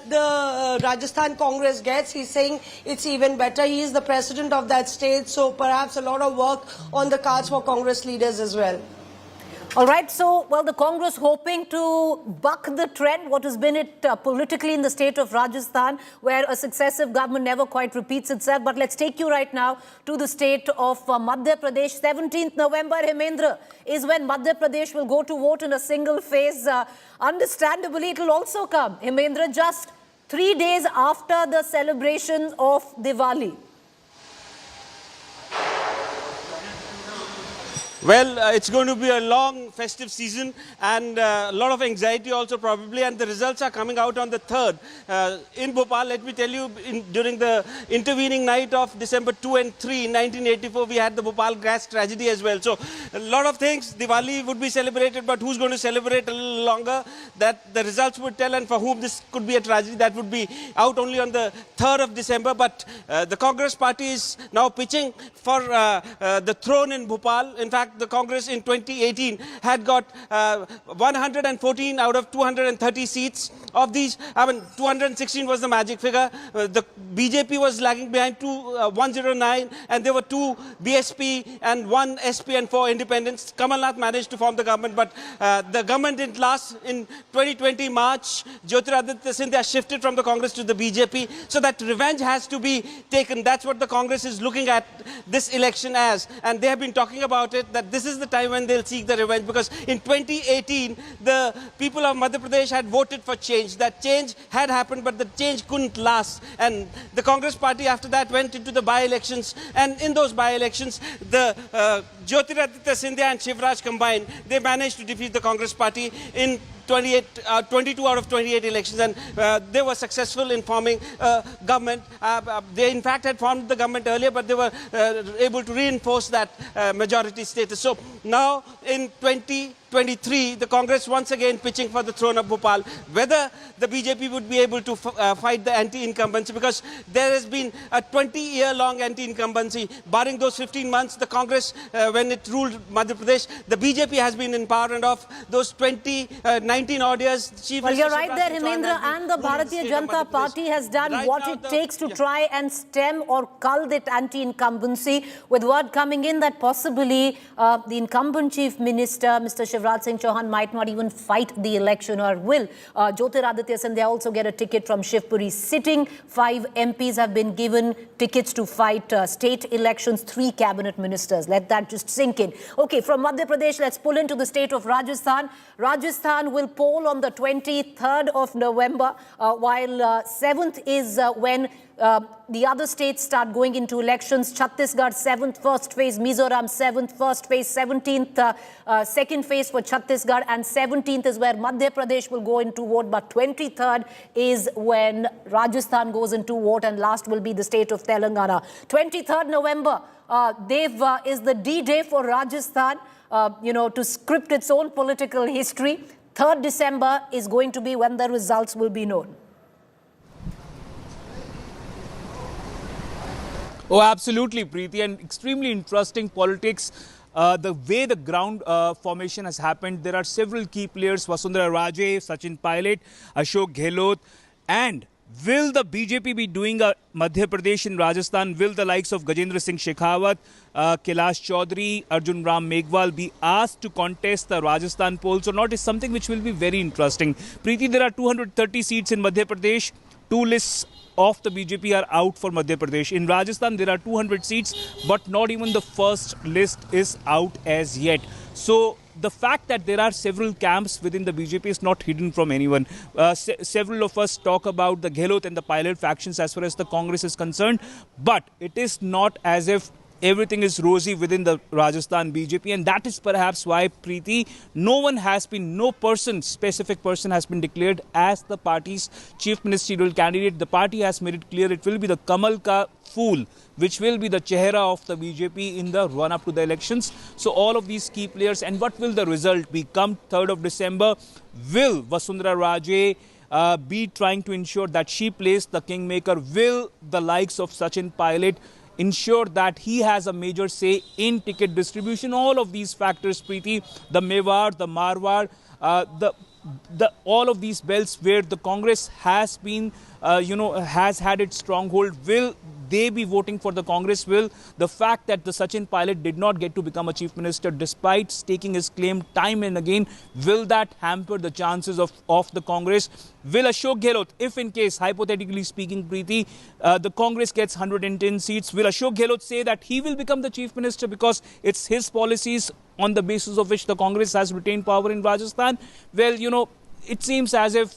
the Rajasthan Congress gets, he's saying it's even better. He is the president of that state, so perhaps a lot of work on the cards for Congress leaders as well. All right, so, well, the Congress hoping to buck the trend, what has been it politically in the state of Rajasthan, where a successive government never quite repeats itself. But let's take you right now to the state of Madhya Pradesh. 17th November, Hemendra, is when Madhya Pradesh will go to vote in a single phase. Understandably, it will also come, Hemendra, just 3 days after the celebrations of Diwali. Well, it's going to be a long festive season and a lot of anxiety also probably, and the results are coming out on the 3rd. In Bhopal, let me tell you, during the intervening night of December 2 and 3 in 1984, we had the Bhopal gas tragedy as well. So a lot of things, Diwali would be celebrated, but who's going to celebrate a little longer, that the results would tell, and for whom this could be a tragedy, that would be out only on the 3rd of December. But the Congress party is now pitching for the throne in Bhopal. In fact, the Congress in 2018 had got 114 out of 230 seats. Of these, 216 was the magic figure. The BJP was lagging behind 109, and there were 2 BSP and 1 SP and 4 independents. Kamal Nath managed to form the government, but the government didn't last. In 2020 March, Jyotiraditya Scindia shifted from the Congress to the BJP, so that revenge has to be taken. That's what the Congress is looking at this election as, and they have been talking about it, that this is the time when they'll seek the revenge, because in 2018 the people of Madhya Pradesh had voted for change. That change had happened, but the change couldn't last, and the Congress party after that went into the by-elections, and in those by-elections the Jyotiraditya Scindia and Shivraj combined, they managed to defeat the Congress party in 22 out of 28 elections, and they were successful in forming a government. They in fact had formed the government earlier, but they were able to reinforce that majority status. So now in 20 23, the Congress once again pitching for the throne of Bhopal. Whether the BJP would be able to fight the anti-incumbency, because there has been a 20-year-long anti-incumbency. Barring those 15 months, the Congress, when it ruled Madhya Pradesh, the BJP has been in power, and of those 19 odd years, Chief Well, you're Minister right there, Hemendra, and the Bharatiya Janata Party has done what it takes to try and stem or cull that anti-incumbency, with word coming in that possibly the incumbent Chief Minister, Mr. Shivraj Singh Chauhan, might not even fight the election, or will. Jyotiraditya Scindia also get a ticket from Shivpuri. Sitting 5 MPs have been given tickets to fight state elections, 3 cabinet ministers. Let that just sink in. Okay, from Madhya Pradesh, let's pull into the state of Rajasthan. Rajasthan will poll on the 23rd of November, while 7th is when the other states start going into elections. Chhattisgarh 7th, first phase. Mizoram 7th, first phase. 17th, second phase for Chhattisgarh. And 17th is where Madhya Pradesh will go into vote. But 23rd is when Rajasthan goes into vote. And last will be the state of Telangana. 23rd November, is the D-Day for Rajasthan, to script its own political history. 3rd December is going to be when the results will be known. Oh, absolutely, Preeti, and extremely interesting politics. The way the ground formation has happened, there are several key players: Vasundhara Raje, Sachin Pilot, Ashok Gehlot, and will the BJP be doing a Madhya Pradesh in Rajasthan? Will the likes of Gajendra Singh Shekhawat, Kailash Chaudhary, Arjun Ram Meghwal be asked to contest the Rajasthan polls or not, is something which will be very interesting. Preeti, there are 230 seats in Madhya Pradesh. 2 lists of the BJP are out for Madhya Pradesh. In Rajasthan, there are 200 seats, but not even the first list is out as yet. So the fact that there are several camps within the BJP is not hidden from anyone. Several of us talk about the Gehlot and the Pilot factions as far as the Congress is concerned, but it is not as if everything is rosy within the Rajasthan BJP, and that is perhaps why, Preeti, no specific person has been declared as the party's chief ministerial candidate. The party has made it clear it will be the Kamal Ka Phool, which will be the chehra of the BJP in the run-up to the elections. So all of these key players, and what will the result be? Come 3rd of December, will Vasundhara Raje be trying to ensure that she plays the kingmaker? Will the likes of Sachin Pilot ensure that he has a major say in ticket distribution? All of these factors, Preeti, the Mewar, the Marwar, all of these belts where the Congress has been, has had its stronghold, will they be voting for the Congress? Will the fact that the Sachin Pilot did not get to become a chief minister despite staking his claim time and again, will that hamper the chances of the Congress? Will Ashok Gehlot, if in case, hypothetically speaking, Preeti, the Congress gets 110 seats, will Ashok Gehlot say that he will become the chief minister because it's his policies on the basis of which the Congress has retained power in Rajasthan? Well, it seems as if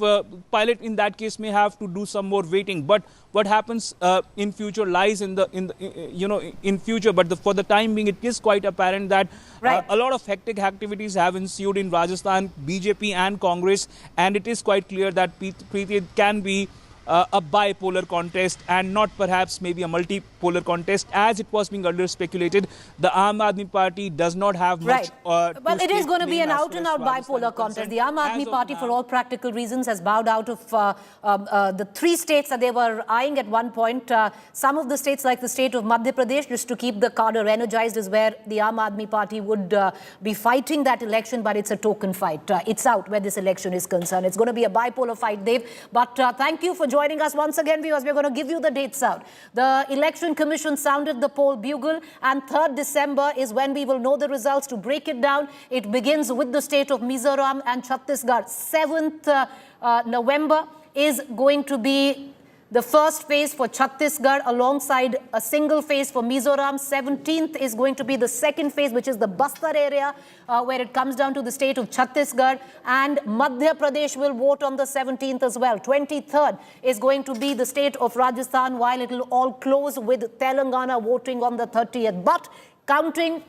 Pilot in that case may have to do some more waiting. But what happens in future lies in future. But for the time being, it is quite apparent that a lot of hectic activities have ensued in Rajasthan, BJP and Congress, and it is quite clear that it can be a bipolar contest and not perhaps maybe a multipolar contest as it was being earlier speculated. The Aam Aadmi Party does not have much. Well, it is going to be an out-and-out bipolar contest. The Aam Aadmi Party, for all practical reasons, has bowed out of the 3 states that they were eyeing at one point. Some of the states, like the state of Madhya Pradesh, just to keep the cadre energized, is where the Aam Aadmi Party would be fighting that election, but it's a token fight. It's out where this election is concerned. It's going to be a bipolar fight, Dave. But thank you for joining us once again, viewers. We're going to give you the dates out. The Election Commission sounded the poll bugle, and 3rd December is when we will know the results. To break it down, it begins with the state of Mizoram and Chhattisgarh. 7th November is going to be the first phase for Chhattisgarh alongside a single phase for Mizoram. 17th is going to be the second phase, which is the Bastar area, where it comes down to the state of Chhattisgarh. And Madhya Pradesh will vote on the 17th as well. 23rd is going to be the state of Rajasthan, while it will all close with Telangana voting on the 30th. But counting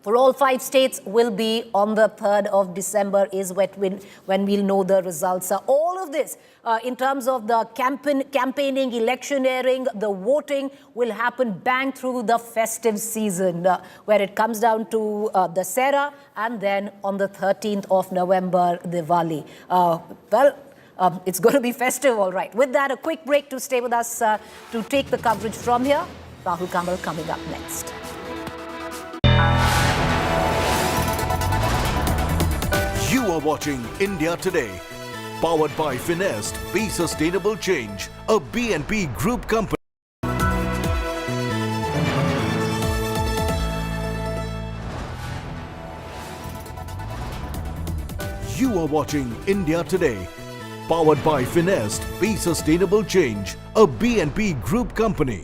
for all 5 states will be on the 3rd of December is when we'll know the results. All of this in terms of the campaigning, electioneering, the voting will happen bang through the festive season where it comes down to the Sera and then on the 13th of November, Diwali. It's going to be festive, all right. With that, a quick break to stay with us to take the coverage from here. Rahul Kamal coming up next. You are watching India Today, powered by Finest, Be Sustainable Change, a BNP Group company. You are watching India Today, powered by Finest, Be Sustainable Change, a BNP Group company.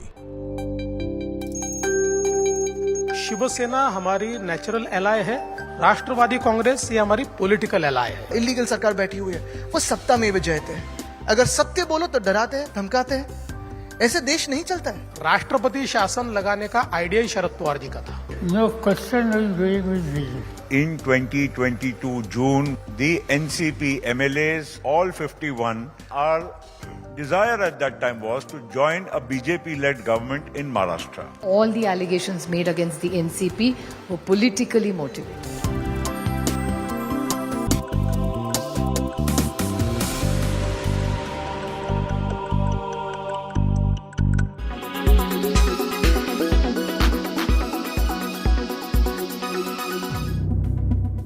Shiv Sena हमारी natural alloy है, राष्ट्रवादी कांग्रेस ये हमारी political alloy है। Illegal सरकार बैठी हुई है, वो सत्ता में विजयते हैं। अगर सत्य बोलो तो डराते हैं, धमकाते हैं। ऐसे देश नहीं चलता है। राष्ट्रपति शासन लगाने का आइडिया ही शरद पवार जी का था। No question is going with vision. In 2022 June, the NCP MLAs, all 51, our desire at that time was to join a BJP-led government in Maharashtra. All the allegations made against the NCP were politically motivated.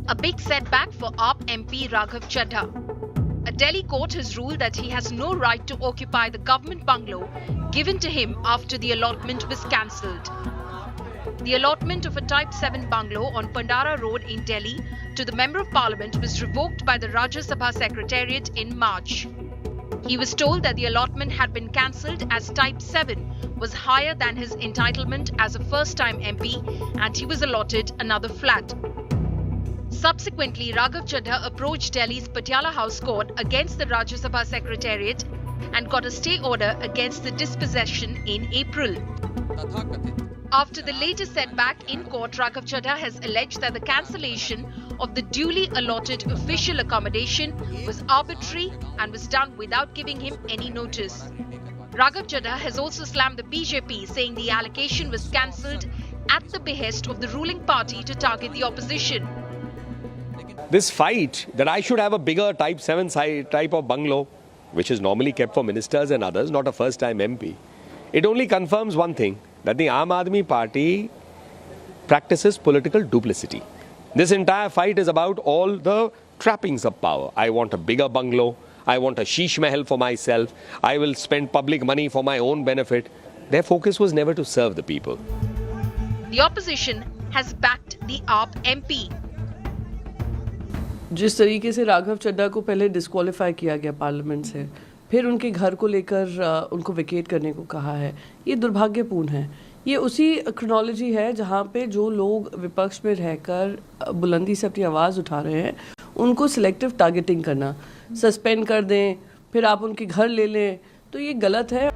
A big setback for AAP MP Raghav Chadha. A Delhi court has ruled that he has no right to occupy the government bungalow given to him after the allotment was cancelled. The allotment of a Type 7 bungalow on Pandara Road in Delhi to the Member of Parliament was revoked by the Rajya Sabha Secretariat in March. He was told that the allotment had been cancelled as Type 7 was higher than his entitlement as a first-time MP and he was allotted another flat. Subsequently, Raghav Chadha approached Delhi's Patiala House Court against the Rajya Sabha Secretariat and got a stay order against the dispossession in April. After the latest setback in court, Raghav Chadha has alleged that the cancellation of the duly allotted official accommodation was arbitrary and was done without giving him any notice. Raghav Chadha has also slammed the BJP, saying the allocation was cancelled at the behest of the ruling party to target the opposition. This fight that I should have a bigger Type 7 type of bungalow, which is normally kept for ministers and others, not a first-time MP, it only confirms one thing, that the Aam Aadmi Party practices political duplicity. This entire fight is about all the trappings of power. I want a bigger bungalow, I want a sheesh mahal for myself, I will spend public money for my own benefit. Their focus was never to serve the people. The opposition has backed the AAP MP. जिस तरीके से राघव चड्ढा को पहले disqualify किया गया parliament से, फिर उनके घर को लेकर उनको वेकेट करने को कहा है, ये दुर्भाग्यपूर्ण है। ये उसी क्रोनोलॉजी है जहाँ पे जो लोग विपक्ष में रहकर बुलंदी से अपनी आवाज़ उठा रहे हैं, उनको सिलेक्टिव टारगेटिंग करना, सस्पेंड कर दें, फिर आप उनके घर ले लें, तो ये गलत है।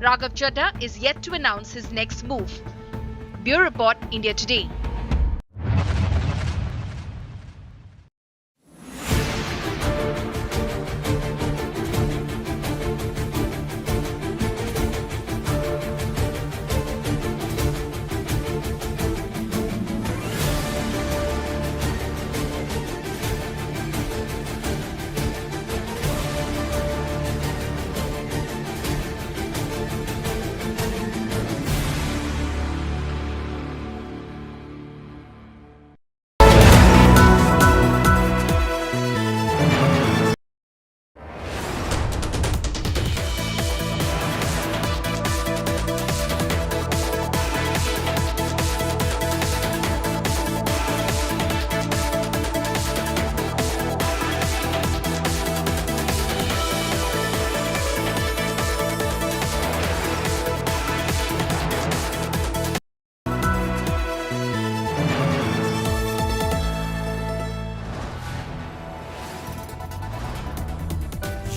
Raghav Chadha is yet to announce his next move. Bureau Report, India Today.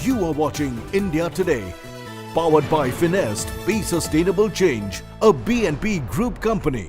You are watching India Today, powered by Finest, Be Sustainable Change, a BNP Group company.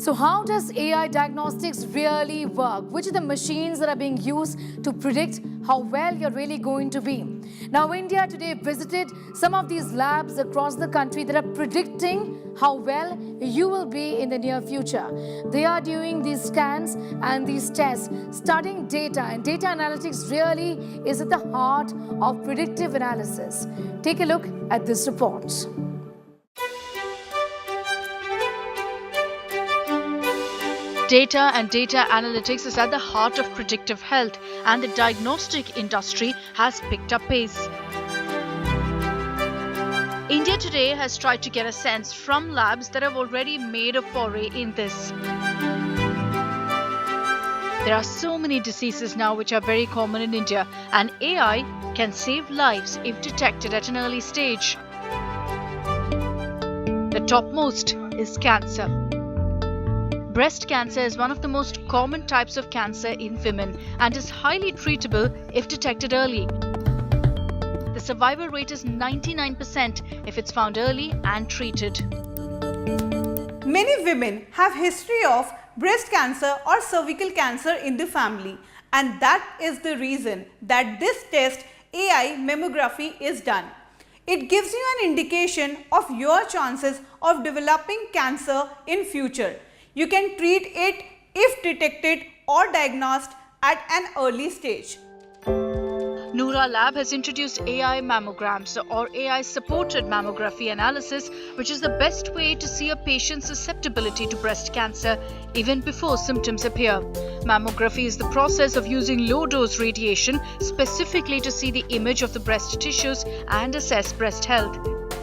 So how does AI diagnostics really work? Which are the machines that are being used to predict how well you're really going to be? Now, India today visited some of these labs across the country that are predicting how well you will be in the near future. They are doing these scans and these tests, studying data, and data analytics really is at the heart of predictive analysis. Take a look at this report. Data and data analytics is at the heart of predictive health, and the diagnostic industry has picked up pace. India today has tried to get a sense from labs that have already made a foray in this. There are so many diseases now which are very common in India, and AI can save lives if detected at an early stage. The topmost is cancer. Breast cancer is one of the most common types of cancer in women and is highly treatable if detected early. The survival rate is 99% if it's found early and treated. Many women have history of breast cancer or cervical cancer in the family, and that is the reason that this test, AI mammography, is done. It gives you an indication of your chances of developing cancer in future. You can treat it if detected or diagnosed at an early stage. Noora Lab has introduced AI mammograms or AI supported mammography analysis, which is the best way to see a patient's susceptibility to breast cancer even before symptoms appear. Mammography is the process of using low dose radiation specifically to see the image of the breast tissues and assess breast health.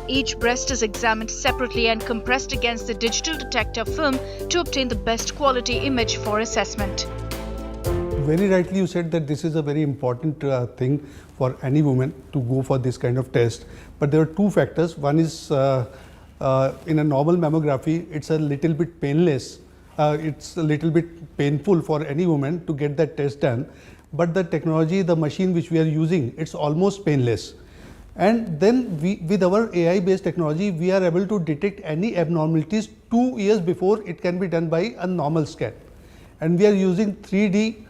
Each breast is examined separately and compressed against the digital detector film to obtain the best quality image for assessment. Very rightly you said that this is a very important thing for any woman to go for this kind of test. But there are two factors. One is in a normal mammography, it's a little bit painless. It's a little bit painful for any woman to get that test done. But the technology, the machine which we are using, it's almost painless. And then with our AI-based technology, we are able to detect any abnormalities 2 years before it can be done by a normal scan. And we are using 3D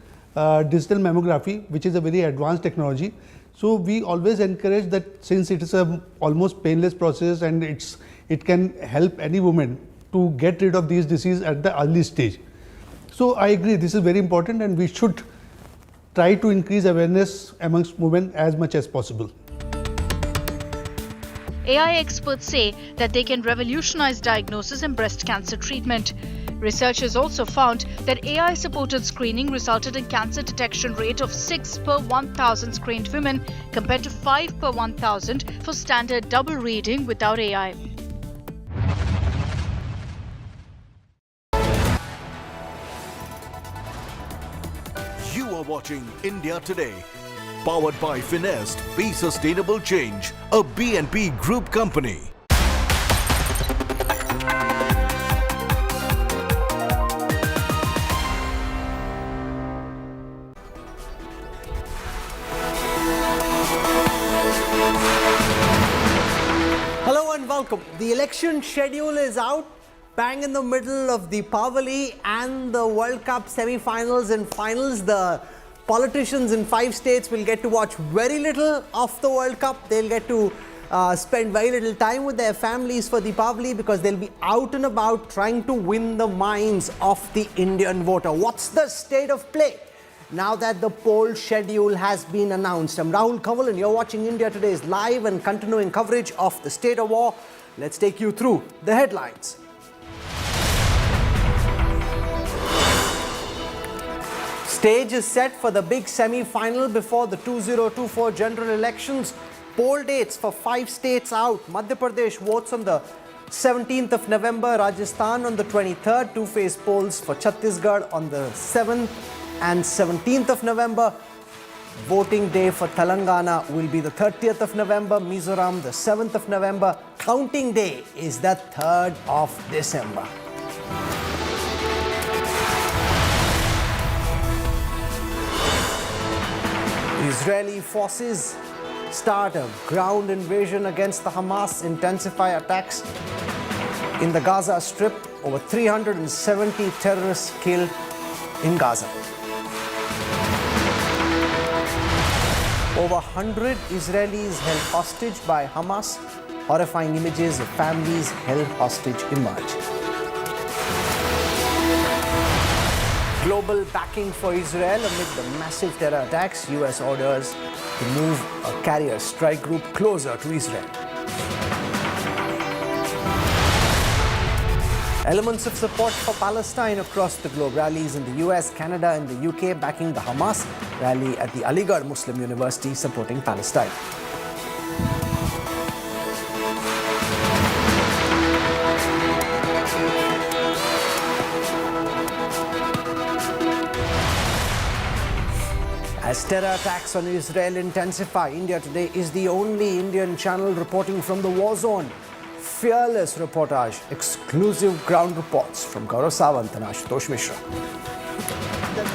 digital mammography, which is a very advanced technology. So we always encourage that since it is a almost painless process and it can help any woman to get rid of these diseases at the early stage. So I agree, this is very important and we should try to increase awareness amongst women as much as possible. AI experts say that they can revolutionize diagnosis and breast cancer treatment. Researchers also found that AI-supported screening resulted in cancer detection rate of 6 per 1,000 screened women compared to 5 per 1,000 for standard double reading without AI. You are watching India Today. Powered by Finest, Be Sustainable Change, a BNP Group company. Hello and welcome. The election schedule is out, bang in the middle of the Deepavali and the World Cup semi-finals and finals. The politicians in 5 states will get to watch very little of the World Cup. They'll get to spend very little time with their families for Deepavali because they'll be out and about trying to win the minds of the Indian voter. What's the state of play now that the poll schedule has been announced? I'm Rahul Kaval and you're watching India Today's live and continuing coverage of the state of war. Let's take you through the headlines. Stage is set for the big semi-final before the 2024 general elections. Poll dates for 5 states out. Madhya Pradesh votes on the 17th of November, Rajasthan on the 23rd. 2-phase polls for Chhattisgarh on the 7th and 17th of November. Voting day for Telangana will be the 30th of November, Mizoram the 7th of November. Counting day is the 3rd of December. Israeli forces start a ground invasion against the Hamas, intensify attacks in the Gaza Strip. over 370 terrorists killed in Gaza. Over 100 Israelis held hostage by Hamas. Horrifying images of families held hostage emerge. Global backing for Israel amid the massive terror attacks. US orders to move a carrier strike group closer to Israel. Elements of support for Palestine across the globe. Rallies in the US, Canada and the UK backing the Hamas. Rally at the Aligarh Muslim University supporting Palestine. As terror attacks on Israel intensify, India Today is the only Indian channel reporting from the war zone. Fearless reportage, exclusive ground reports from Gaurav Sawant and Ashutosh Mishra.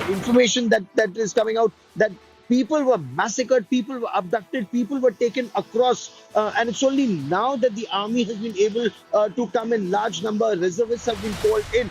The information that is coming out, that people were massacred, people were abducted, people were taken across, and it's only now that the army has been able to come in large number, reservists have been called in.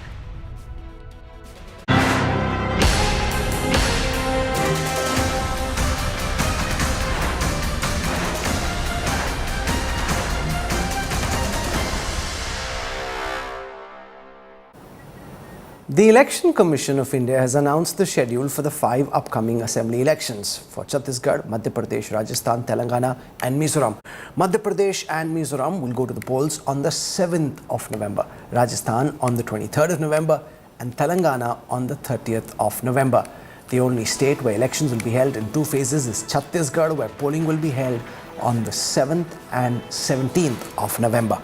The Election Commission of India has announced the schedule for the 5 upcoming assembly elections for Chhattisgarh, Madhya Pradesh, Rajasthan, Telangana and Mizoram. Madhya Pradesh and Mizoram will go to the polls on the 7th of November, Rajasthan on the 23rd of November and Telangana on the 30th of November. The only state where elections will be held in 2 phases is Chhattisgarh, where polling will be held on the 7th and 17th of November.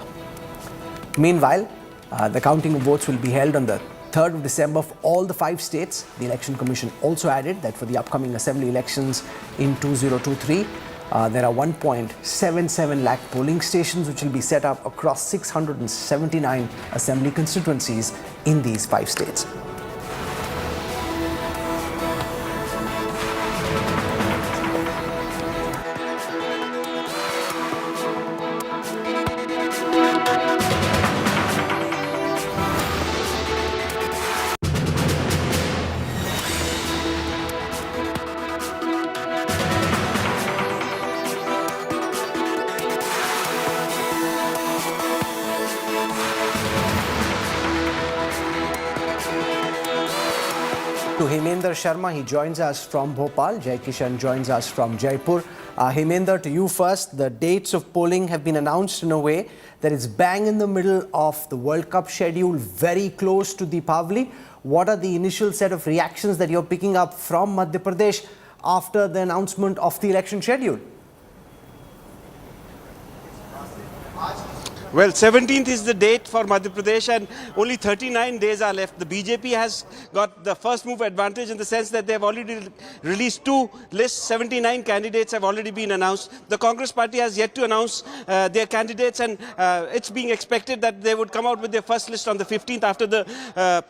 Meanwhile, the counting of votes will be held on the 3rd of December for all the 5 states. The Election Commission also added that for the upcoming assembly elections in 2023, there are 1.77 lakh polling stations which will be set up across 679 assembly constituencies in these 5 states. To Hemendra Sharma, he joins us from Bhopal. Jai Kishan joins us from Jaipur. Hemendra, to you first. The dates of polling have been announced in a way that it's bang in the middle of the World Cup schedule, very close to Deepavali. What are the initial set of reactions that you're picking up from Madhya Pradesh after the announcement of the election schedule? Well, 17th is the date for Madhya Pradesh and only 39 days are left. The BJP has got the first move advantage in the sense that they have already released 2 lists. 79 candidates have already been announced. The Congress party has yet to announce their candidates, and it's being expected that they would come out with their first list on the 15th after the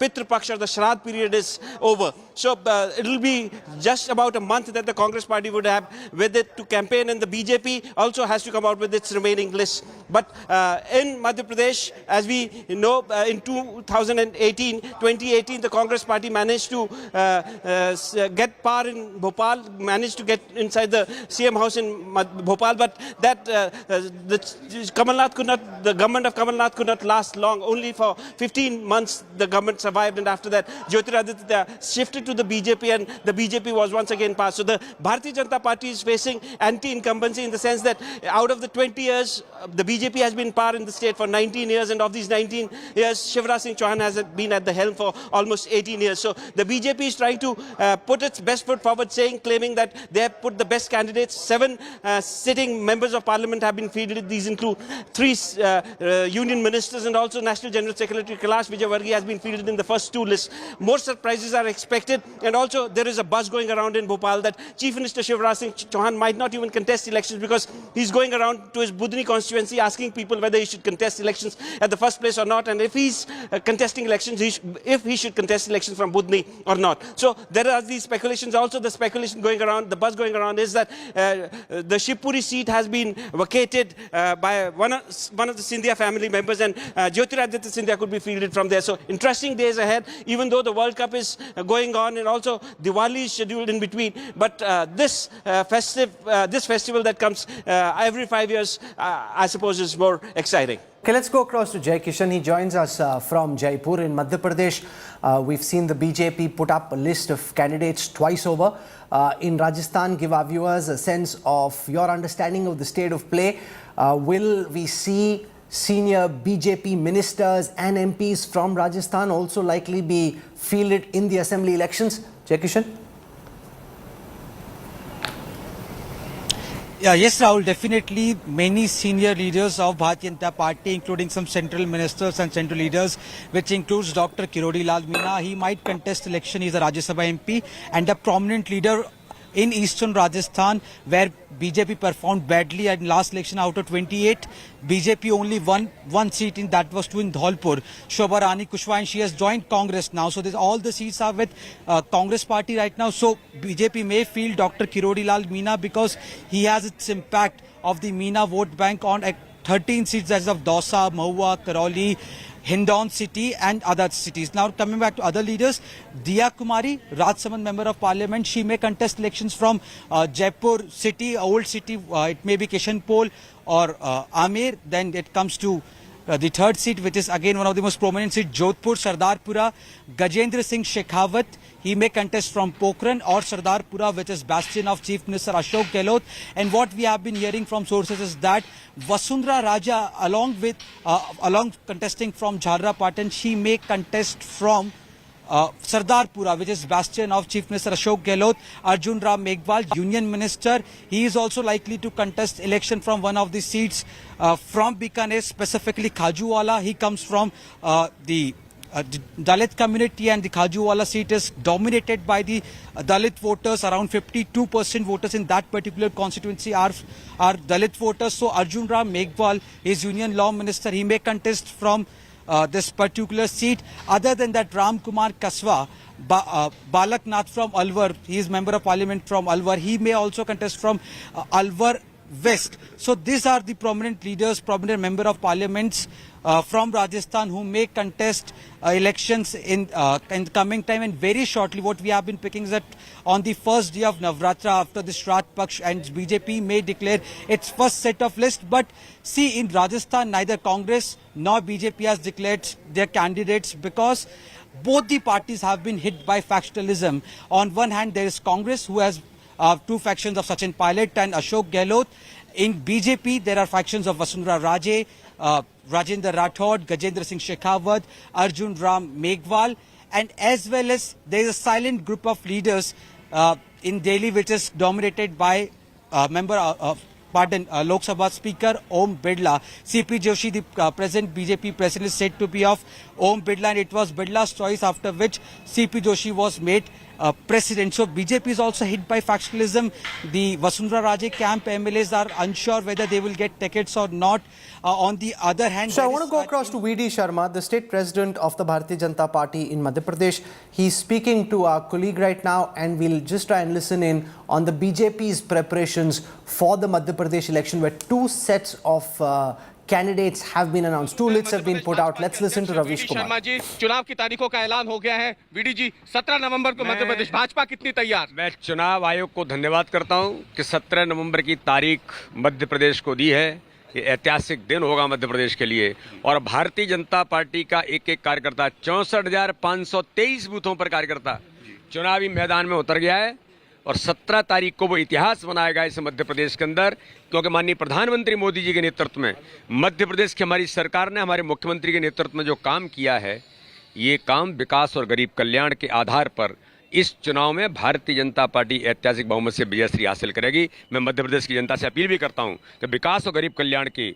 Pitru Paksha or the Shraddh period is over. So it will be just about a month that the Congress party would have with it to campaign, and the BJP also has to come out with its remaining list. But in Madhya Pradesh, as we know, in 2018, the Congress party managed to get power in Bhopal, managed to get inside the CM house in Bhopal, but that the government of Kamal Nath could not last long. Only for 15 months the government survived, and after that Jyotiraditya shifted to the BJP, and the BJP was once again passed. So the Bharatiya Janata Party is facing anti-incumbency in the sense that out of the 20 years, the BJP has been in power in the state for 19 years, and of these 19 years, Shivraj Singh Chauhan has been at the helm for almost 18 years. So the BJP is trying to put its best foot forward, claiming that they have put the best candidates. 7 sitting members of parliament have been fielded. These include 3 union ministers, and also National General Secretary Kailash Vijayvargiya has been fielded in the first 2 lists. More surprises are expected elected. And also there is a buzz going around in Bhopal that Chief Minister Shivraj Singh Chauhan might not even contest elections because he's going around to his Budni constituency asking people whether he should contest elections at the first place or not, and if he's contesting elections, if he should contest elections from Budni or not. So there are these speculations. Also the speculation going around, the buzz going around is that the Shivpuri seat has been vacated by one of the Scindia family members, and Jyotiraditya Scindia could be fielded from there. So interesting days ahead, even though the World Cup is going on and also Diwali is scheduled in between. But this festival that comes every 5 years, I suppose is more exciting. Okay, let's go across to Jai Kishan. He joins us from Jaipur in Madhya Pradesh. We've seen the BJP put up a list of candidates twice over. In Rajasthan, give our viewers a sense of your understanding of the state of play. Will we see senior BJP ministers and MPs from Rajasthan also likely be fielded in the assembly elections? Jai Kishan? Yes, Rahul, definitely many senior leaders of Bharatiya Janata Party, including some central ministers and central leaders, which includes Dr. Kirodi Lal Meena. He might contest election. He's a Rajya Sabha MP and a prominent leader in eastern Rajasthan, where BJP performed badly in last election. Out of 28, BJP only won one seat, in that was in Dholpur. Shobha Rani Kushwaha, and she has joined Congress now. So all the seats are with Congress party right now. So BJP may field Dr. Kirodi Lal Meena because he has its impact of the Meena vote bank on 13 seats as of Dausa, Mahua, Karauli, Hindon city and other cities. Now coming back to other leaders, Diya Kumari, Rajsamand member of parliament, she may contest elections from Jaipur city, old city, it may be Kishanpol or Amer. Then it comes to the third seat, which is again one of the most prominent seats, Jodhpur, Sardarpura, Gajendra Singh Shekhawat. He may contest from Pokhran or Sardarpura, which is bastion of Chief Minister Ashok Gehlot. And what we have been hearing from sources is that Vasundhara Raja, along contesting from Jhalra Patan, she may contest from Sardarpura, which is bastion of Chief Minister Ashok Gehlot. Arjun Ram Meghwal, Union Minister, he is also likely to contest election from one of the seats from Bikaner, specifically Khajuwala. He comes from the Dalit community, and the Khajuwala seat is dominated by the Dalit voters. Around 52% voters in that particular constituency are Dalit voters. So Arjun Ram Meghwal is Union Law Minister. He may contest from this particular seat. Other than that, Ram Kumar Kaswa, Balak Nath from Alwar, he is member of parliament from Alwar. He may also contest from Alwar West. So these are the prominent leaders, prominent member of parliaments from Rajasthan who may contest elections in the coming time. And very shortly, what we have been picking is that on the first day of Navratra, after the Shraddh Paksh, and BJP may declare its first set of list. But see, in Rajasthan, neither Congress nor BJP has declared their candidates because both the parties have been hit by factionalism. On one hand, there is Congress, who has two factions of Sachin Pilot and Ashok Gehlot. In BJP, there are factions of Vasundhara Raje, Rajendra Rathod, Gajendra Singh Shekhawat, Arjun Ram Meghwal, and as well as there is a silent group of leaders in Delhi, which is dominated by Lok Sabha Speaker Om Birla. CP Joshi, the present BJP president, is said to be of Om Birla, and it was Birla's choice, after which CP Joshi was made president. So BJP is also hit by factionalism. The Vasundhara Raje camp MLAs are unsure whether they will get tickets or not. On the other hand, so I want to go across to VD Sharma, the state president of the Bharatiya Janata Party in Madhya Pradesh. He's speaking to our colleague right now, and we'll just try and listen in on the BJP's preparations for the Madhya Pradesh election, where two sets of candidates have been announced. Two lists have been put out. Let's listen to Ravish Kumar. Sharma ji, चुनाव की तारीखों का ऐलान हो गया है. VD जी, 17 नवंबर को मध्य प्रदेश भाजपा कितनी तैयार? मैं चुनाव आयोग को धन्यवाद करता हूं कि 17 नवंबर की तारीख मध्य प्रदेश को दी है. ये ऐतिहासिक दिन होगा मध्य प्रदेश के लिए, और भारतीय जनता पार्टी का एक एक कार्यकर्ता, 64,523 बूथों पर कार्यकर्ता चुनावी मैदान में उतर गया है. और 17 तारीख को वो इतिहास बनाएगा इस मध्य प्रदेश के अंदर, क्योंकि माननीय प्रधानमंत्री मोदी जी के नेतृत्व में मध्य प्रदेश की हमारी सरकार ने, हमारे मुख्यमंत्री के नेतृत्व में जो काम किया है, ये काम विकास और गरीब कल्याण के आधार पर इस चुनाव में भारतीय जनता पार्टी ऐतिहासिक बहुमत से विजयश्री हासिल करेगी। मैं मध्य प्रदेश की जनता से अपील भी करता हूं कि विकास और गरीब कल्याण की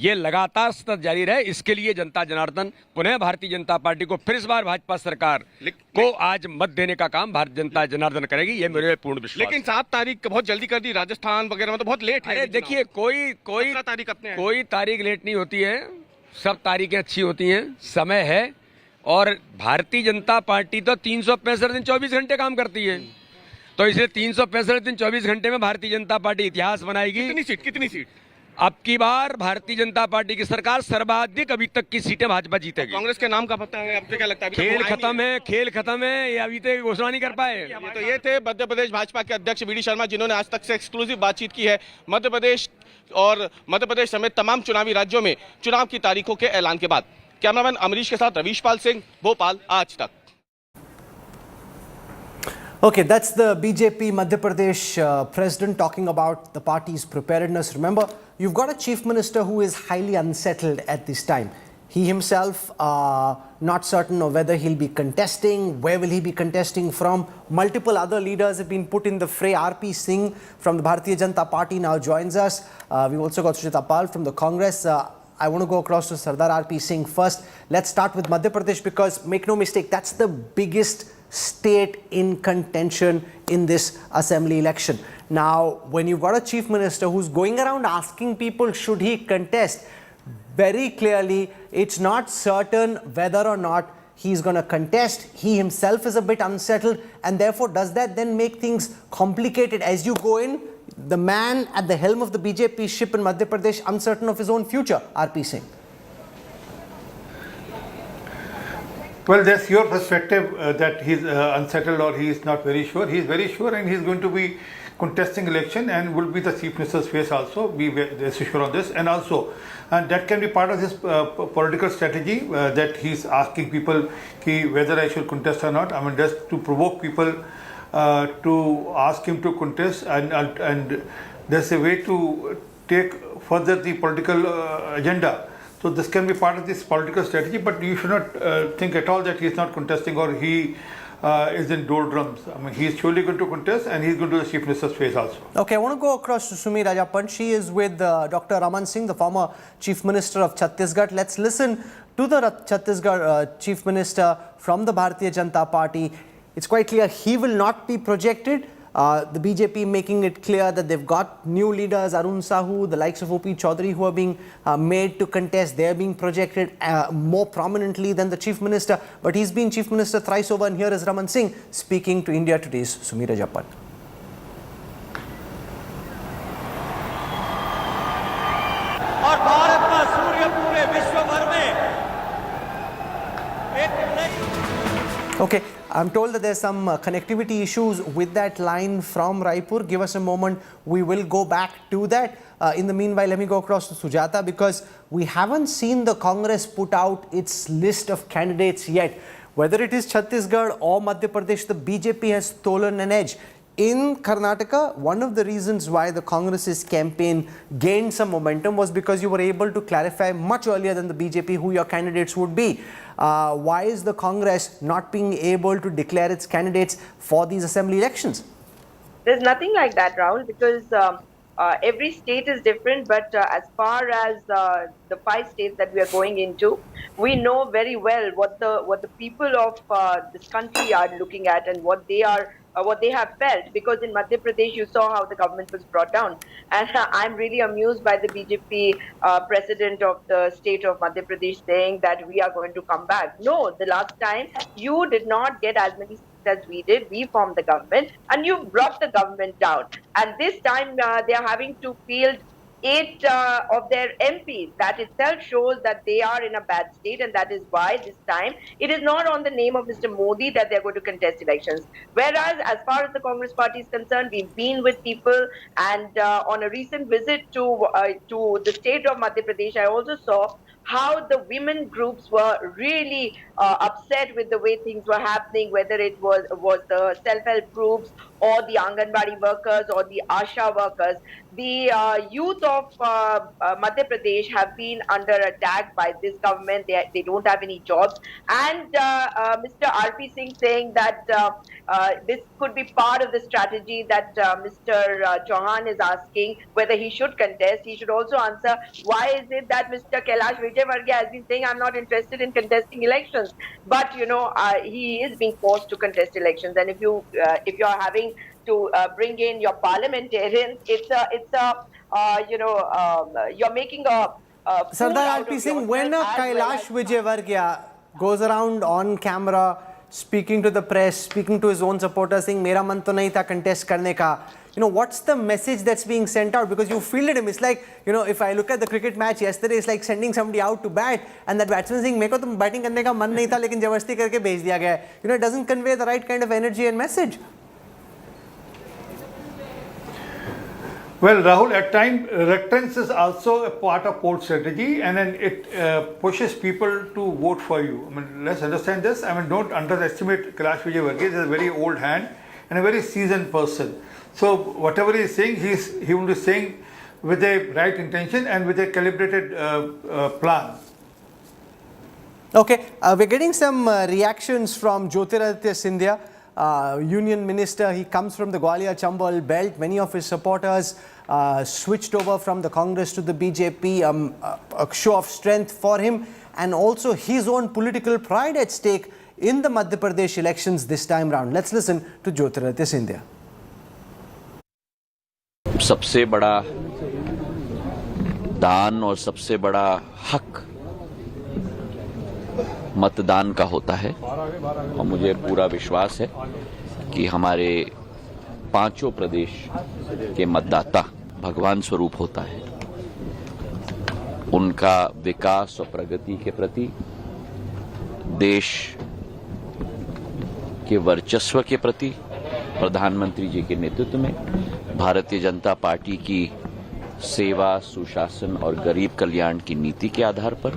ये लगातार सतत जारी रहे। इसके लिए जनता जनार्दन पुनः भारतीय जनता पार्टी को फिर इस बार भाजपा सरकार को आज मत देने का काम भारतीय जनता जनार्दन करेगी, ये मेरे पूर्ण विश्वास। लेकिन 7 तारीख बहुत जल्दी कर दी, राजस्थान वगैरह में तो बहुत लेट है। अरे देखिए, कोई तारीख लेट नहीं होती है, सब तारीखें अच्छी होती हैं, समय है। और भारतीय जनता पार्टी तो 365 दिन 24 घंटे काम करती है, तो इसलिए 365 दिन 24 घंटे में भारतीय जनता पार्टी इतिहास बनाएगी। कितनी सीट? अब की बार भारतीय जनता पार्टी की सरकार सर्वाधिक अभी तक की सीटें भाजपा जीतेगी। कांग्रेस के नाम का पता है, आपको क्या लगता है? खेल खत्म है, ये अभी तक घोषणा नहीं कर पाए। तो ये थे मध्य प्रदेश भाजपा के अध्यक्ष वी डी शर्मा, जिन्होंने आज तक से एक्सक्लूसिव बातचीत की है मध्य प्रदेश और मध्य प्रदेश समेत तमाम चुनावी राज्यों में चुनाव की तारीखों के ऐलान के बाद। कैमरामैन अमरीश के साथ रवीश पाल सिंह, भोपाल, आज तक। Okay, that's the BJP Madhya Pradesh president talking about the party's preparedness. Remember, you've got a chief minister who is highly unsettled at this time. He himself not certain of whether he'll be contesting, where will he be contesting from. Multiple other leaders have been put in the fray. RP Singh from the Bharatiya Janata Party now joins us. We've also got Sujata Pal from the Congress. I want to go across to Sardar RP Singh first. Let's start with Madhya Pradesh because, make no mistake, that's the biggest state in contention in this assembly election. Now, when you've got a chief minister who's going around asking people should he contest, very clearly it's not certain whether or not he's going to contest. He himself is a bit unsettled, and therefore does that then make things complicated as you go in? The man at the helm of the BJP ship in Madhya Pradesh uncertain of his own future, RP Singh. Well, that's your perspective that he's unsettled or he is not very sure. He is very sure and he's going to be contesting election and will be the chief minister's face also. Be sure on this. And also, that can be part of his political strategy that he's asking people whether I should contest or not. I mean, just to provoke people to ask him to contest, and there's a way to take further the political agenda. So this can be part of this political strategy, but you should not think at all that he is not contesting or he is in doldrums. I mean, he is surely going to contest and he is going to the chief minister's face also. Okay, I want to go across to Sumi Rajapan. She is with Dr. Raman Singh, the former chief minister of Chhattisgarh. Let's listen to the Chhattisgarh chief minister from the Bharatiya Janata Party. It's quite clear he will not be projected. The BJP making it clear that they've got new leaders, Arun Sahu, the likes of O.P. Chaudhary, who are being made to contest. They're being projected more prominently than the chief minister. But he's been chief minister thrice over, and here is Raman Singh speaking to India Today's Sumira Japan. और भारत का सूर्य पूरे विश्व भर में एक नई। Okay, I'm told that there's some connectivity issues with that line from Raipur. Give us a moment. We will go back to that. In the meanwhile, let me go across to Sujata because we haven't seen the Congress put out its list of candidates yet. Whether it is Chhattisgarh or Madhya Pradesh, the BJP has stolen an edge. In Karnataka, one of the reasons why the Congress's campaign gained some momentum was because you were able to clarify much earlier than the BJP who your candidates would be. Why is the Congress not being able to declare its candidates for these assembly elections? There's nothing like that, Rahul, because every state is different. But as far as the 5 states that we are going into, we know very well what the people of this country are looking at and what they are. What they have felt, because in Madhya Pradesh you saw how the government was brought down, and I'm really amused by the BJP president of the state of Madhya Pradesh saying that we are going to come back. No, the last time you did not get as many seats as we did. We formed the government and you brought the government down, and this time they are having to field 8 of their MPs. That itself shows that they are in a bad state, and that is why this time it is not on the name of Mr. Modi that they are going to contest elections. Whereas as far as the Congress party is concerned, we've been with people, and on a recent visit to the state of Madhya Pradesh, I also saw how the women groups were really upset with the way things were happening, whether it was the self-help groups or the Anganwadi workers or the Asha workers. The youth of Madhya Pradesh have been under attack by this government. They don't have any jobs. And Mr. R.P. Singh saying that this could be part of the strategy that Mr. Chauhan is asking whether he should contest. He should also answer why is it that Mr. Kailash Vijayvargiya has been saying I'm not interested in contesting elections, but he is being forced to contest elections. And if you're having to bring in your parliamentarians, you're making a Sardar R.P. Singh, when Kailash Vijayvargiya goes around on camera speaking to the press, speaking to his own supporters, saying "Mera man to nahi tha contest karne ka," what's the message that's being sent out? Because you fielded him. It's like, if I look at the cricket match yesterday, it's like sending somebody out to bat and that batsman saying, "Meko to batting karne ka man nahi tha, lekin jabardasti karke bhej diya gaya." It doesn't convey the right kind of energy and message. Well, Rahul, at times reluctance is also a part of poll strategy, and then it pushes people to vote for you. I mean, let's understand this. I mean, don't underestimate Kailash Vijayvargiya. He's a very old hand and a very seasoned person. So whatever he is saying, he will be saying with a right intention and with a calibrated plan. Okay, we're getting some reactions from Jyotiraditya Scindia, Union Minister. He comes from the Gwalior-Chambal belt. Many of his supporters switched over from the Congress to the BJP, a show of strength for him, and also his own political pride at stake in the Madhya Pradesh elections this time round. Let's listen to Jyotiraditya Scindia. सबसे बड़ा दान और सबसे बड़ा हक मतदान का होता है और मुझे पूरा विश्वास है कि हमारे पांचों प्रदेश के मतदाता भगवान स्वरूप होता है। उनका विकास और प्रगति के प्रति, देश के वर्चस्व के प्रति, प्रधानमंत्री जी के नेतृत्व में भारतीय जनता पार्टी की सेवा, सुशासन और गरीब कल्याण की नीति के आधार पर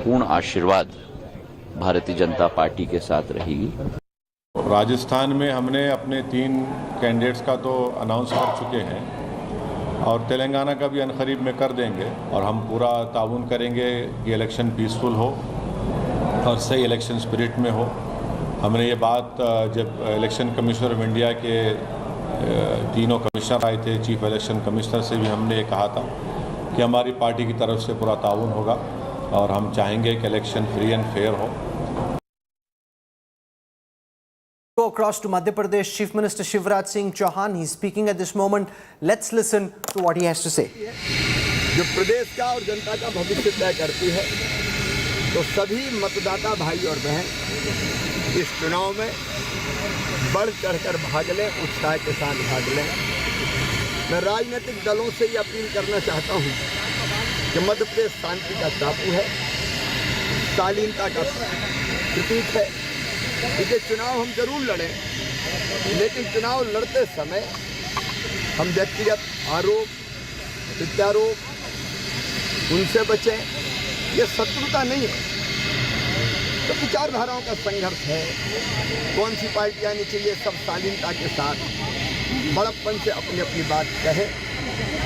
पूर्ण आशीर्वाद भारतीय जनता पार्टी के साथ रहेगी। राजस्थान में हमने अपने 3 कैंडिडेट्स का तो अनाउंस कर चुके हैं और तेलंगाना का भी अनकरीब में कर देंगे और हम पूरा ताउन करेंगे कि इलेक्शन पीसफुल हो और सही इलेक्शन स्पिरिट में हो। हमने ये बात जब इलेक्शन कमिश्नर ऑफ इंडिया के तीनों कमिश्नर आए थे, चीफ इलेक्शन कमिश्नर से भी हमने ये कहा था कि हमारी पार्टी की तरफ से पूरा ताउन होगा और हम चाहेंगे कि इलेक्शन फ्री एंड फेयर हो। Go across to Madhya Pradesh, Chief Minister Shivraj Singh Chauhan. He's speaking at this moment. Let's listen to what he has to say. जो प्रदेश का और जनता का भविष्य तय करती है, तो सभी मतदाता भाई और बहन इस चुनाव में बढ़ चढ़कर भाग लें, उत्साह के साथ भाग लें। मैं राजनीतिक दलों से ये अपील करना चाहता हूँ कि मध्य प्रदेश शांति का टापू है, शालीनता का प्रतीक है। इसलिए चुनाव हम जरूर लड़ें, लेकिन चुनाव लड़ते समय हम व्यक्तिगत आरोप, प्रत्यारोप उनसे बचें। ये शत्रुता नहीं है, तो विचारधाराओं का संघर्ष है। कौन सी पार्टी आनी चाहिए, सब शालीनता के साथ बड़प्पन से अपनी अपनी बात कहे,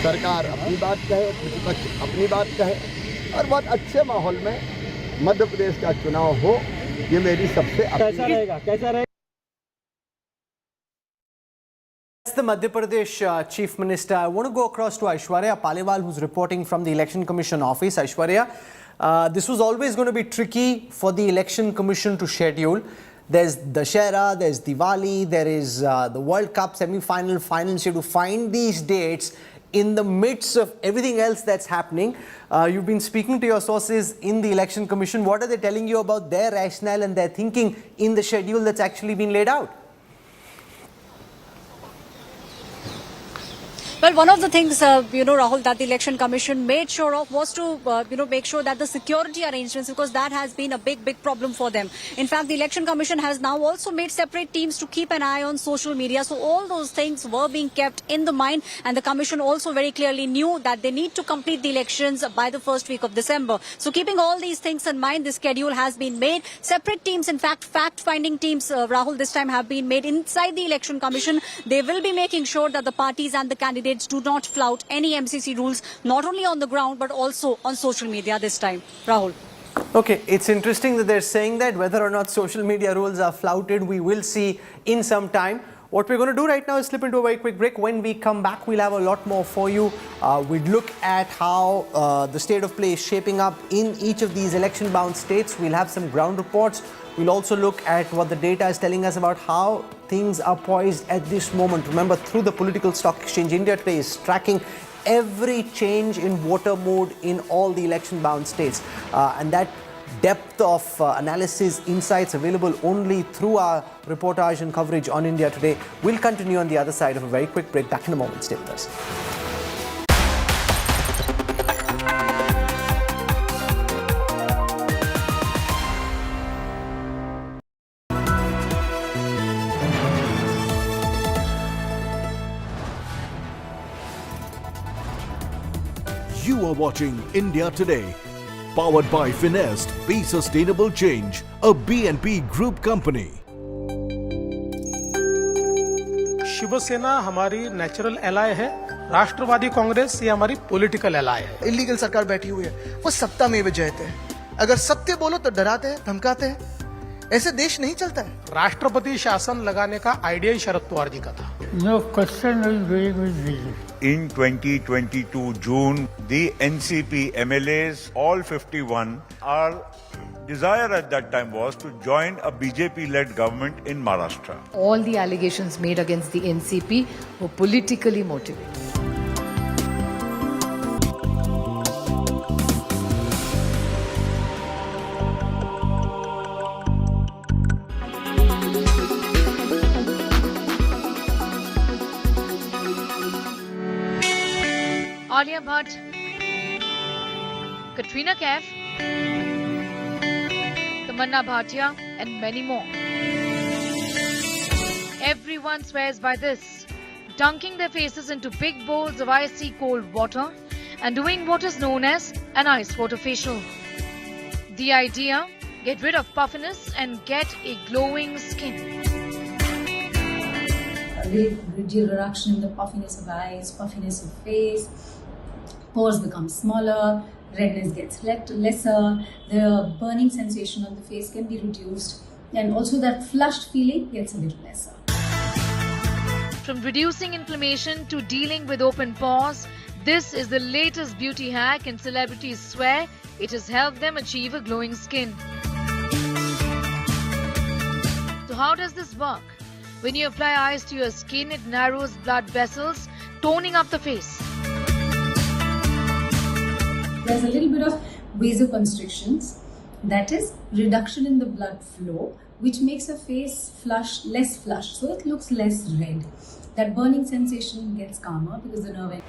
सरकार अपनी बात कहे, प्रतिपक्ष अपनी बात कहे और बहुत अच्छे माहौल में मध्य प्रदेश का चुनाव हो। ये मेरी सबसे कैसा रहेगा? That's the Madhya Pradesh Chief Minister. I want to go across to Aishwarya Paliwal, who's reporting from the Election Commission office. Aishwarya, this was always going to be tricky for the Election Commission to schedule. There's Dussehra, there's Diwali, there is the World Cup semi-final, finals. You have to find these dates in the midst of everything else that's happening. You've been speaking to your sources in the Election Commission. What are they telling you about their rationale and their thinking in the schedule that's actually been laid out? Well, one of the things, Rahul, that the Election Commission made sure of was to, make sure that the security arrangements, because that has been a big problem for them. In fact, the Election Commission has now also made separate teams to keep an eye on social media. So all those things were being kept in the mind, and the Commission also very clearly knew that they need to complete the elections by the first week of December. So keeping all these things in mind, the schedule has been made. Separate teams, in fact, fact-finding teams, Rahul, this time have been made inside the Election Commission. They will be making sure that the parties and the candidates do not flout any MCC rules, not only on the ground but also on social media this time. Rahul. Okay, it's interesting that they're saying that. Whether or not social media rules are flouted, we will see in some time. What we're going to do right now is slip into a very quick break. When we come back, we'll have a lot more for you. We'd look at how the state of play is shaping up in each of these election-bound states. We'll have some ground reports. We'll also look at what the data is telling us about how things are poised at this moment. Remember, through the political stock exchange, India Today is tracking every change in voter mood in all the election-bound states. And that depth of analysis, insights available only through our reportage and coverage on India Today will continue on the other side of a very quick break. Back in a moment. Stay with us. You are watching India Today, powered by Finest, Be Sustainable Change, a BNP Group company. Shiv Sena हमारी natural alloy है, राष्ट्रवादी कांग्रेस ये हमारी political alloy है। Illegal सरकार बैठी हुई है, वो सत्ता में विजयते हैं। अगर सत्य बोलो तो डराते हैं, धमकाते हैं। ऐसे देश नहीं चलता है। राष्ट्रपति शासन लगाने का आइडिया ही शरद पवार जी का था। No question is very easy. In 2022 June, the NCP MLAs, all 51, our desire at that time was to join a BJP-led government in Maharashtra. All the allegations made against the NCP were politically motivated. Alia Bhatt, Katrina Kaif, Tamanna Bhatia, and many more. Everyone swears by this, dunking their faces into big bowls of icy cold water and doing what is known as an ice water facial. The idea, get rid of puffiness and get a glowing skin. Reduction in the puffiness of eyes, puffiness of face, pores become smaller, redness gets lesser, the burning sensation on the face can be reduced, and also that flushed feeling gets a little lesser. From reducing inflammation to dealing with open pores, this is the latest beauty hack, and celebrities swear it has helped them achieve a glowing skin. So how does this work? When you apply ice to your skin, it narrows blood vessels, toning up the face. There's a little bit of vasoconstrictions, that is reduction in the blood flow, which makes a face less flushed, so it looks less red. That burning sensation gets calmer because the nerve.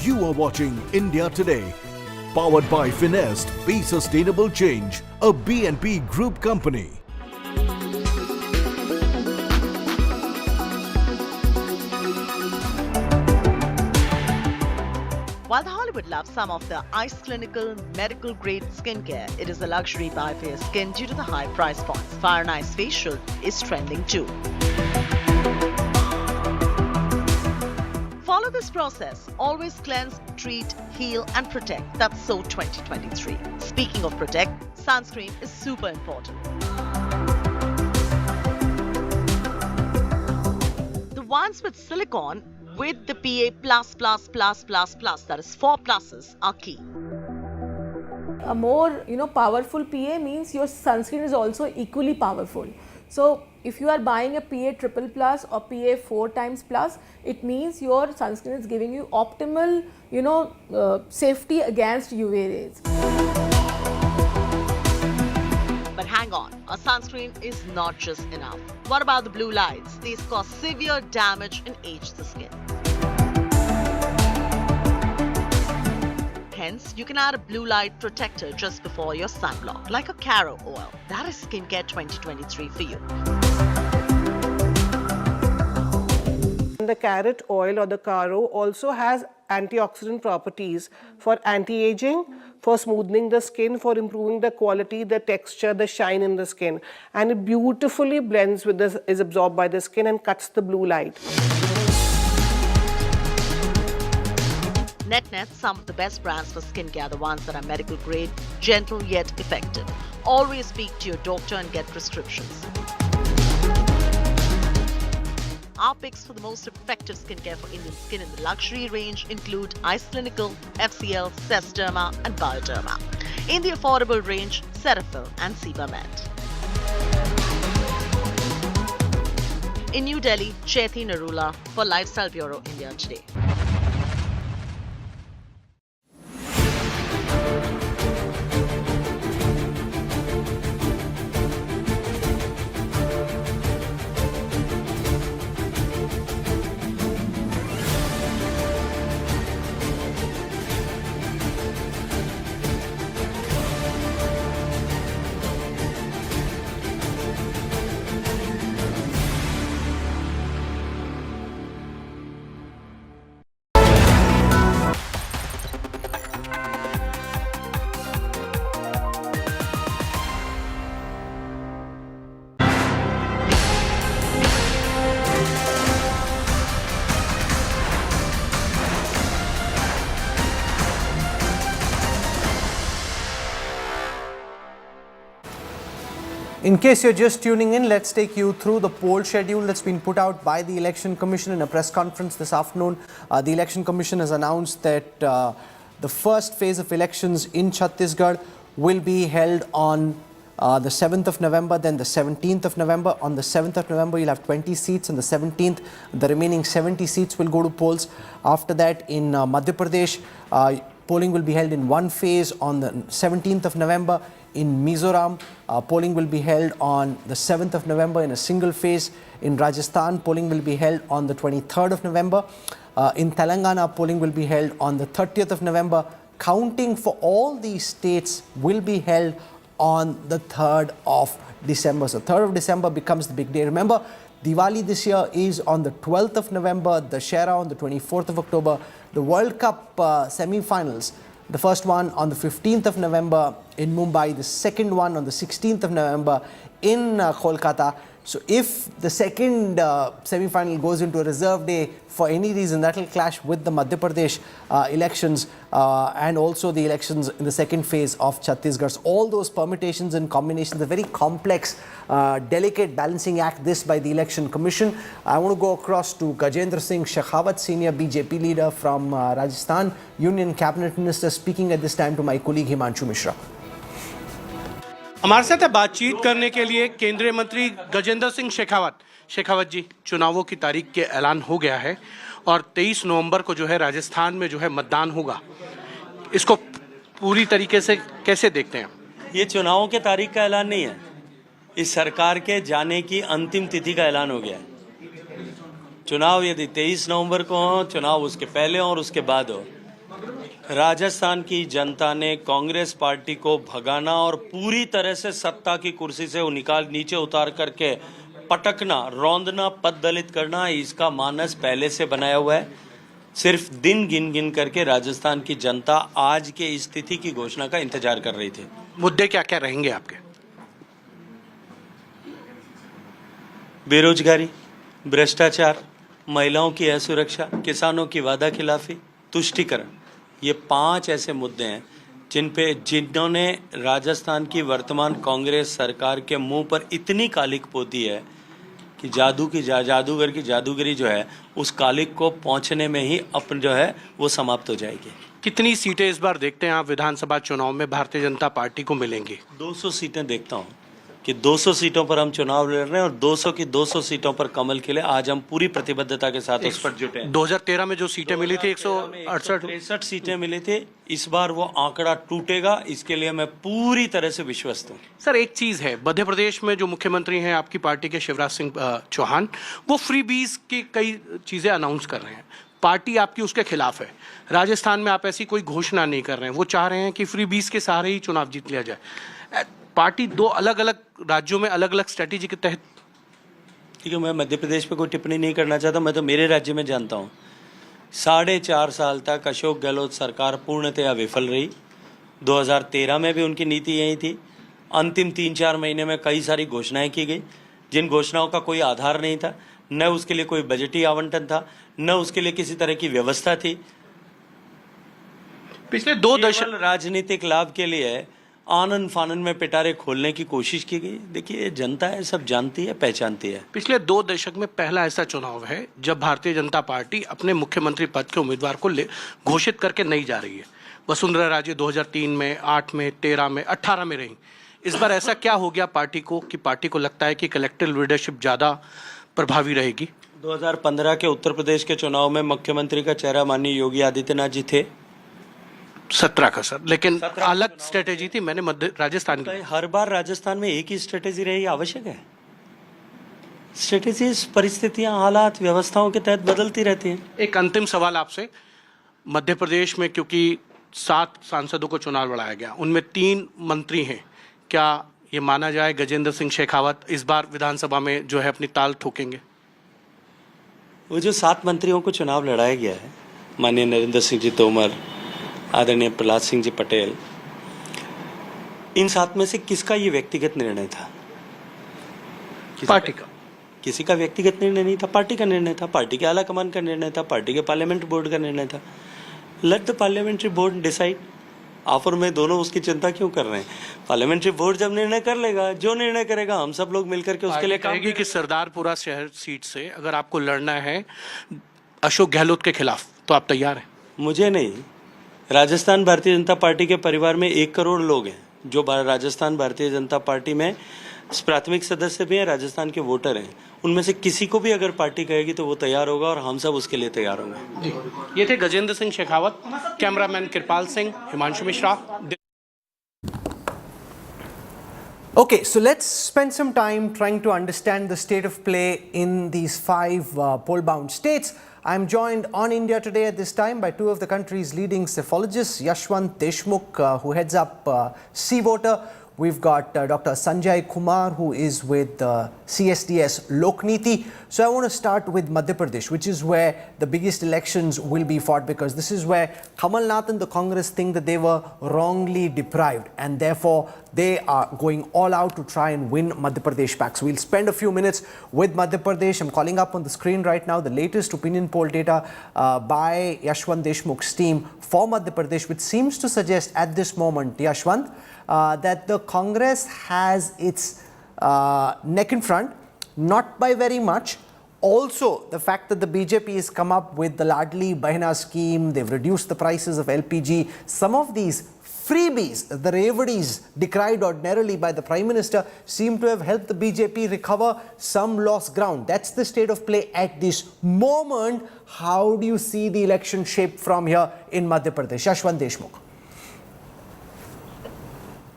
You are watching India Today, powered by Finest, Be Sustainable Change, a BNP Group company. While the Hollywood loves some of the ice clinical, medical grade skincare, it is a luxury buy for your skin due to the high price points. Fire and Ice Facial is trending too. Follow this process. Always cleanse, treat, heal and protect. That's so 2023. Speaking of protect, sunscreen is super important. The ones with silicone with the PA plus, that is 4 pluses are key. A more powerful PA means your sunscreen is also equally powerful. So if you are buying a PA triple plus or PA 4 times plus, it means your sunscreen is giving you optimal safety against UV rays. But hang on, a sunscreen is not just enough. What about the blue lights? These cause severe damage and age the skin. Hence, you can add a blue light protector just before your sunblock, like a Caro oil. That is Skincare 2023 for you. The carrot oil or the Caro also has antioxidant properties for anti-aging, for smoothing the skin, for improving the quality, the texture, the shine in the skin. And it beautifully blends with this, is absorbed by the skin and cuts the blue light. Net, some of the best brands for skincare are the ones that are medical grade, gentle yet effective. Always speak to your doctor and get prescriptions. Our picks for the most effective skincare for Indian skin in the luxury range include Ice Clinical, FCL, Sesderma and Bioderma. In the affordable range, Cetaphil and Sebamed. In New Delhi, Chethi Narula for Lifestyle Bureau India Today. In case you're just tuning in, let's take you through the poll schedule that's been put out by the Election Commission in a press conference this afternoon. The Election Commission has announced that the first phase of elections in Chhattisgarh will be held on the 7th of November, then the 17th of November. On the 7th of November, you'll have 20 seats. On the 17th, the remaining 70 seats will go to polls. After that, in Madhya Pradesh, polling will be held in one phase on the 17th of November. In Mizoram, polling will be held on the 7th of November in a single phase. In Rajasthan, polling will be held on the 23rd of November. In Telangana, polling will be held on the 30th of November. Counting for all these states will be held on the 3rd of December. So 3rd of December becomes the big day. Remember, Diwali this year is on the 12th of November, the Dussehra on the 24th of October, the World Cup semi-finals, the first one on the 15th of November in Mumbai, the second one on the 16th of November in Kolkata. So if the second semi-final goes into a reserve day for any reason, that will clash with the Madhya Pradesh elections and also the elections in the second phase of Chhattisgarh. So all those permutations and combinations, a very complex, delicate balancing act this by the Election Commission. I want to go across to Gajendra Singh Shekhawat, senior BJP leader from Rajasthan, Union Cabinet Minister, speaking at this time to my colleague Himanshu Mishra. हमारे साथ बातचीत करने के लिए केंद्रीय मंत्री गजेंद्र सिंह शेखावत जी, चुनावों की तारीख के ऐलान हो गया है और 23 नवंबर को जो है राजस्थान में जो है मतदान होगा, इसको पूरी तरीके से कैसे देखते हैं? ये चुनावों के तारीख का ऐलान नहीं है, इस सरकार के जाने की अंतिम तिथि का ऐलान हो गया है। चुनाव यदि 23 नवंबर को हो, चुनाव उसके पहले और उसके बाद हो, राजस्थान की जनता ने कांग्रेस पार्टी को भगाना और पूरी तरह से सत्ता की कुर्सी से नीचे उतार करके पटकना, रौंदना, पददलित करना, इसका मानस पहले से बनाया हुआ है। सिर्फ दिन गिन करके राजस्थान की जनता आज के इस तिथि की घोषणा का इंतजार कर रही थी। मुद्दे क्या क्या रहेंगे आपके? बेरोजगारी, भ्रष्टाचार, महिलाओं की असुरक्षा, किसानों की वादा खिलाफी, तुष्टीकरण, ये 5 ऐसे मुद्दे हैं जिन्होंने राजस्थान की वर्तमान कांग्रेस सरकार के मुंह पर इतनी कालिक पोती है कि जादूगर की जादूगरी जो है उस कालिक को पहुंचने में ही अपन जो है वो समाप्त हो जाएगी। कितनी सीटें इस बार देखते हैं आप विधानसभा चुनाव में भारतीय जनता पार्टी को मिलेंगी? 200 सीटें देखता हूं कि 200 सीटों पर हम चुनाव लड़ रहे हैं और 200 की 200 सीटों पर कमल खिले। आज हम पूरी प्रतिबद्धता के साथ उस पर जुटे हैं। 2013 में जो सीटें मिली थी 168 सीटें मिली थी, इस बार वो आंकड़ा टूटेगा, इसके लिए मैं पूरी तरह से विश्वस्त हूँ। सर एक चीज है, मध्य प्रदेश में जो मुख्यमंत्री हैं आपकी पार्टी के शिवराज सिंह चौहान, वो फ्रीबीज की कई चीजें अनाउंस कर रहे हैं, पार्टी आपकी उसके खिलाफ है। राजस्थान में आप ऐसी कोई घोषणा नहीं कर रहे हैं, वो चाह रहे हैं कि फ्रीबीज के सहारे ही चुनाव जीत लिया जाए। पार्टी दो अलग अलग राज्यों में अलग अलग स्ट्रेटेजी के तहत। ठीक है, मैं मध्य प्रदेश पे कोई टिप्पणी नहीं करना चाहता, मैं तो मेरे राज्य में जानता हूँ। 4.5 साल तक अशोक गहलोत सरकार पूर्णतया विफल रही। 2013 में भी उनकी नीति यही थी। अंतिम 3-4 महीने में कई सारी घोषणाएं की गई, जिन घोषणाओं का कोई आधार नहीं था, न उसके लिए कोई बजटीय आवंटन था, न उसके लिए किसी तरह की व्यवस्था थी। पिछले 2 दशक राजनीतिक लाभ के लिए आनन फानन में पिटारे खोलने की कोशिश की गई। देखिए, जनता है, सब जानती है, पहचानती है। पिछले 2 दशक में पहला ऐसा चुनाव है जब भारतीय जनता पार्टी अपने मुख्यमंत्री पद के उम्मीदवार को घोषित करके नहीं जा रही है। वसुंधरा राजे 2003 में, 8 में, 13 में, 18 में रही। इस बार ऐसा क्या हो गया पार्टी को कि पार्टी को लगता है कि कलेक्टिव लीडरशिप ज्यादा प्रभावी रहेगी? 2015 के उत्तर प्रदेश के चुनाव में मुख्यमंत्री का चेहरा माननीय योगी आदित्यनाथ जी थे। 17 का सर, लेकिन अलग स्ट्रेटेजी थी। मैंने राजस्थान की, हर बार राजस्थान में एक ही स्ट्रेटेजी रही आवश्यक है? स्ट्रेटेजी परिस्थितियां, हालात, व्यवस्थाओं के तहत बदलती रहती हैं। एक अंतिम सवाल आपसे, मध्य प्रदेश में क्योंकि 7 सांसदों को चुनाव लड़ाया गया, उनमें 3 मंत्री हैं, क्या ये माना जाए गजेंद्र सिंह शेखावत इस बार विधानसभा में जो है अपनी ताल ठोकेंगे? वो जो 7 मंत्रियों को चुनाव लड़ाया गया है, माननीय नरेंद्र सिंह जी तोमर, आदरणीय प्रहलाद सिंह जी पटेल, इन 7 में से किसका ये व्यक्तिगत निर्णय था? पार्टी का। किसी का व्यक्तिगत निर्णय नहीं था, पार्टी का निर्णय था, पार्टी के आला कमान का निर्णय था, पार्टी के पार्लियामेंट्री बोर्ड का निर्णय था। Let the parliamentary board decide. आप और मैं दोनों उसकी चिंता क्यों कर रहे हैं? पार्लियामेंट्री बोर्ड जब निर्णय कर लेगा, जो निर्णय करेगा, हम सब लोग मिलकर के उसके लिए कहेगी कि सरदारपुरा शहर सीट से अगर आपको लड़ना है अशोक गहलोत के खिलाफ, तो आप तैयार हैं? मुझे नहीं, राजस्थान भारतीय जनता पार्टी के परिवार में 1 करोड़ लोग हैं जो राजस्थान भारतीय जनता पार्टी में प्राथमिक सदस्य भी हैं, राजस्थान के वोटर हैं। उनमें से किसी को भी अगर पार्टी कहेगी तो वो तैयार होगा और हम सब उसके लिए तैयार होंगे। ये थे Gajendra Singh Shekhawat, cameraman Kripal Singh, Himanshu Mishra. Okay, so let's spend some time trying to understand the state of play in these 5 poll-bound states. I'm joined on India Today at this time by 2 of the country's leading psephologists, Yashwant Deshmukh, who heads up C-Voter. We've got Dr. Sanjay Kumar, who is with CSDS Lokniti. So I want to start with Madhya Pradesh, which is where the biggest elections will be fought, because this is where Kamal Nath and the Congress think that they were wrongly deprived, and therefore they are going all out to try and win Madhya Pradesh back. So we'll spend a few minutes with Madhya Pradesh. I'm calling up on the screen right now the latest opinion poll data by Yashwant Deshmukh's team for Madhya Pradesh, which seems to suggest at this moment, Yashwant, that the Congress has its neck in front, not by very much. Also, the fact that the BJP has come up with the Ladli Bahina scheme, they've reduced the prices of LPG. Some of these freebies, the revadies decried ordinarily by the Prime Minister, seem to have helped the BJP recover some lost ground. That's the state of play at this moment. How do you see the election shape from here in Madhya Pradesh? Yashwant Deshmukh.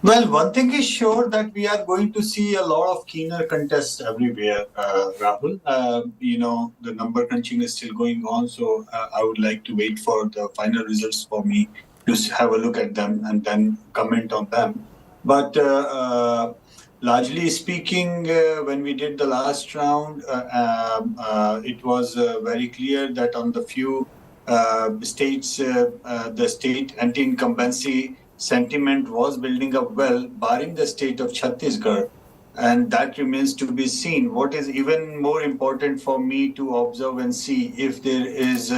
Well, one thing is sure that we are going to see a lot of keener contests everywhere, Rahul. The number crunching is still going on, so I would like to wait for the final results for me to have a look at them and then comment on them. But largely speaking, when we did the last round, it was very clear that on the few states, the state anti-incumbency sentiment was building up well, barring the state of Chhattisgarh, and that remains to be seen. What is even more important for me to observe and see if there is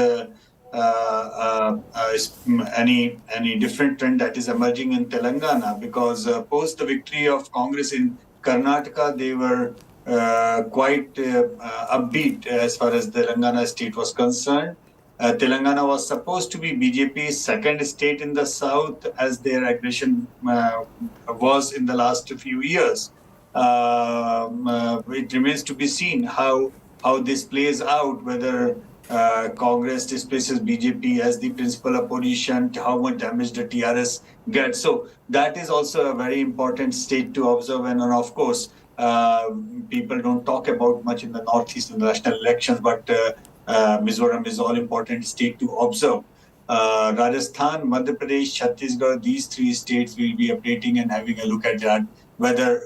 any different trend that is emerging in Telangana, because post the victory of Congress in Karnataka, they were quite upbeat as far as Telangana state was concerned. Telangana was supposed to be BJP's second state in the south, as their aggression was in the last few years. It remains to be seen how this plays out, whether Congress displaces BJP as the principal opposition, how much damage the TRS gets. So that is also a very important state to observe. And of course, people don't talk about much in the Northeast in the national elections, but Mizoram is all important state to observe. Rajasthan, Madhya Pradesh, Chhattisgarh, these three states will be updating and having a look at that, whether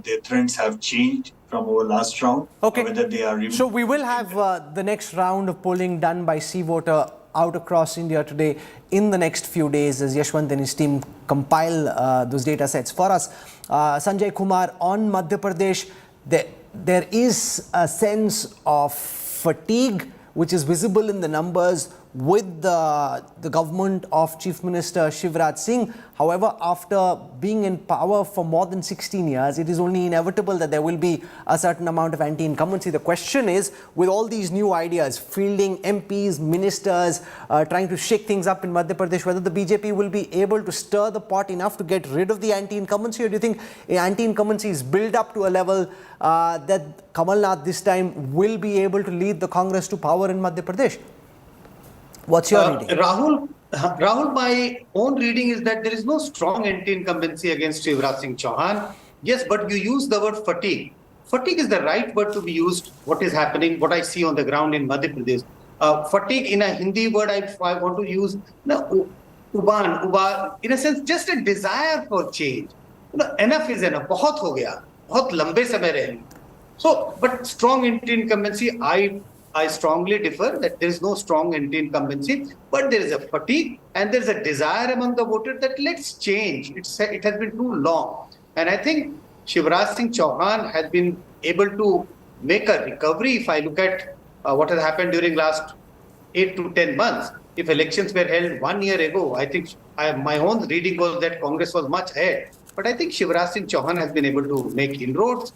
the trends have changed from our last round, okay, or whether they are... So we will have the next round of polling done by C-Voter out across India today in the next few days as Yashwant and his team compile those data sets for us. Sanjay Kumar, on Madhya Pradesh, there is a sense of fatigue which is visible in the numbers with the government of Chief Minister Shivraj Singh. However, after being in power for more than 16 years, it is only inevitable that there will be a certain amount of anti-incumbency. The question is, with all these new ideas, fielding MPs, ministers, trying to shake things up in Madhya Pradesh, whether the BJP will be able to stir the pot enough to get rid of the anti-incumbency, or do you think anti-incumbency is built up to a level that Kamal Nath this time will be able to lead the Congress to power in Madhya Pradesh? What's your reading? Rahul, my own reading is that there is no strong anti-incumbency against Shivraj Singh Chauhan. Yes, but you use the word fatigue. Fatigue is the right word to be used. What is happening, what I see on the ground in Madhya Pradesh. Fatigue, in a Hindi word, I want to use uban, in a sense, just a desire for change. Enough is enough. बहुत हो गया, बहुत लंबे समय रहे. So, but strong anti-incumbency, I strongly differ that there is no strong anti-incumbency, but there is a fatigue and there is a desire among the voters that let's change. It has been too long. And I think Shivraj Singh Chauhan has been able to make a recovery. If I look at what has happened during last 8 to 10 months, if elections were held 1 year ago, I think my own reading was that Congress was much ahead. But I think Shivraj Singh Chauhan has been able to make inroads,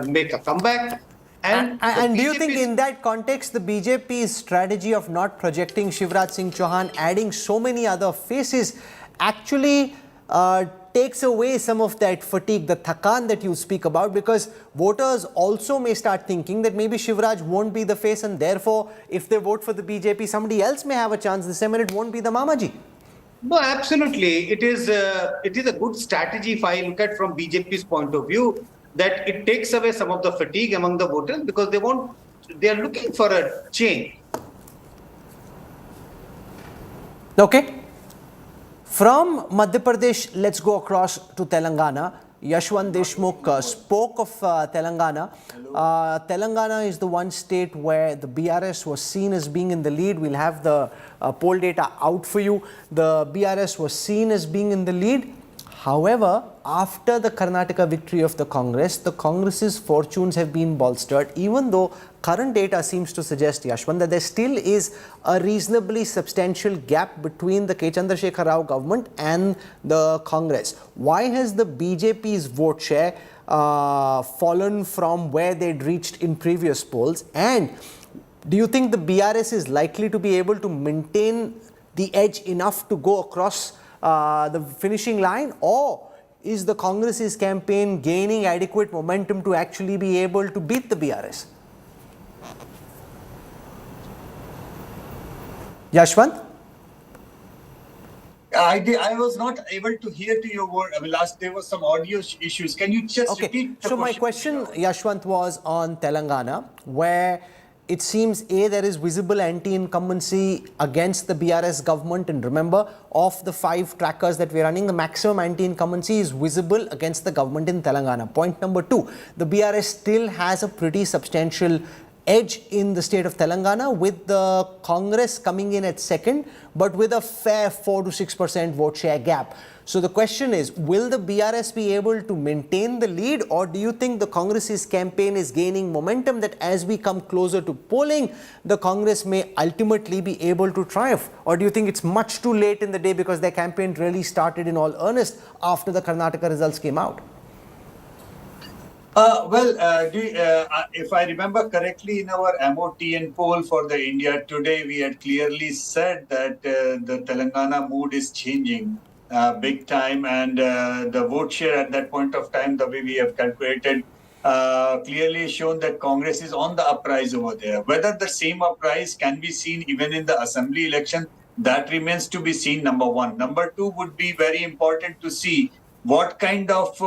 make a comeback. And do you think in that context, the BJP's strategy of not projecting Shivraj Singh Chauhan, adding so many other faces, actually takes away some of that fatigue, the thakan that you speak about, because voters also may start thinking that maybe Shivraj won't be the face, and therefore, if they vote for the BJP, somebody else may have a chance this time and it won't be the Mamaji? No, absolutely. It is a good strategy if I look at from BJP's point of view, that it takes away some of the fatigue among the voters because they are looking for a change. Okay. From Madhya Pradesh, let's go across to Telangana. Yashwant Deshmukh spoke of Telangana. Telangana is the one state where the BRS was seen as being in the lead. We'll have the poll data out for you. The BRS was seen as being in the lead. However, after the Karnataka victory of the Congress's fortunes have been bolstered, even though current data seems to suggest, Yashwant, that there still is a reasonably substantial gap between the K. Chandrasekhar Rao government and the Congress. Why has the BJP's vote share fallen from where they'd reached in previous polls? And do you think the BRS is likely to be able to maintain the edge enough to go across the finishing line, or is the Congress's campaign gaining adequate momentum to actually be able to beat the BRS? Yashwant? I was not able to hear to your word. There was some audio issues. Can you just repeat the question? So my question, Yashwant, was on Telangana, where it seems, there is visible anti-incumbency against the BRS government. And remember, of the 5 trackers that we're running, the maximum anti-incumbency is visible against the government in Telangana. Point number 2, the BRS still has a pretty substantial edge in the state of Telangana, with the Congress coming in at second, but with a fair 4 to 6% vote share gap. So the question is, will the BRS be able to maintain the lead, or do you think the Congress's campaign is gaining momentum that as we come closer to polling, the Congress may ultimately be able to triumph? Or do you think it's much too late in the day because their campaign really started in all earnest after the Karnataka results came out? If I remember correctly, in our MOTN poll for the India Today, we had clearly said that the Telangana mood is changing big time, and the vote share at that point of time, the way we have calculated, clearly shown that Congress is on the uprise over there. Whether the same uprise can be seen even in the assembly election, that remains to be seen, number one. Number two would be very important to see what kind of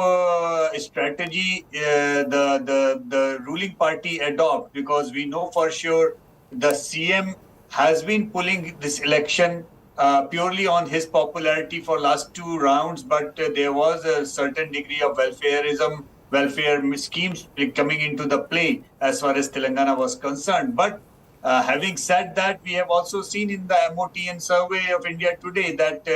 strategy the ruling party adopt, because we know for sure the CM has been pulling this election purely on his popularity for last two rounds, but there was a certain degree of welfare schemes coming into the play as far as Telangana was concerned. But having said that, we have also seen in the MOTN survey of India Today that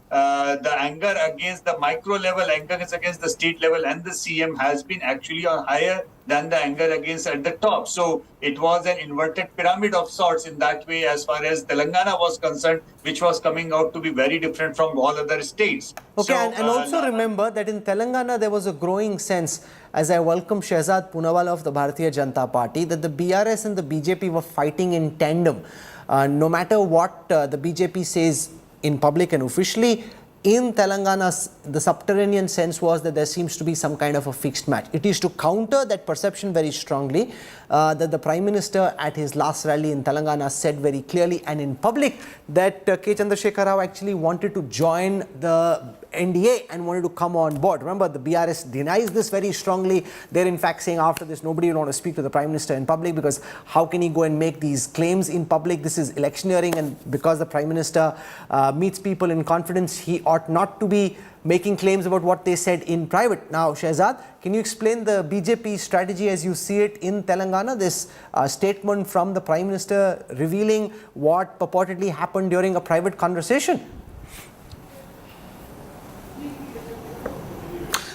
the anger against the micro level, anger against the state level and the CM has been actually on higher than the anger against at the top. So it was an inverted pyramid of sorts in that way as far as Telangana was concerned, which was coming out to be very different from all other states. Okay, so, and also remember that in Telangana there was a growing sense, as I welcome Shehzad Poonawala of the Bharatiya Janata Party, that the BRS and the BJP were fighting in tandem. No matter what the BJP says in public and officially, in Telangana, the subterranean sense was that there seems to be some kind of a fixed match. It is to counter that perception very strongly that the Prime Minister at his last rally in Telangana said very clearly and in public that K. Chandrasekhar Rao actually wanted to join the NDA and wanted to come on board. Remember, the BRS denies this very strongly. They're in fact saying after this, nobody will want to speak to the Prime Minister in public because how can he go and make these claims in public? This is electioneering, and because the Prime Minister meets people in confidence, he ought not to be making claims about what they said in private. Now, Shehzad, can you explain the BJP strategy as you see it in Telangana? This statement from the Prime Minister revealing what purportedly happened during a private conversation.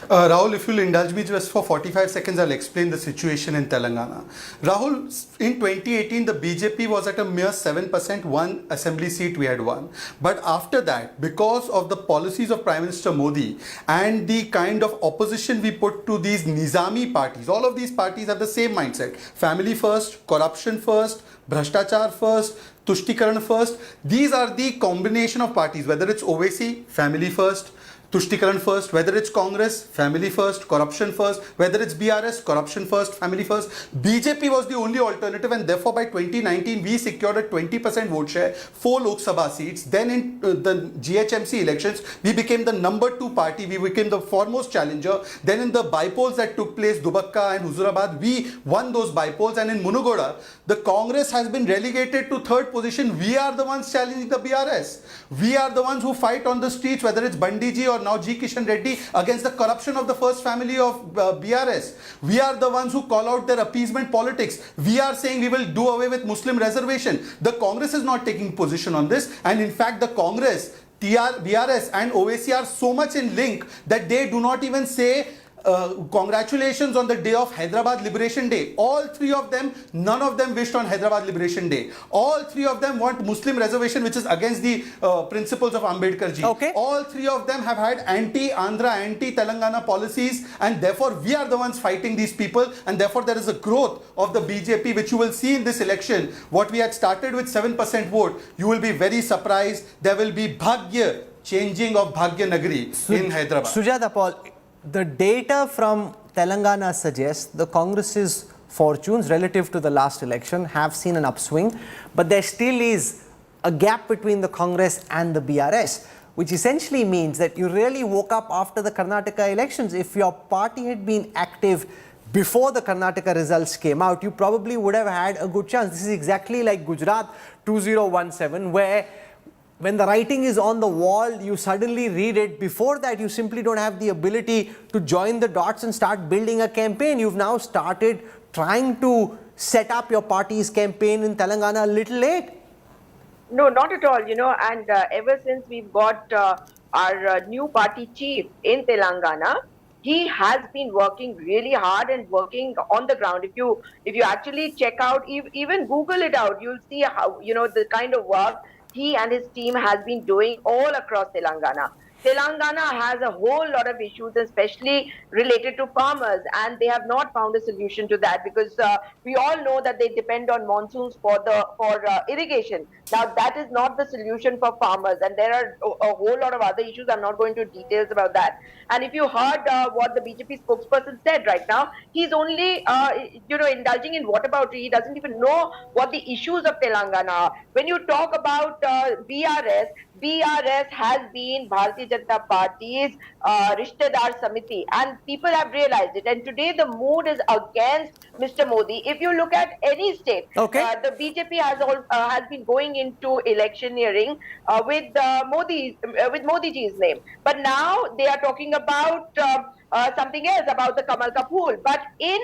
Rahul, if you'll indulge me just for 45 seconds, I'll explain the situation in Telangana. Rahul, in 2018, the BJP was at a mere 7%, one assembly seat we had won. But after that, because of the policies of Prime Minister Modi and the kind of opposition we put to these Nizami parties, all of these parties have the same mindset. Family first, corruption first, Bhrashtachar first, Tushtikaran first. These are the combination of parties, whether it's OVC, family first, Tushtikaran first, whether it's Congress, family first, corruption first, whether it's BRS, corruption first, family first. BJP was the only alternative, and therefore by 2019 we secured a 20% vote share, 4 Lok Sabha seats. Then in the GHMC elections, we became the number 2 party, we became the foremost challenger. Then in the bypolls that took place, Dubakka and Huzurabad, we won those bypolls, and in Munugoda, the Congress has been relegated to 3rd position. We are the ones challenging the BRS. We are the ones who fight on the streets, whether it's Bandiji or now G. Kishan Reddy, against the corruption of the first family of BRS. We are the ones who call out their appeasement politics. We are saying we will do away with Muslim reservation. The Congress is not taking position on this, and in fact the Congress, BRS and OVC are so much in link that they do not even say congratulations on the day of Hyderabad Liberation Day. All 3 of them, none of them wished on Hyderabad Liberation Day. All 3 of them want Muslim reservation, which is against the principles of Ambedkar ji. Okay. All 3 of them have had anti-Andhra, anti-Telangana policies, and therefore we are the ones fighting these people, and therefore there is a growth of the BJP which you will see in this election. What we had started with 7% vote, you will be very surprised. There will be Bhagya, changing of Bhagya Nagari in Hyderabad. Sujata Paul, the data from Telangana suggests the Congress's fortunes relative to the last election have seen an upswing, but there still is a gap between the Congress and the BRS, which essentially means that you really woke up after the Karnataka elections. If your party had been active before the Karnataka results came out, you probably would have had a good chance. This is exactly like Gujarat 2017, where when the writing is on the wall, you suddenly read it. Before that, you simply don't have the ability to join the dots and start building a campaign. You've now started trying to set up your party's campaign in Telangana a little late. No, not at all, and ever since we've got our new party chief in Telangana, he has been working really hard and working on the ground. If you actually check out, even Google it out, you'll see how, the kind of work he and his team has been doing all across Telangana. Telangana has a whole lot of issues, especially related to farmers, and they have not found a solution to that because we all know that they depend on monsoons for irrigation. Now, that is not the solution for farmers, and there are a whole lot of other issues. I'm not going to details about that. And if you heard what the BJP spokesperson said right now, he's only indulging in whataboutery. He doesn't even know what the issues of Telangana are. When you talk about BRS has been Bharatiya Janata Party's Rishtedar Samiti, and people have realized it. And today the mood is against Mr. Modi. If you look at any state, the BJP has been going into electioneering with Modi ji's name. But now they are talking about something else, about the Kamal ka Phool. But in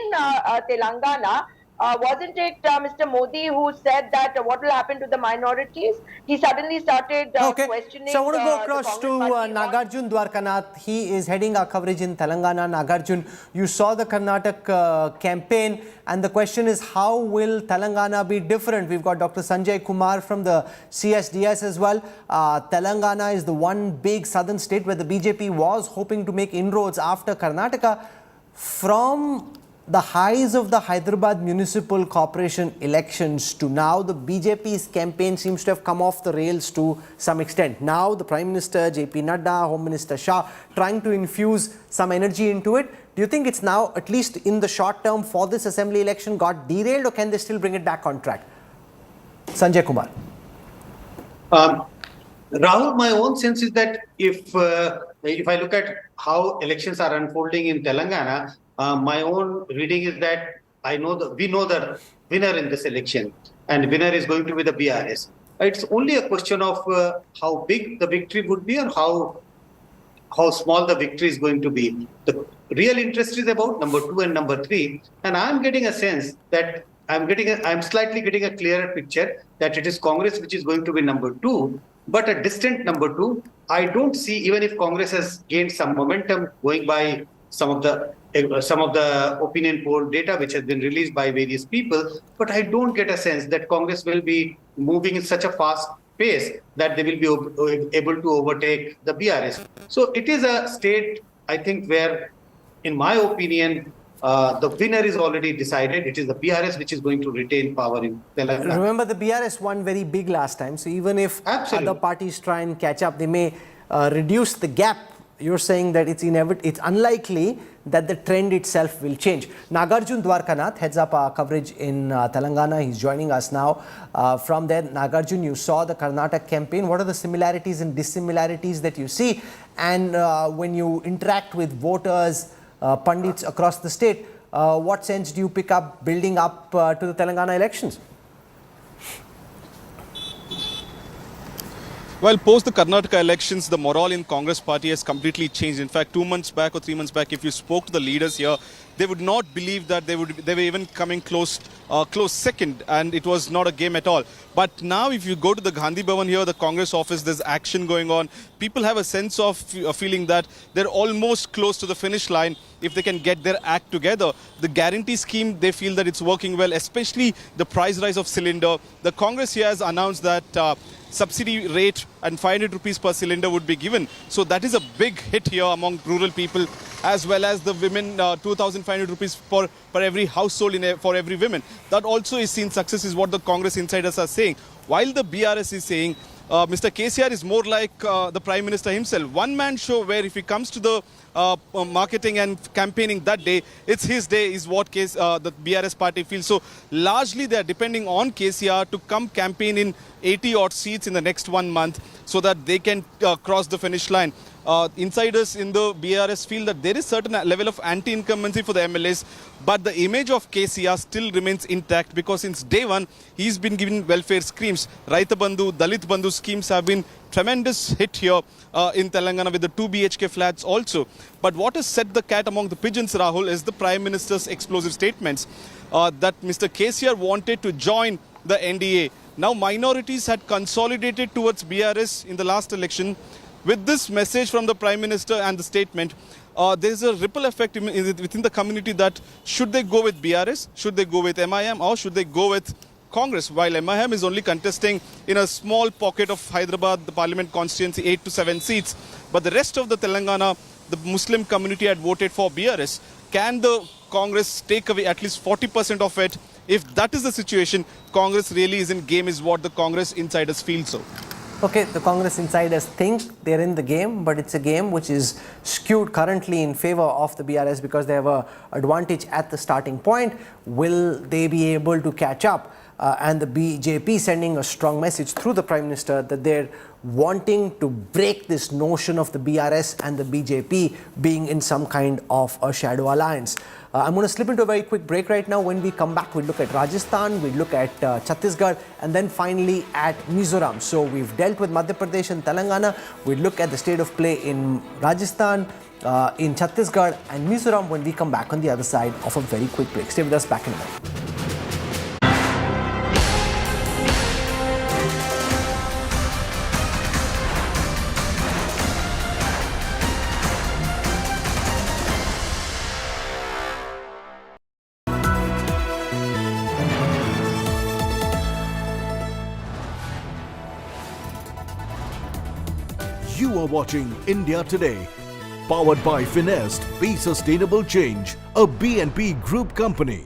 Telangana, wasn't it Mr. Modi who said that what will happen to the minorities? He suddenly started questioning. So I want to go across to Nagarjun Dwarkanath. He is heading our coverage in Telangana. Nagarjun, you saw the Karnataka campaign, and the question is, how will Telangana be different? We've got Dr. Sanjay Kumar from the CSDS as well. Telangana is the one big southern state where the BJP was hoping to make inroads after Karnataka. From the highs of the Hyderabad Municipal Corporation elections to now, the BJP's campaign seems to have come off the rails to some extent. Now, the Prime Minister, JP Nadda, Home Minister Shah, trying to infuse some energy into it. Do you think it's now, at least in the short term for this assembly election, got derailed, or can they still bring it back on track? Sanjay Kumar. Rahul, my own sense is that if I look at how elections are unfolding in Telangana, my own reading is that we know the winner in this election, and the winner is going to be the BRS. It's only a question of how big the victory would be and how small the victory is going to be. The real interest is about number 2 and number 3, and I'm getting a sense that I'm slightly getting a clearer picture that it is Congress which is going to be number 2, but a distant number 2. I don't see, even if Congress has gained some momentum going by some of the opinion poll data which has been released by various people, but I don't get a sense that Congress will be moving in such a fast pace that they will be able to overtake the BRS. So it is a state, I think, where, in my opinion, the winner is already decided. It is the BRS which is going to retain power in Telangana. Remember, the BRS won very big last time, so even if other parties try and catch up, they may reduce the gap. You're saying that it's unlikely that the trend itself will change. Nagarjun Dwarkanath heads up our coverage in Telangana. He's joining us now. From there, Nagarjun, you saw the Karnataka campaign. What are the similarities and dissimilarities that you see? And when you interact with voters, pundits across the state, what sense do you pick up building up to the Telangana elections? Well, post the Karnataka elections, the morale in Congress party has completely changed. In fact, 2 months back or 3 months back, if you spoke to the leaders here, they would not believe that they were even coming close second, and it was not a game at all. But now, if you go to the Gandhi Bhavan here, the Congress office, there's action going on. People have a sense of feeling that they're almost close to the finish line if they can get their act together. The guarantee scheme, they feel that it's working well, especially the price rise of cylinder. The Congress here has announced that subsidy rate and 500 rupees per cylinder would be given. So that is a big hit here among rural people, as well as the women, 2,500 rupees for every household for every woman. That also is seen success, is what the Congress insiders are saying. While the BRS is saying Mr. KCR is more like the Prime Minister himself. One-man show where if he comes to the marketing and campaigning that day, it's his day, is what the BRS party feels. So largely they are depending on KCR to come campaign in 80 odd seats in the next 1 month so that they can cross the finish line. Insiders in the BRS feel that there is certain level of anti-incumbency for the MLAs, but the image of KCR still remains intact because since day one, he's been given welfare schemes. Raita Bandhu, Dalit Bandhu schemes have been tremendous hit here in Telangana with the 2 BHK flats also. But what has set the cat among the pigeons, Rahul, is the Prime Minister's explosive statements that Mr. KCR wanted to join the NDA. Now minorities had consolidated towards BRS in the last election. With this message from the Prime Minister and the statement, there is a ripple effect within the community that should they go with BRS, should they go with MIM, or should they go with Congress, while MIM is only contesting in a small pocket of Hyderabad, the parliament constituency, 8 to 7 seats, but the rest of the Telangana, the Muslim community had voted for BRS. Can the Congress take away at least 40% of it? If that is the situation, Congress really is in game, is what the Congress insiders feel so. Okay, the Congress insiders think they're in the game, but it's a game which is skewed currently in favor of the BRS because they have an advantage at the starting point. Will they be able to catch up? And the BJP sending a strong message through the Prime Minister that they're wanting to break this notion of the BRS and the BJP being in some kind of a shadow alliance. I'm going to slip into a very quick break right now. When we come back, we'll look at Rajasthan, we'll look at Chhattisgarh, and then finally at Mizoram. So we've dealt with Madhya Pradesh and Telangana. We'll look at the state of play in Rajasthan, in Chhattisgarh and Mizoram when we come back on the other side of a very quick break. Stay with us, back in a minute. You are watching India Today, powered by Finest, Be Sustainable Change, a BNP Group company.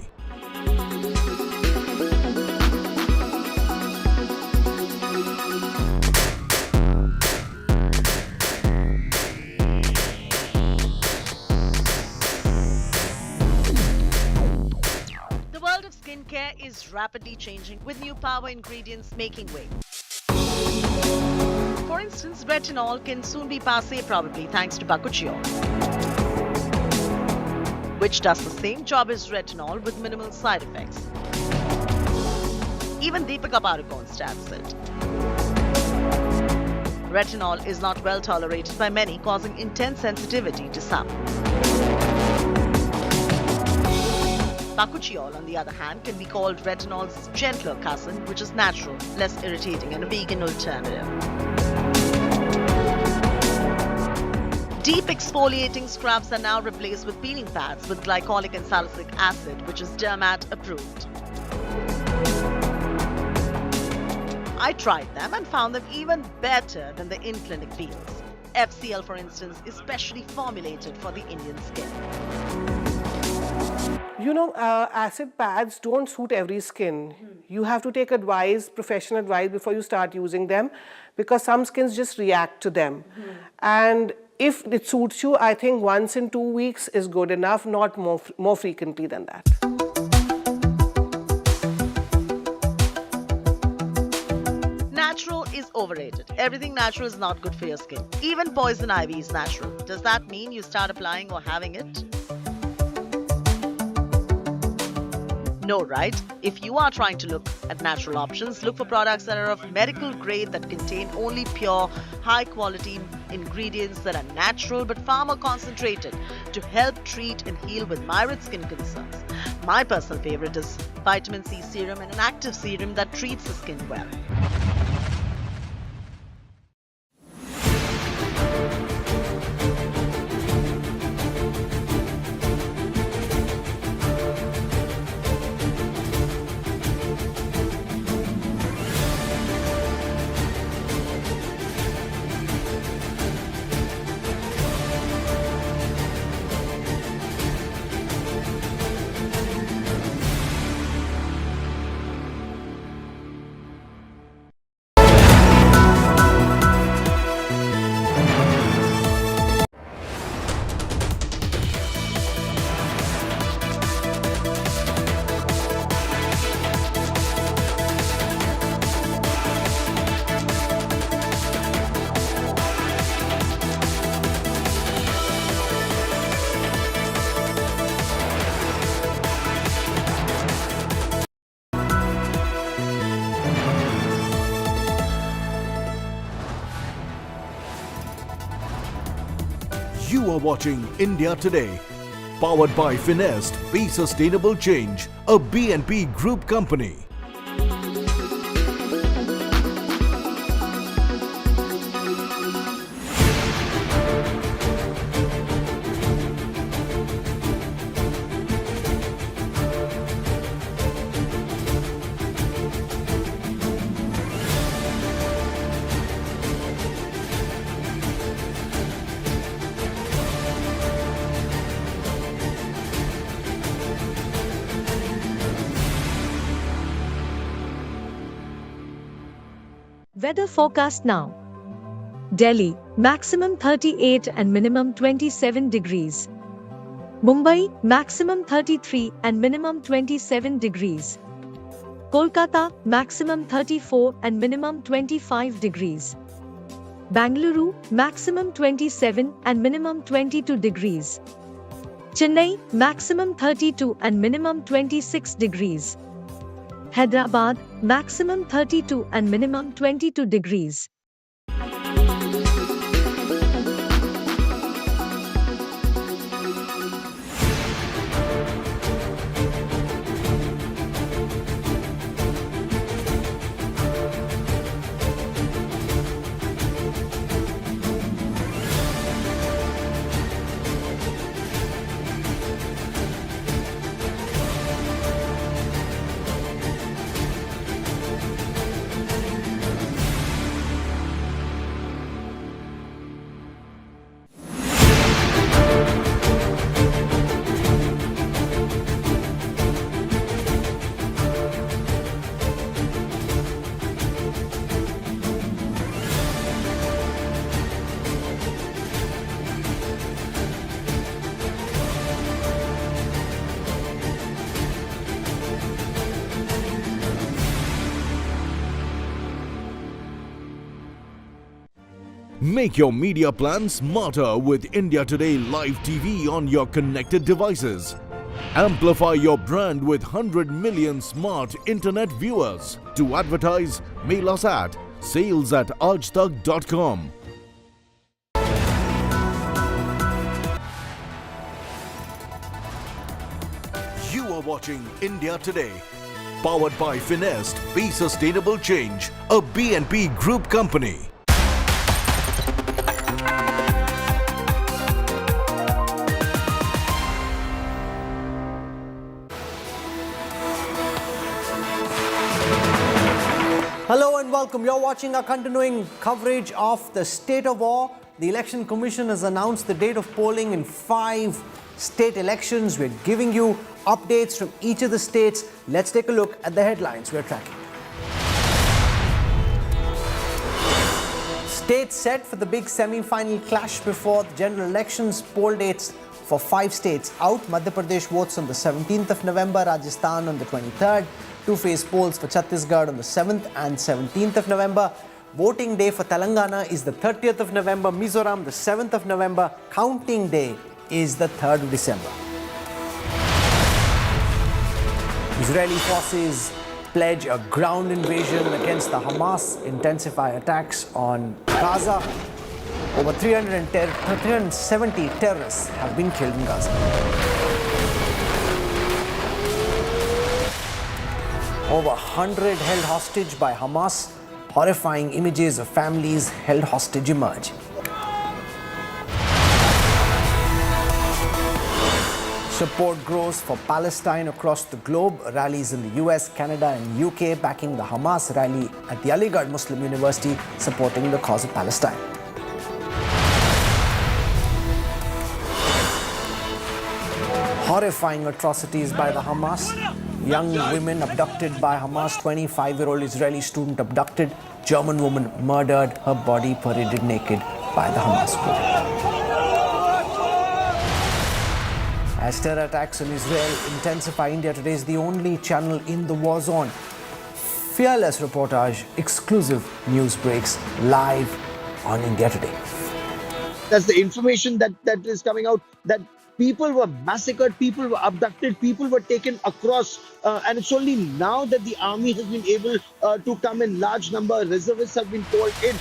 The world of skincare is rapidly changing with new power ingredients making way. For instance, retinol can soon be passé probably thanks to bakuchiol, which does the same job as retinol with minimal side effects. Even Deepika Padukone stats it. Retinol is not well tolerated by many, causing intense sensitivity to some. Bakuchiol, on the other hand, can be called retinol's gentler cousin, which is natural, less irritating, and a vegan alternative. Deep exfoliating scrubs are now replaced with peeling pads with glycolic and salicylic acid, which is Dermat approved. I tried them and found them even better than the in-clinic peels. FCL, for instance, is specially formulated for the Indian skin. You know, acid pads don't suit every skin. You have to take advice, professional advice, before you start using them, because some skins just react to them. And if it suits you, I think once in 2 weeks is good enough, not more frequently than that. Natural is overrated. Everything natural is not good for your skin. Even poison ivy is natural. Does that mean you start applying or having it? No, right? If you are trying to look at natural options, look for products that are of medical grade that contain only pure, high-quality ingredients that are natural but far more concentrated to help treat and heal with myriad skin concerns. My personal favorite is vitamin C serum and an active serum that treats the skin well. You are watching India Today, powered by Finest, Be Sustainable Change, a BNP Group company. Weather forecast now. Delhi, maximum 38 and minimum 27 degrees. Mumbai, maximum 33 and minimum 27 degrees. Kolkata, maximum 34 and minimum 25 degrees. Bangalore, maximum 27 and minimum 22 degrees. Chennai, maximum 32 and minimum 26 degrees. Hyderabad, maximum 32 and minimum 22 degrees. Make your media plan smarter with India Today Live TV on your connected devices. Amplify your brand with 100 million smart internet viewers. To advertise, mail us at sales@aajtak.com. You are watching India Today. Powered by Finest, Be Sustainable Change, a BNP Group company. Hello and welcome. You're watching our continuing coverage of the state of war. The Election Commission has announced the date of polling in 5 state elections. We're giving you updates from each of the states. Let's take a look at the headlines we're tracking. States set for the big semi-final clash before the general elections. Poll dates for 5 states out. Madhya Pradesh votes on the 17th of November, Rajasthan on the 23rd. Two-phase polls for Chhattisgarh on the 7th and 17th of November. Voting day for Telangana is the 30th of November, Mizoram the 7th of November. Counting day is the 3rd of December. Israeli forces pledge a ground invasion against the Hamas, intensify attacks on Gaza. Over 370 terrorists have been killed in Gaza. Over 100 held hostage by Hamas. Horrifying images of families held hostage emerge. Support grows for Palestine across the globe. Rallies in the US, Canada and UK backing the Hamas rally at the Aligarh Muslim University supporting the cause of Palestine. Horrifying atrocities by the Hamas. Young women abducted by Hamas. 25-year-old Israeli student abducted. German woman murdered. Her body paraded naked by the Hamas group. As terror attacks on Israel intensify, India Today is the only channel in the war zone. Fearless reportage, exclusive news breaks live on India Today. That's the information that is coming out, that people were massacred, people were abducted, people were taken across, and it's only now that the army has been able to come in large number. Reservists have been called in.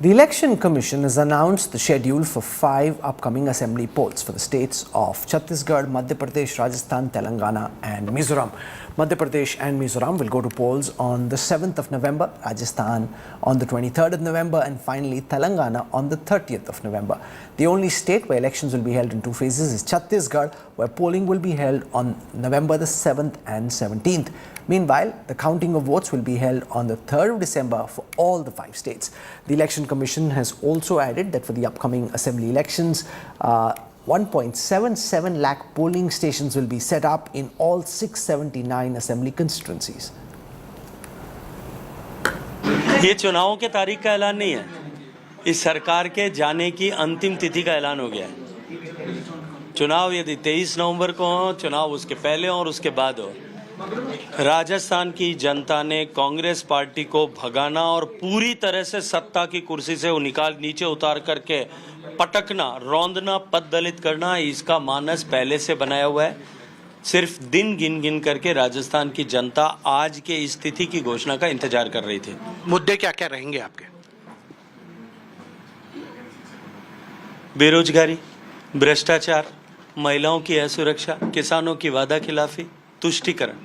The Election Commission has announced the schedule for 5 upcoming assembly polls for the states of Chhattisgarh, Madhya Pradesh, Rajasthan, Telangana and Mizoram. Madhya Pradesh and Mizoram will go to polls on the 7th of November, Rajasthan on the 23rd of November and finally Telangana on the 30th of November. The only state where elections will be held in 2 phases is Chhattisgarh, where polling will be held on November the 7th and 17th. Meanwhile, the counting of votes will be held on the 3rd of December for all the 5 states. The Election Commission has also added that for the upcoming assembly elections, 1.77 lakh polling stations will be set up in all 679 assembly constituencies. ये चुनावों के तारीख का ऐलान नहीं है, इस सरकार के जाने की अंतिम तिथि का ऐलान हो गया है। चुनाव यदि 23 नवंबर को हो, चुनाव उसके पहले और उसके बाद हो। राजस्थान की जनता ने कांग्रेस पार्टी को भगाना और पूरी तरह से सत्ता की कुर्सी से निकाल नीचे उतार करके पटकना, रौंदना, पद दलित करना, इसका मानस पहले से बनाया हुआ है। सिर्फ दिन गिन गिन करके राजस्थान की जनता आज के इस तिथि की घोषणा का इंतजार कर रही थी। मुद्दे क्या क्या रहेंगे आपके? बेरोजगारी, भ्रष्टाचार, महिलाओं की असुरक्षा, किसानों की वादा खिलाफी, तुष्टीकरण,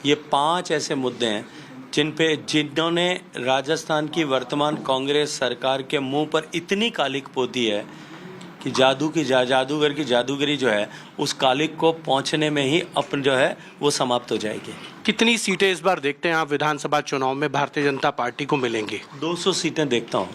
ये 5 ऐसे मुद्दे हैं जिन्होंने राजस्थान की वर्तमान कांग्रेस सरकार के मुंह पर इतनी कालिक पोती है कि जादूगर की जादूगरी जो है उस कालिक को पहुंचने में ही अपन जो है वो समाप्त हो जाएगी। कितनी सीटें इस बार देखते हैं आप विधानसभा चुनाव में भारतीय जनता पार्टी को मिलेंगी? 200 सीटें देखता हूं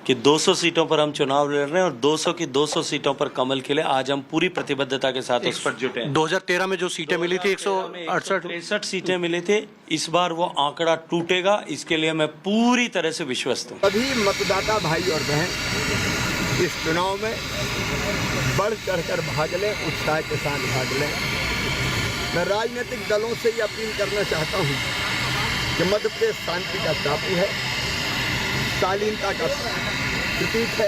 कि 200 सीटों पर हम चुनाव लड़ रहे हैं और 200 की 200 सीटों पर कमल खिले। आज हम पूरी प्रतिबद्धता के साथ उस पर जुटे हैं। 2013 में जो सीटें मिली थी 168 सीटें मिली थी, इस बार वो आंकड़ा टूटेगा, इसके लिए मैं पूरी तरह से विश्वस्त हूँ। सभी मतदाता भाई और बहन इस चुनाव में बढ़ चढ़कर भाग लें, उत्साह के साथ भाग लें। मैं राजनीतिक दलों से ये अपील करना चाहता हूँ कि मध्य प्रदेश शांति का टापू है, शालीनता का प्रतीक है।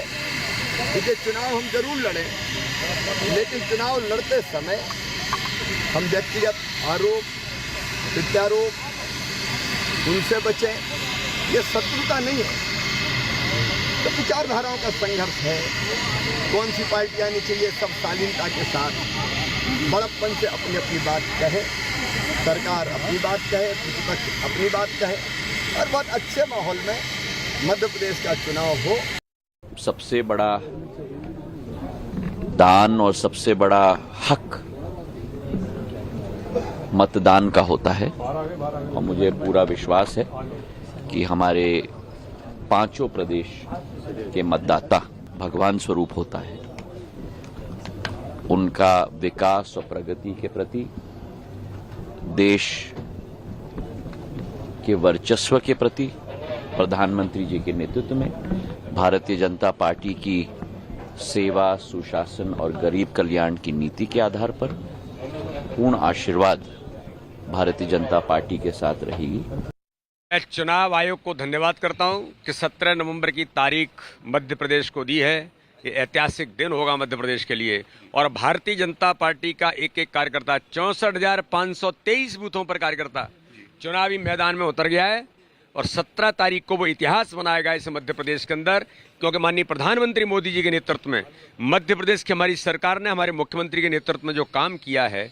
इसलिए चुनाव हम जरूर लड़ें, लेकिन चुनाव लड़ते समय हम व्यक्तिगत आरोप, प्रत्यारोप उनसे बचें। ये शत्रुता नहीं है, तो विचारधाराओं का संघर्ष है। कौन सी पार्टी आनी चाहिए, सब शालीनता के साथ बड़प्पन से अपनी अपनी बात कहे, सरकार अपनी बात कहे, प्रतिपक्ष अपनी बात कहे, और बहुत अच्छे माहौल में मध्य प्रदेश का चुनाव हो। सबसे बड़ा दान और सबसे बड़ा हक मतदान का होता है और मुझे पूरा विश्वास है कि हमारे 5 प्रदेश के मतदाता भगवान स्वरूप होता है। उनका विकास और प्रगति के प्रति, देश के वर्चस्व के प्रति, प्रधानमंत्री जी के नेतृत्व में भारतीय जनता पार्टी की सेवा, सुशासन और गरीब कल्याण की नीति के आधार पर पूर्ण आशीर्वाद भारतीय जनता पार्टी के साथ रहेगी। मैं चुनाव आयोग को धन्यवाद करता हूं कि 17 नवंबर की तारीख मध्य प्रदेश को दी है। ये ऐतिहासिक दिन होगा मध्य प्रदेश के लिए और भारतीय जनता पार्टी का एक एक कार्यकर्ता, 64,523 बूथों पर कार्यकर्ता चुनावी मैदान में उतर गया है और 17 तारीख को वो इतिहास बनाएगा इस मध्य प्रदेश के अंदर, क्योंकि माननीय प्रधानमंत्री मोदी जी के नेतृत्व में मध्य प्रदेश की हमारी सरकार ने हमारे मुख्यमंत्री के नेतृत्व में जो काम किया है,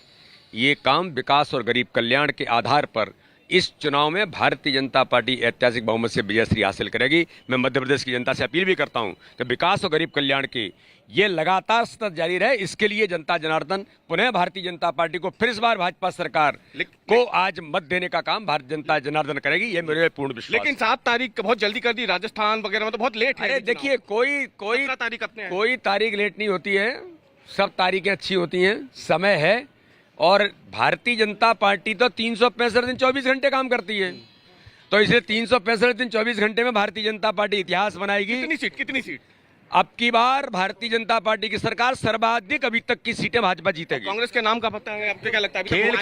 ये काम विकास और गरीब कल्याण के आधार पर इस चुनाव में भारतीय जनता पार्टी ऐतिहासिक बहुमत से विजयश्री हासिल करेगी। मैं मध्य प्रदेश की जनता से अपील भी करता हूं कि विकास और गरीब कल्याण की ये लगातार सतत जारी रहे। इसके लिए जनता जनार्दन पुनः भारतीय जनता पार्टी को फिर इस बार भाजपा सरकार को आज मत देने का काम भारतीय जनता जनार्दन करेगी, ये मेरे पूर्ण विश्वास। लेकिन 7 तारीख बहुत जल्दी कर दी, राजस्थान वगैरह में तो बहुत लेट है। अरे देखिए, कोई तारीख लेट नहीं होती है, सब तारीखें अच्छी होती हैं, समय है। और भारतीय जनता पार्टी तो 365 दिन 24 घंटे काम करती है, तो इसलिए 365 दिन 24 घंटे में भारतीय जनता पार्टी इतिहास बनाएगी। कितनी सीट? अब की बार भारतीय जनता पार्टी की सरकार सर्वाधिक अभी तक की सीटें भाजपा जीतेगी। कांग्रेस के नाम का पता है, आपको क्या लगता है? खेल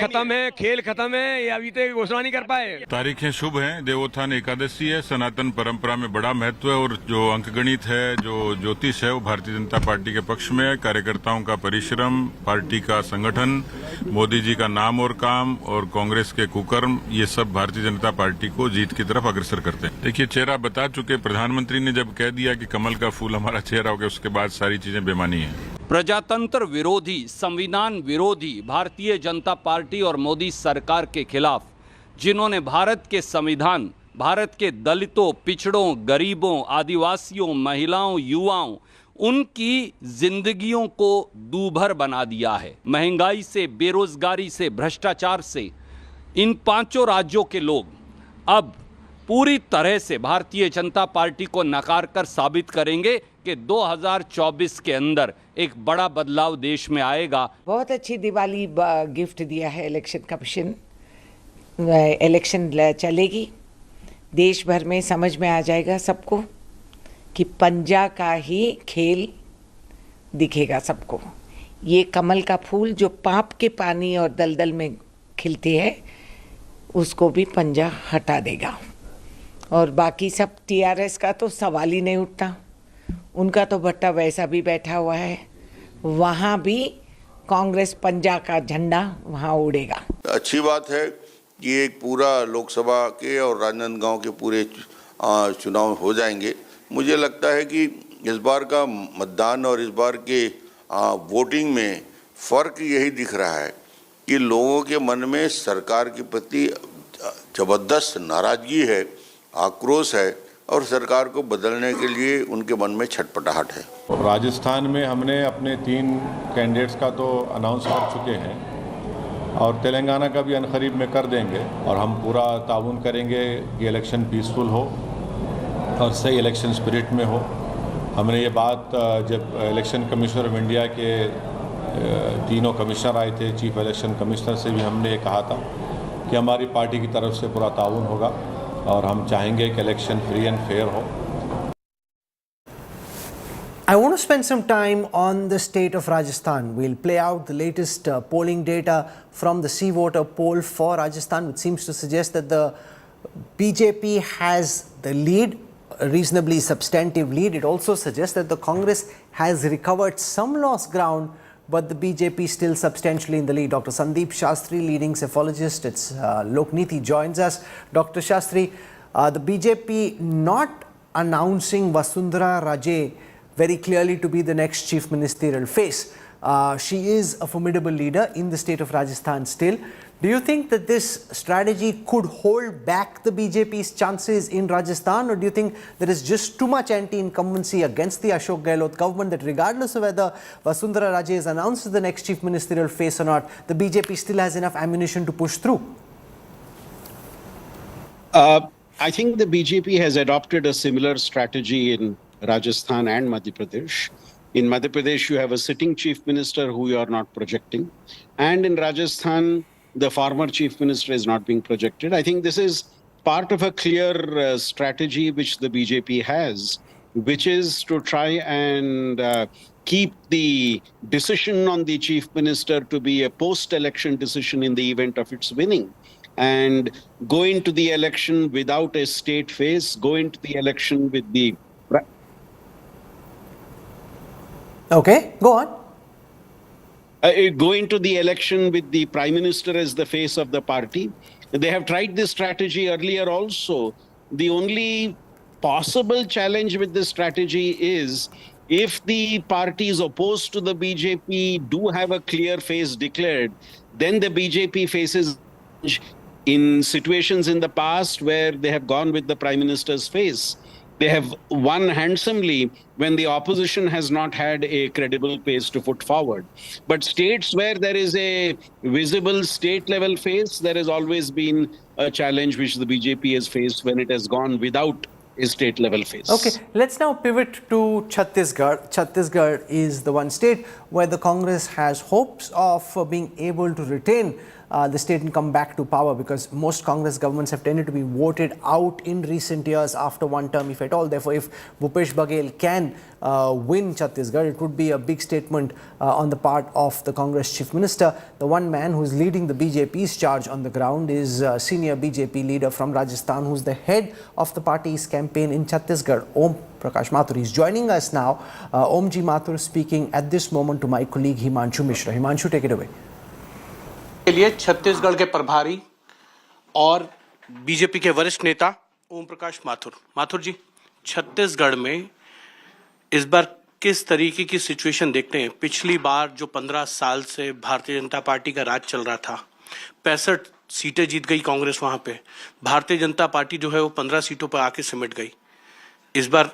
खत्म है, ये अभी तक घोषणा नहीं कर पाए। तारीखें शुभ हैं, देवोत्थान एकादशी है, सनातन परंपरा में बड़ा महत्व है और जो अंकगणित है, जो ज्योतिष है, वो भारतीय जनता पार्टी के पक्ष में है। कार्यकर्ताओं का परिश्रम, पार्टी का संगठन, मोदी जी का नाम और काम और कांग्रेस के कुकर्म, ये सब भारतीय जनता पार्टी को जीत की तरफ अग्रसर करते हैं। देखिए, चेहरा बता चुके, प्रधानमंत्री ने जब कह दिया कि कमल का फूल हमारा चेहरा हो गया, उसके बाद सारी चीजें बेमानी है। प्रजातंत्र विरोधी, संविधान विरोधी भारतीय जनता पार्टी और मोदी सरकार के खिलाफ जिन्होंने भारत के संविधान, भारत के दलितों, पिछड़ों, गरीबों, आदिवासियों, महिलाओं, युवाओं, उनकी जिंदगियों को दूभर बना दिया है। महंगाई से, बेरोजगारी से, भ्रष्टाचार से इन 5 राज्यों के लोग अब पूरी तरह से भारतीय जनता पार्टी को नकार कर साबित करेंगे कि 2024 के अंदर एक बड़ा बदलाव देश में आएगा। बहुत अच्छी दिवाली गिफ्ट दिया है इलेक्शन कमीशन। इलेक्शन चलेगी, देश भर में समझ में आ जाएगा सबको कि पंजा का ही खेल दिखेगा सबको। ये कमल का फूल जो पाप के पानी और दलदल में खिलती है, उसको भी पंजा हटा देगा। और बाकी सब टीआरएस का तो सवाल ही नहीं उठता, उनका तो भट्टा वैसा भी बैठा हुआ है, वहाँ भी कांग्रेस पंजा का झंडा वहाँ उड़ेगा। अच्छी बात है कि एक पूरा लोकसभा के और राजनांदगांव के पूरे चुनाव हो जाएंगे। मुझे लगता है कि इस बार का मतदान और इस बार के वोटिंग में फ़र्क यही दिख रहा है कि लोगों के मन में सरकार के प्रति ज़बरदस्त नाराज़गी है, आक्रोश है और सरकार को बदलने के लिए उनके मन में छटपटाहट है। राजस्थान में हमने अपने 3 कैंडिडेट्स का तो अनाउंस कर चुके हैं और तेलंगाना का भी अनकरीब में कर देंगे और हम पूरा ताउन करेंगे कि इलेक्शन पीसफुल हो और सही इलेक्शन स्पिरिट में हो। हमने ये बात जब इलेक्शन कमिश्नर ऑफ इंडिया के 3 कमिश्नर आए थे, चीफ इलेक्शन कमिश्नर से भी हमने ये कहा था कि हमारी पार्टी की तरफ से पूरा ताउन होगा और हम चाहेंगे कि इलेक्शन फ्री एंड फेयर हो। I want to spend some time on the state of Rajasthan. We'll play out the latest polling data from the Sea Voter poll for Rajasthan, which seems to suggest that the BJP has the lead, a reasonably substantive lead. It also suggests that the Congress has recovered some lost ground, but the BJP is still substantially in the lead. Dr. Sandeep Shastri, leading cephalogist, it's Lokniti, joins us. Dr. Shastri, the BJP not announcing Vasundhara Raje very clearly to be the next chief ministerial face. She is a formidable leader in the state of Rajasthan still. Do you think that this strategy could hold back the BJP's chances in Rajasthan, or do you think there is just too much anti-incumbency against the Ashok Gehlot government that regardless of whether Vasundhara Raje is announced as the next chief ministerial face or not, the BJP still has enough ammunition to push through? I think the BJP has adopted a similar strategy in Rajasthan and Madhya Pradesh. In Madhya Pradesh, you have a sitting chief minister who you are not projecting. And in Rajasthan, the former chief minister is not being projected. I think this is part of a clear strategy which the BJP has, which is to try and keep the decision on the chief minister to be a post-election decision in the event of its winning. And go into the election without a state face, go into the election with the... Okay, go on. Go into the election with the Prime Minister as the face of the party. They have tried this strategy earlier also. The only possible challenge with this strategy is if the parties opposed to the BJP do have a clear face declared, then the BJP faces in situations in the past where they have gone with the Prime Minister's face. They have won handsomely when the opposition has not had a credible face to put forward. But states where there is a visible state level face, there has always been a challenge which the BJP has faced when it has gone without a state level face. Okay, let's now pivot to Chhattisgarh. Chhattisgarh is the one state where the Congress has hopes of being able to retain the state and come back to power, because most Congress governments have tended to be voted out in recent years after one term, if at all. Therefore, if Bhupesh Baghel can win Chhattisgarh, it would be a big statement on the part of the Congress chief minister. The one man who is leading the BJP's charge on the ground is senior BJP leader from Rajasthan, who is the head of the party's campaign in Chhattisgarh, Om Prakash Mathur. He is joining us now. Omji Mathur speaking at this moment to my colleague Himanshu Mishra. Himanshu, take it away. के लिए छत्तीसगढ़ के प्रभारी और BJP के वरिष्ठ नेता ओम प्रकाश माथुर। माथुर जी, छत्तीसगढ़ में इस बार किस तरीके की सिचुएशन देखते हैं? पिछली बार जो 15 साल से भारतीय जनता पार्टी का राज चल रहा था, 65 सीटें जीत गई कांग्रेस वहां पे। भारतीय जनता पार्टी जो है वो 15 सीटों पर आके सिमट गई। इस बार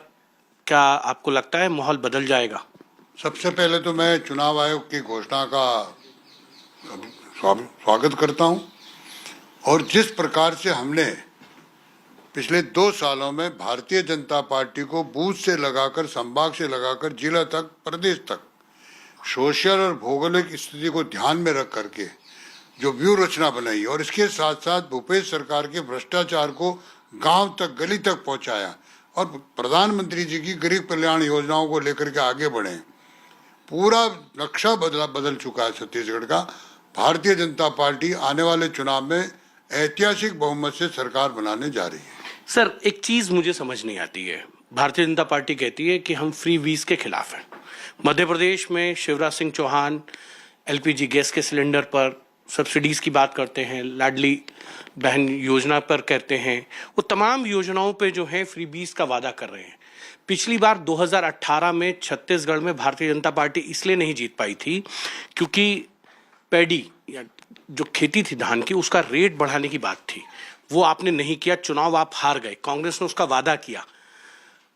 क्या आपको लगता है माहौल बदल जाएगा? सबसे पहले तो मैं चुनाव आयोग की घोषणा का स्वागत करता हूं और जिस प्रकार से हमने पिछले 2 सालों में भारतीय जनता पार्टी को बूथ से लगाकर, संभाग से लगाकर, जिला तक, प्रदेश तक सोशल और भौगोलिक स्थिति को ध्यान में रख करके जो व्यूह रचना बनाई और इसके साथ साथ भूपेश सरकार के भ्रष्टाचार को गांव तक, गली तक पहुंचाया और प्रधानमंत्री जी की गरीब कल्याण योजनाओं को लेकर के आगे बढ़े, पूरा नक्शा बदल चुका है छत्तीसगढ़ का। भारतीय जनता पार्टी आने वाले चुनाव में ऐतिहासिक बहुमत से सरकार बनाने जा रही है। सर, एक चीज मुझे समझ नहीं आती है, भारतीय जनता पार्टी कहती है कि हम फ्री वीज के खिलाफ हैं। मध्य प्रदेश में शिवराज सिंह चौहान एलपीजी गैस के सिलेंडर पर सब्सिडीज की बात करते हैं, लाडली बहन योजना पर कहते हैं, वो तमाम योजनाओं पे जो है फ्री बीज का वादा कर रहे हैं। पिछली बार 2018 में छत्तीसगढ़ में भारतीय जनता पार्टी इसलिए नहीं जीत पाई थी क्योंकि पैडी या जो खेती थी धान की, उसका रेट बढ़ाने की बात थी, वो आपने नहीं किया, चुनाव आप हार गए। कांग्रेस ने उसका वादा किया।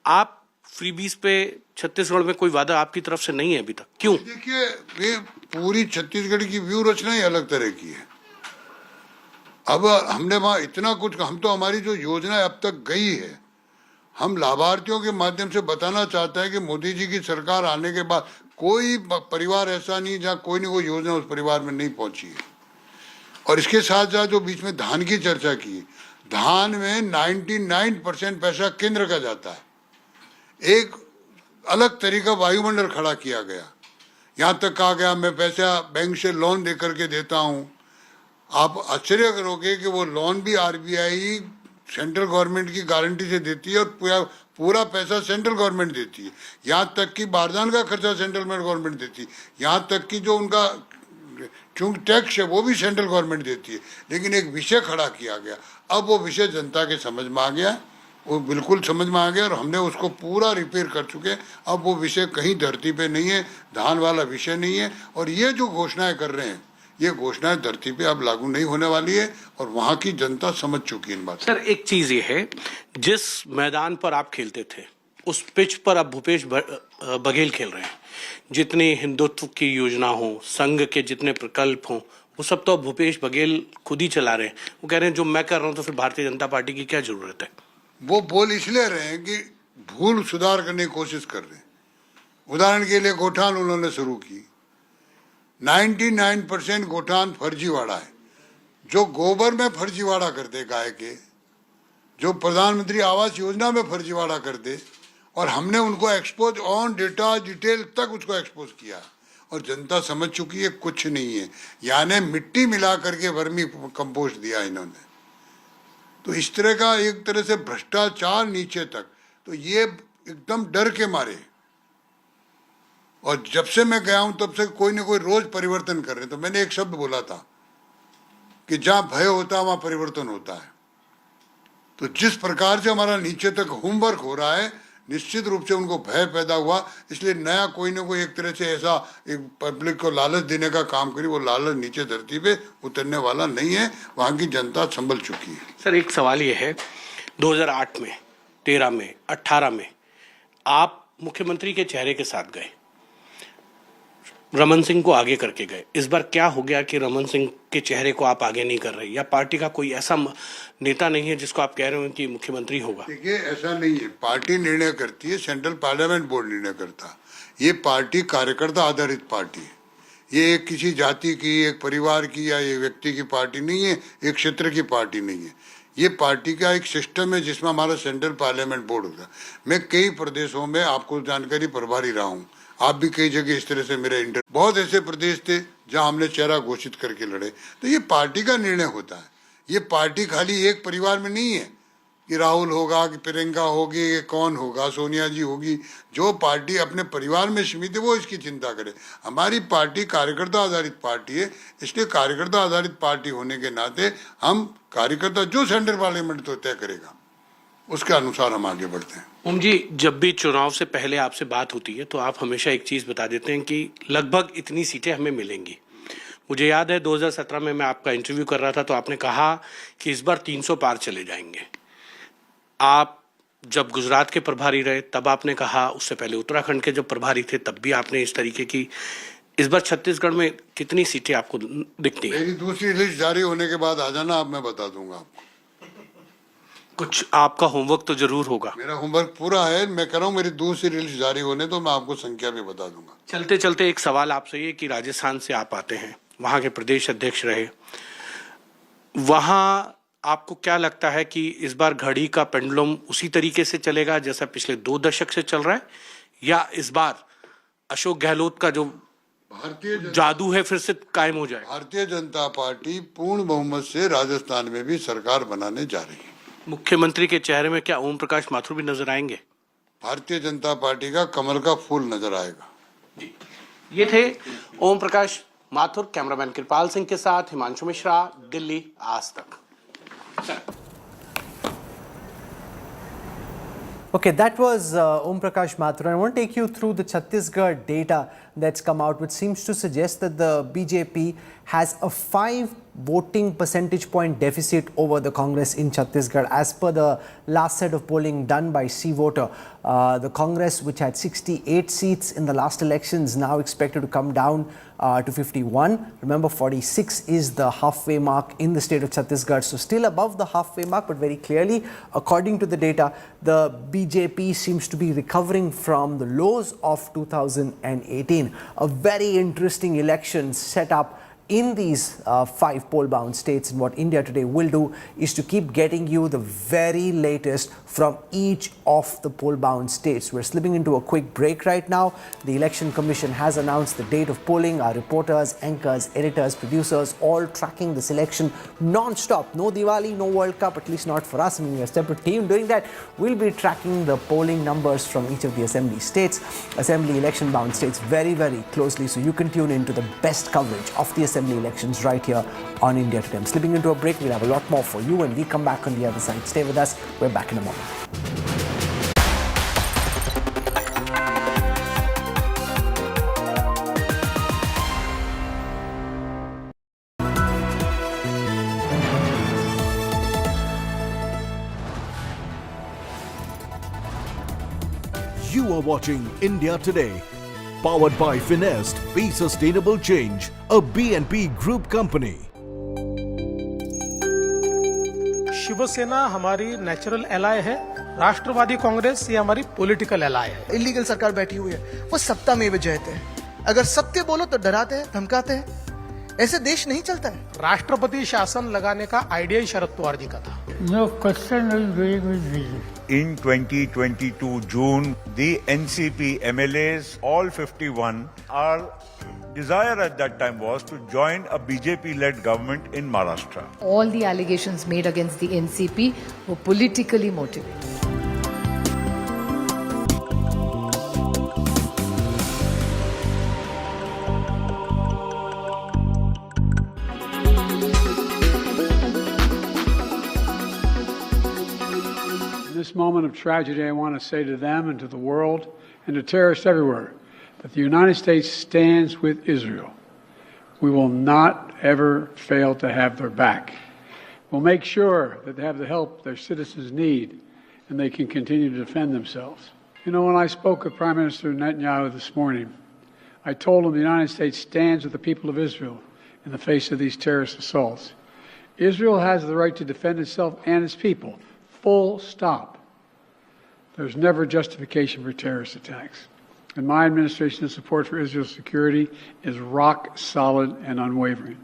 आप फ्री बीज पे छत्तीसगढ़ में कोई वादा आपकी तरफ से नहीं है अभी तक, क्यों? देखिए, ये पूरी छत्तीसगढ़ की व्यू रचना ही अलग तरह की है। अब हमने वहां इतना कुछ, हम तो हमारी जो योजना अब तक गई है, हम लाभार्थियों के माध्यम से बताना चाहते हैं कि मोदी जी की सरकार आने के बाद कोई परिवार ऐसा नहीं जहाँ कोई न कोई योजना उस परिवार में नहीं पहुंची है। और इसके साथ साथ जो बीच में धान की चर्चा की, धान में 99% पैसा केंद्र का जाता है। एक अलग तरीका वायुमंडल खड़ा किया गया, यहाँ तक कहा गया मैं पैसा बैंक से लोन दे करके देता हूँ। आप आश्चर्य करोगे कि वो लोन भी आरबीआई सेंट्रल गवर्नमेंट की गारंटी से देती है और पूरा पैसा सेंट्रल गवर्नमेंट देती है। यहाँ तक कि बारदान का खर्चा सेंट्रल गवर्नमेंट देती है, यहाँ तक कि जो उनका चूंकि टैक्स है वो भी सेंट्रल गवर्नमेंट देती है। लेकिन एक विषय खड़ा किया गया, अब वो विषय जनता के समझ में आ गया, वो बिल्कुल समझ में आ गया और हमने उसको पूरा रिपेयर कर चुके। अब वो विषय कहीं धरती पे नहीं है, धान वाला विषय नहीं है। और ये जो घोषणाएं कर रहे हैं, ये घोषणाएं धरती पे अब लागू नहीं होने वाली है और वहां की जनता समझ चुकी है इन बात। सर, एक चीज ये है, जिस मैदान पर आप खेलते थे उस पिच पर अब भूपेश बघेल खेल रहे हैं। जितनी हिंदुत्व की योजना हो, संघ के जितने प्रकल्प हों, वो सब तो अब भूपेश बघेल खुद ही चला रहे हैं। वो कह रहे हैं जो मैं कर रहा हूँ तो फिर भारतीय जनता पार्टी की क्या जरूरत है? वो बोल इसलिए रहे हैं कि भूल सुधार करने की कोशिश कर रहे हैं। उदाहरण के लिए गोठान उन्होंने शुरू की, 99% गोठान फर्जीवाड़ा है। जो गोबर में फर्जीवाड़ा कर दे गाय के, जो प्रधानमंत्री आवास योजना में फर्जीवाड़ा कर दे, और हमने उनको एक्सपोज ऑन डेटा डिटेल तक उसको एक्सपोज किया और जनता समझ चुकी है कुछ नहीं है। यानी मिट्टी मिला करके वर्मी कंपोस्ट दिया इन्होंने। तो इस तरह का एक तरह से भ्रष्टाचार नीचे तक, तो ये एकदम डर के मारे। और जब से मैं गया हूं तब से कोई ना कोई रोज परिवर्तन कर रहे। तो मैंने एक शब्द बोला था कि जहां भय होता है वहां परिवर्तन होता है। तो जिस प्रकार से हमारा नीचे तक होमवर्क हो रहा है, निश्चित रूप से उनको भय पैदा हुआ। इसलिए नया कोई ना कोई एक तरह से ऐसा एक पब्लिक को लालच देने का काम करी, वो लालच नीचे धरती पे उतरने वाला नहीं है। वहां की जनता संभल चुकी है। सर, एक सवाल ये है, 2008 में, 13 में, 18 में आप मुख्यमंत्री के चेहरे के साथ गए, रमन सिंह को आगे करके गए। इस बार क्या हो गया कि रमन सिंह के चेहरे को आप आगे नहीं कर रहे, या पार्टी का कोई ऐसा नेता नहीं है जिसको आप कह रहे हो कि मुख्यमंत्री होगा? देखिए, ऐसा नहीं है। पार्टी निर्णय करती है, सेंट्रल पार्लियामेंट बोर्ड निर्णय करता। ये पार्टी कार्यकर्ता आधारित पार्टी है। ये एक किसी जाति की, एक परिवार की या एक व्यक्ति की पार्टी नहीं है, एक क्षेत्र की पार्टी नहीं है। ये पार्टी का एक सिस्टम है जिसमें हमारा सेंट्रल पार्लियामेंट बोर्ड होता है। मैं कई प्रदेशों में आपको जानकारी प्रभारी रहा हूँ, आप भी कई जगह इस तरह से मेरे बहुत ऐसे प्रदेश थे जहां हमने चेहरा घोषित करके लड़े। तो ये पार्टी का निर्णय होता है। ये पार्टी खाली एक परिवार में नहीं है कि राहुल होगा, कि प्रियंका होगी, कि कौन होगा, सोनिया जी होगी। जो पार्टी अपने परिवार में सीमित है वो इसकी चिंता करे। हमारी पार्टी कार्यकर्ता आधारित पार्टी है, इसलिए कार्यकर्ता आधारित पार्टी होने के नाते हम कार्यकर्ता जो सेंट्रल पार्लियामेंट तो तय करेगा उसके अनुसार हम आगे बढ़ते हैं। ओम जी, जब भी चुनाव से पहले आपसे बात होती है तो आप हमेशा एक चीज बता देते हैं कि लगभग इतनी सीटें हमें मिलेंगी। मुझे याद है 2017 में मैं आपका इंटरव्यू कर रहा था तो आपने कहा कि इस बार 300 पार चले जाएंगे। आप जब गुजरात के प्रभारी रहे तब आपने कहा, उससे पहले उत्तराखंड के जब प्रभारी थे तब भी आपने इस तरीके की इस बार छत्तीसगढ़ में कितनी सीटें आपको दिखती हैं? मेरी दूसरी लिस्ट जारी होने के बाद आ जाना, अब मैं बता दूंगा आपको। कुछ आपका होमवर्क तो जरूर होगा। मेरा होमवर्क पूरा है, मैं कर रहा हूँ, मेरी दूसरी लिस्ट जारी होने तो मैं आपको संख्या भी बता दूंगा। चलते चलते एक सवाल आपसे ये कि राजस्थान से आप आते हैं, वहां के प्रदेश अध्यक्ष रहे, वहां आपको क्या लगता है कि इस बार घड़ी का पेंडुलम उसी तरीके से चलेगा जैसा पिछले 2 दशक से चल रहा है, या इस बार अशोक गहलोत का जो जादू है फिर से कायम हो जाए? भारतीय जनता पार्टी पूर्ण बहुमत से राजस्थान में भी सरकार बनाने जा रही है। मुख्यमंत्री के चेहरे में क्या ओम प्रकाश माथुर भी नजर आएंगे? भारतीय जनता पार्टी का कमल का फूल नजर आएगा। ये थे ओम प्रकाश माथुर। कैमरामैन कृपाल सिंह के साथ हिमांशु मिश्रा, दिल्ली, आज तक। Okay, that was Om Prakash Mathur. I want to take you through the Chhattisgarh data that's come out, which seems to suggest that the BJP has a 5 voting percentage point deficit over the Congress in Chhattisgarh. As per the last set of polling done by C-Voter, the Congress, which had 68 seats in the last elections, now expected to come down to 51. Remember, 46 is the halfway mark in the state of Chhattisgarh. So still above the halfway mark, but very clearly, according to the data, the BJP seems to be recovering from the lows of 2018. A very interesting election set up in these 5 poll-bound states, and what India Today will do is to keep getting you the very latest from each of the poll-bound states. We're slipping into a quick break right now. The Election Commission has announced the date of polling. Our reporters, anchors, editors, producers, all tracking this election non-stop. No Diwali, no World Cup, at least not for us. I mean, we're a separate team doing that. We'll be tracking the polling numbers from each of the assembly states, assembly election-bound states very, very closely. So you can tune in to the best coverage of the assembly elections right here on India Today. I'm slipping into a break. We'll have a lot more for you when we come back on the other side. Stay with us. We're back in a moment. You are watching India Today, powered by Finest, Be Sustainable Change, a BNP Group company. Shiv Sena हमारी natural alloy है, राष्ट्रवादी कांग्रेस ये हमारी political alloy है। Illegal सरकार बैठी हुई है, वो सत्ता में जयते हैं। अगर सत्य बोलो तो डराते हैं, धमकाते हैं। ऐसे देश नहीं चलता है। राष्ट्रपति शासन लगाने का आइडिया ही शरद पवार जी का था। No question is going with me. In 2022 June, the NCP MLAs, all 51, our desire at that time was to join a BJP-led government in Maharashtra. All the allegations made against the NCP were politically motivated. In this moment of tragedy, I want to say to them and to the world and to terrorists everywhere that the United States stands with Israel. We will not ever fail to have their back. We'll make sure that they have the help their citizens need and they can continue to defend themselves. You know, when I spoke with Prime Minister Netanyahu this morning, I told him the United States stands with the people of Israel in the face of these terrorist assaults. Israel has the right to defend itself and its people. Full stop. There's never justification for terrorist attacks. And my administration's support for Israel's security is rock solid and unwavering.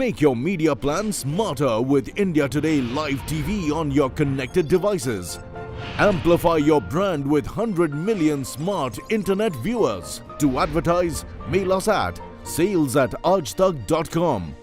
Make your media plan smarter with India Today Live TV on your connected devices. Amplify your brand with 100 million smart internet viewers. To advertise, mail us at sales@aajtak.com.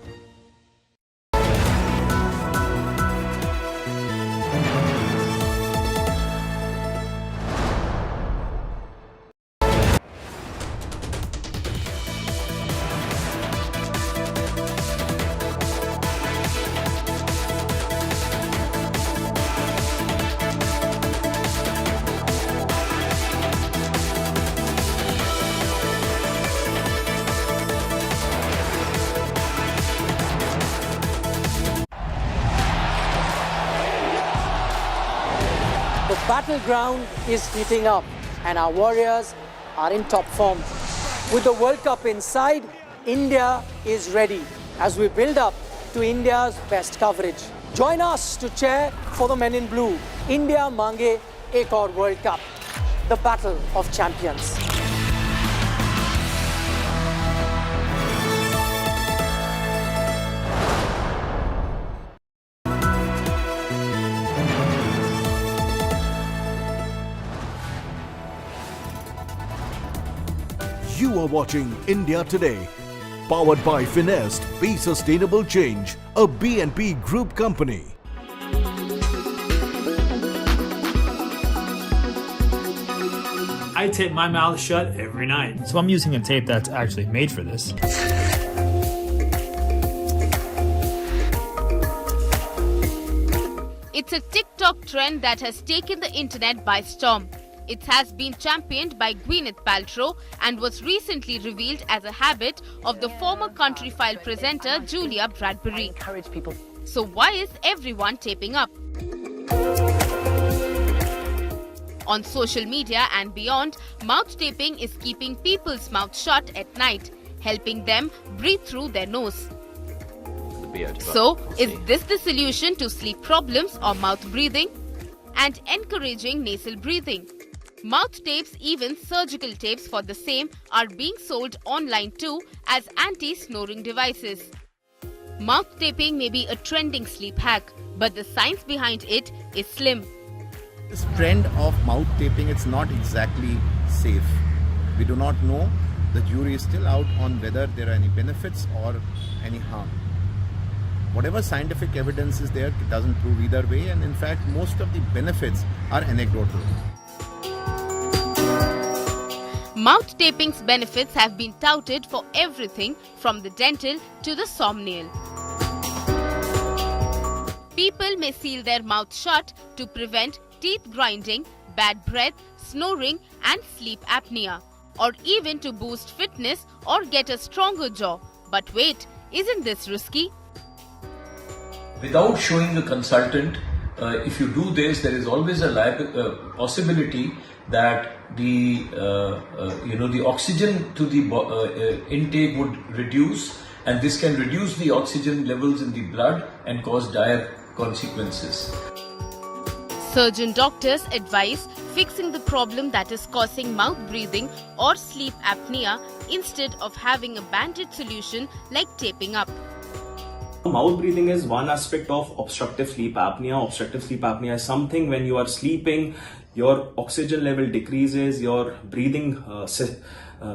battleground is heating up and our warriors are in top form. With the World Cup in sight, India is ready as we build up to India's best coverage. Join us to cheer for the men in blue. India mange ek aur World Cup. The battle of champions. You are watching India Today, powered by Finest, Be Sustainable Change, a B&P Group company. I tape my mouth shut every night. So I'm using a tape that's actually made for this. It's a TikTok trend that has taken the internet by storm. It has been championed by Gwyneth Paltrow and was recently revealed as a habit of the former Country File presenter Julia Bradbury. So why is everyone taping up? On social media and beyond, mouth taping is keeping people's mouths shut at night, helping them breathe through their nose. So, is this the solution to sleep problems or mouth breathing? And encouraging nasal breathing. Mouth tapes, even surgical tapes for the same, are being sold online too as anti-snoring devices. Mouth taping may be a trending sleep hack, but the science behind it is slim. This trend of mouth taping, it's not exactly safe. We do not know. The jury is still out on whether there are any benefits or any harm. Whatever scientific evidence is there, it doesn't prove either way, and in fact most of the benefits are anecdotal. Mouth taping's benefits have been touted for everything from the dental to the somnial. People may seal their mouth shut to prevent teeth grinding, bad breath, snoring and sleep apnea, or even to boost fitness or get a stronger jaw. But wait, isn't this risky? Without showing a consultant, if you do this, there is always a possibility that the oxygen to the intake would reduce, and this can reduce the oxygen levels in the blood and cause dire consequences. Surgeon doctors advise fixing the problem that is causing mouth breathing or sleep apnea instead of having a banded solution like taping up. Mouth breathing is one aspect of obstructive sleep apnea. Obstructive sleep apnea is something when you are sleeping, your oxygen level decreases, your breathing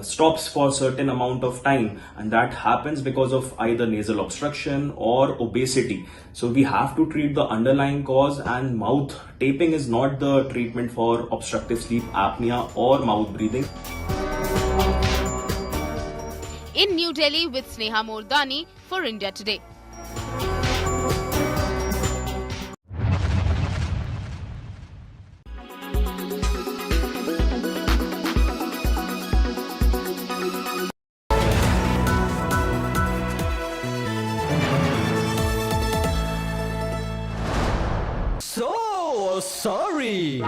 stops for a certain amount of time, and that happens because of either nasal obstruction or obesity. So we have to treat the underlying cause, and mouth taping is not the treatment for obstructive sleep apnea or mouth breathing. In New Delhi with Sneha Mordani for India Today. So sorry.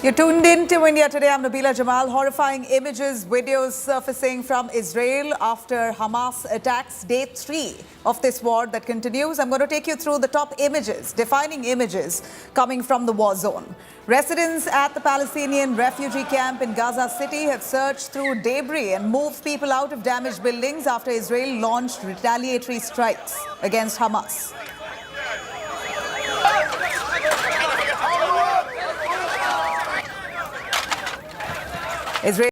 You're tuned in to India Today. I'm Nabila Jamal. Horrifying images, videos surfacing from Israel after Hamas attacks. Day 3 of this war that continues. I'm going to take you through the top images, defining images coming from the war zone. Residents at the Palestinian refugee camp in Gaza City have searched through debris and moved people out of damaged buildings after Israel launched retaliatory strikes against Hamas. Israel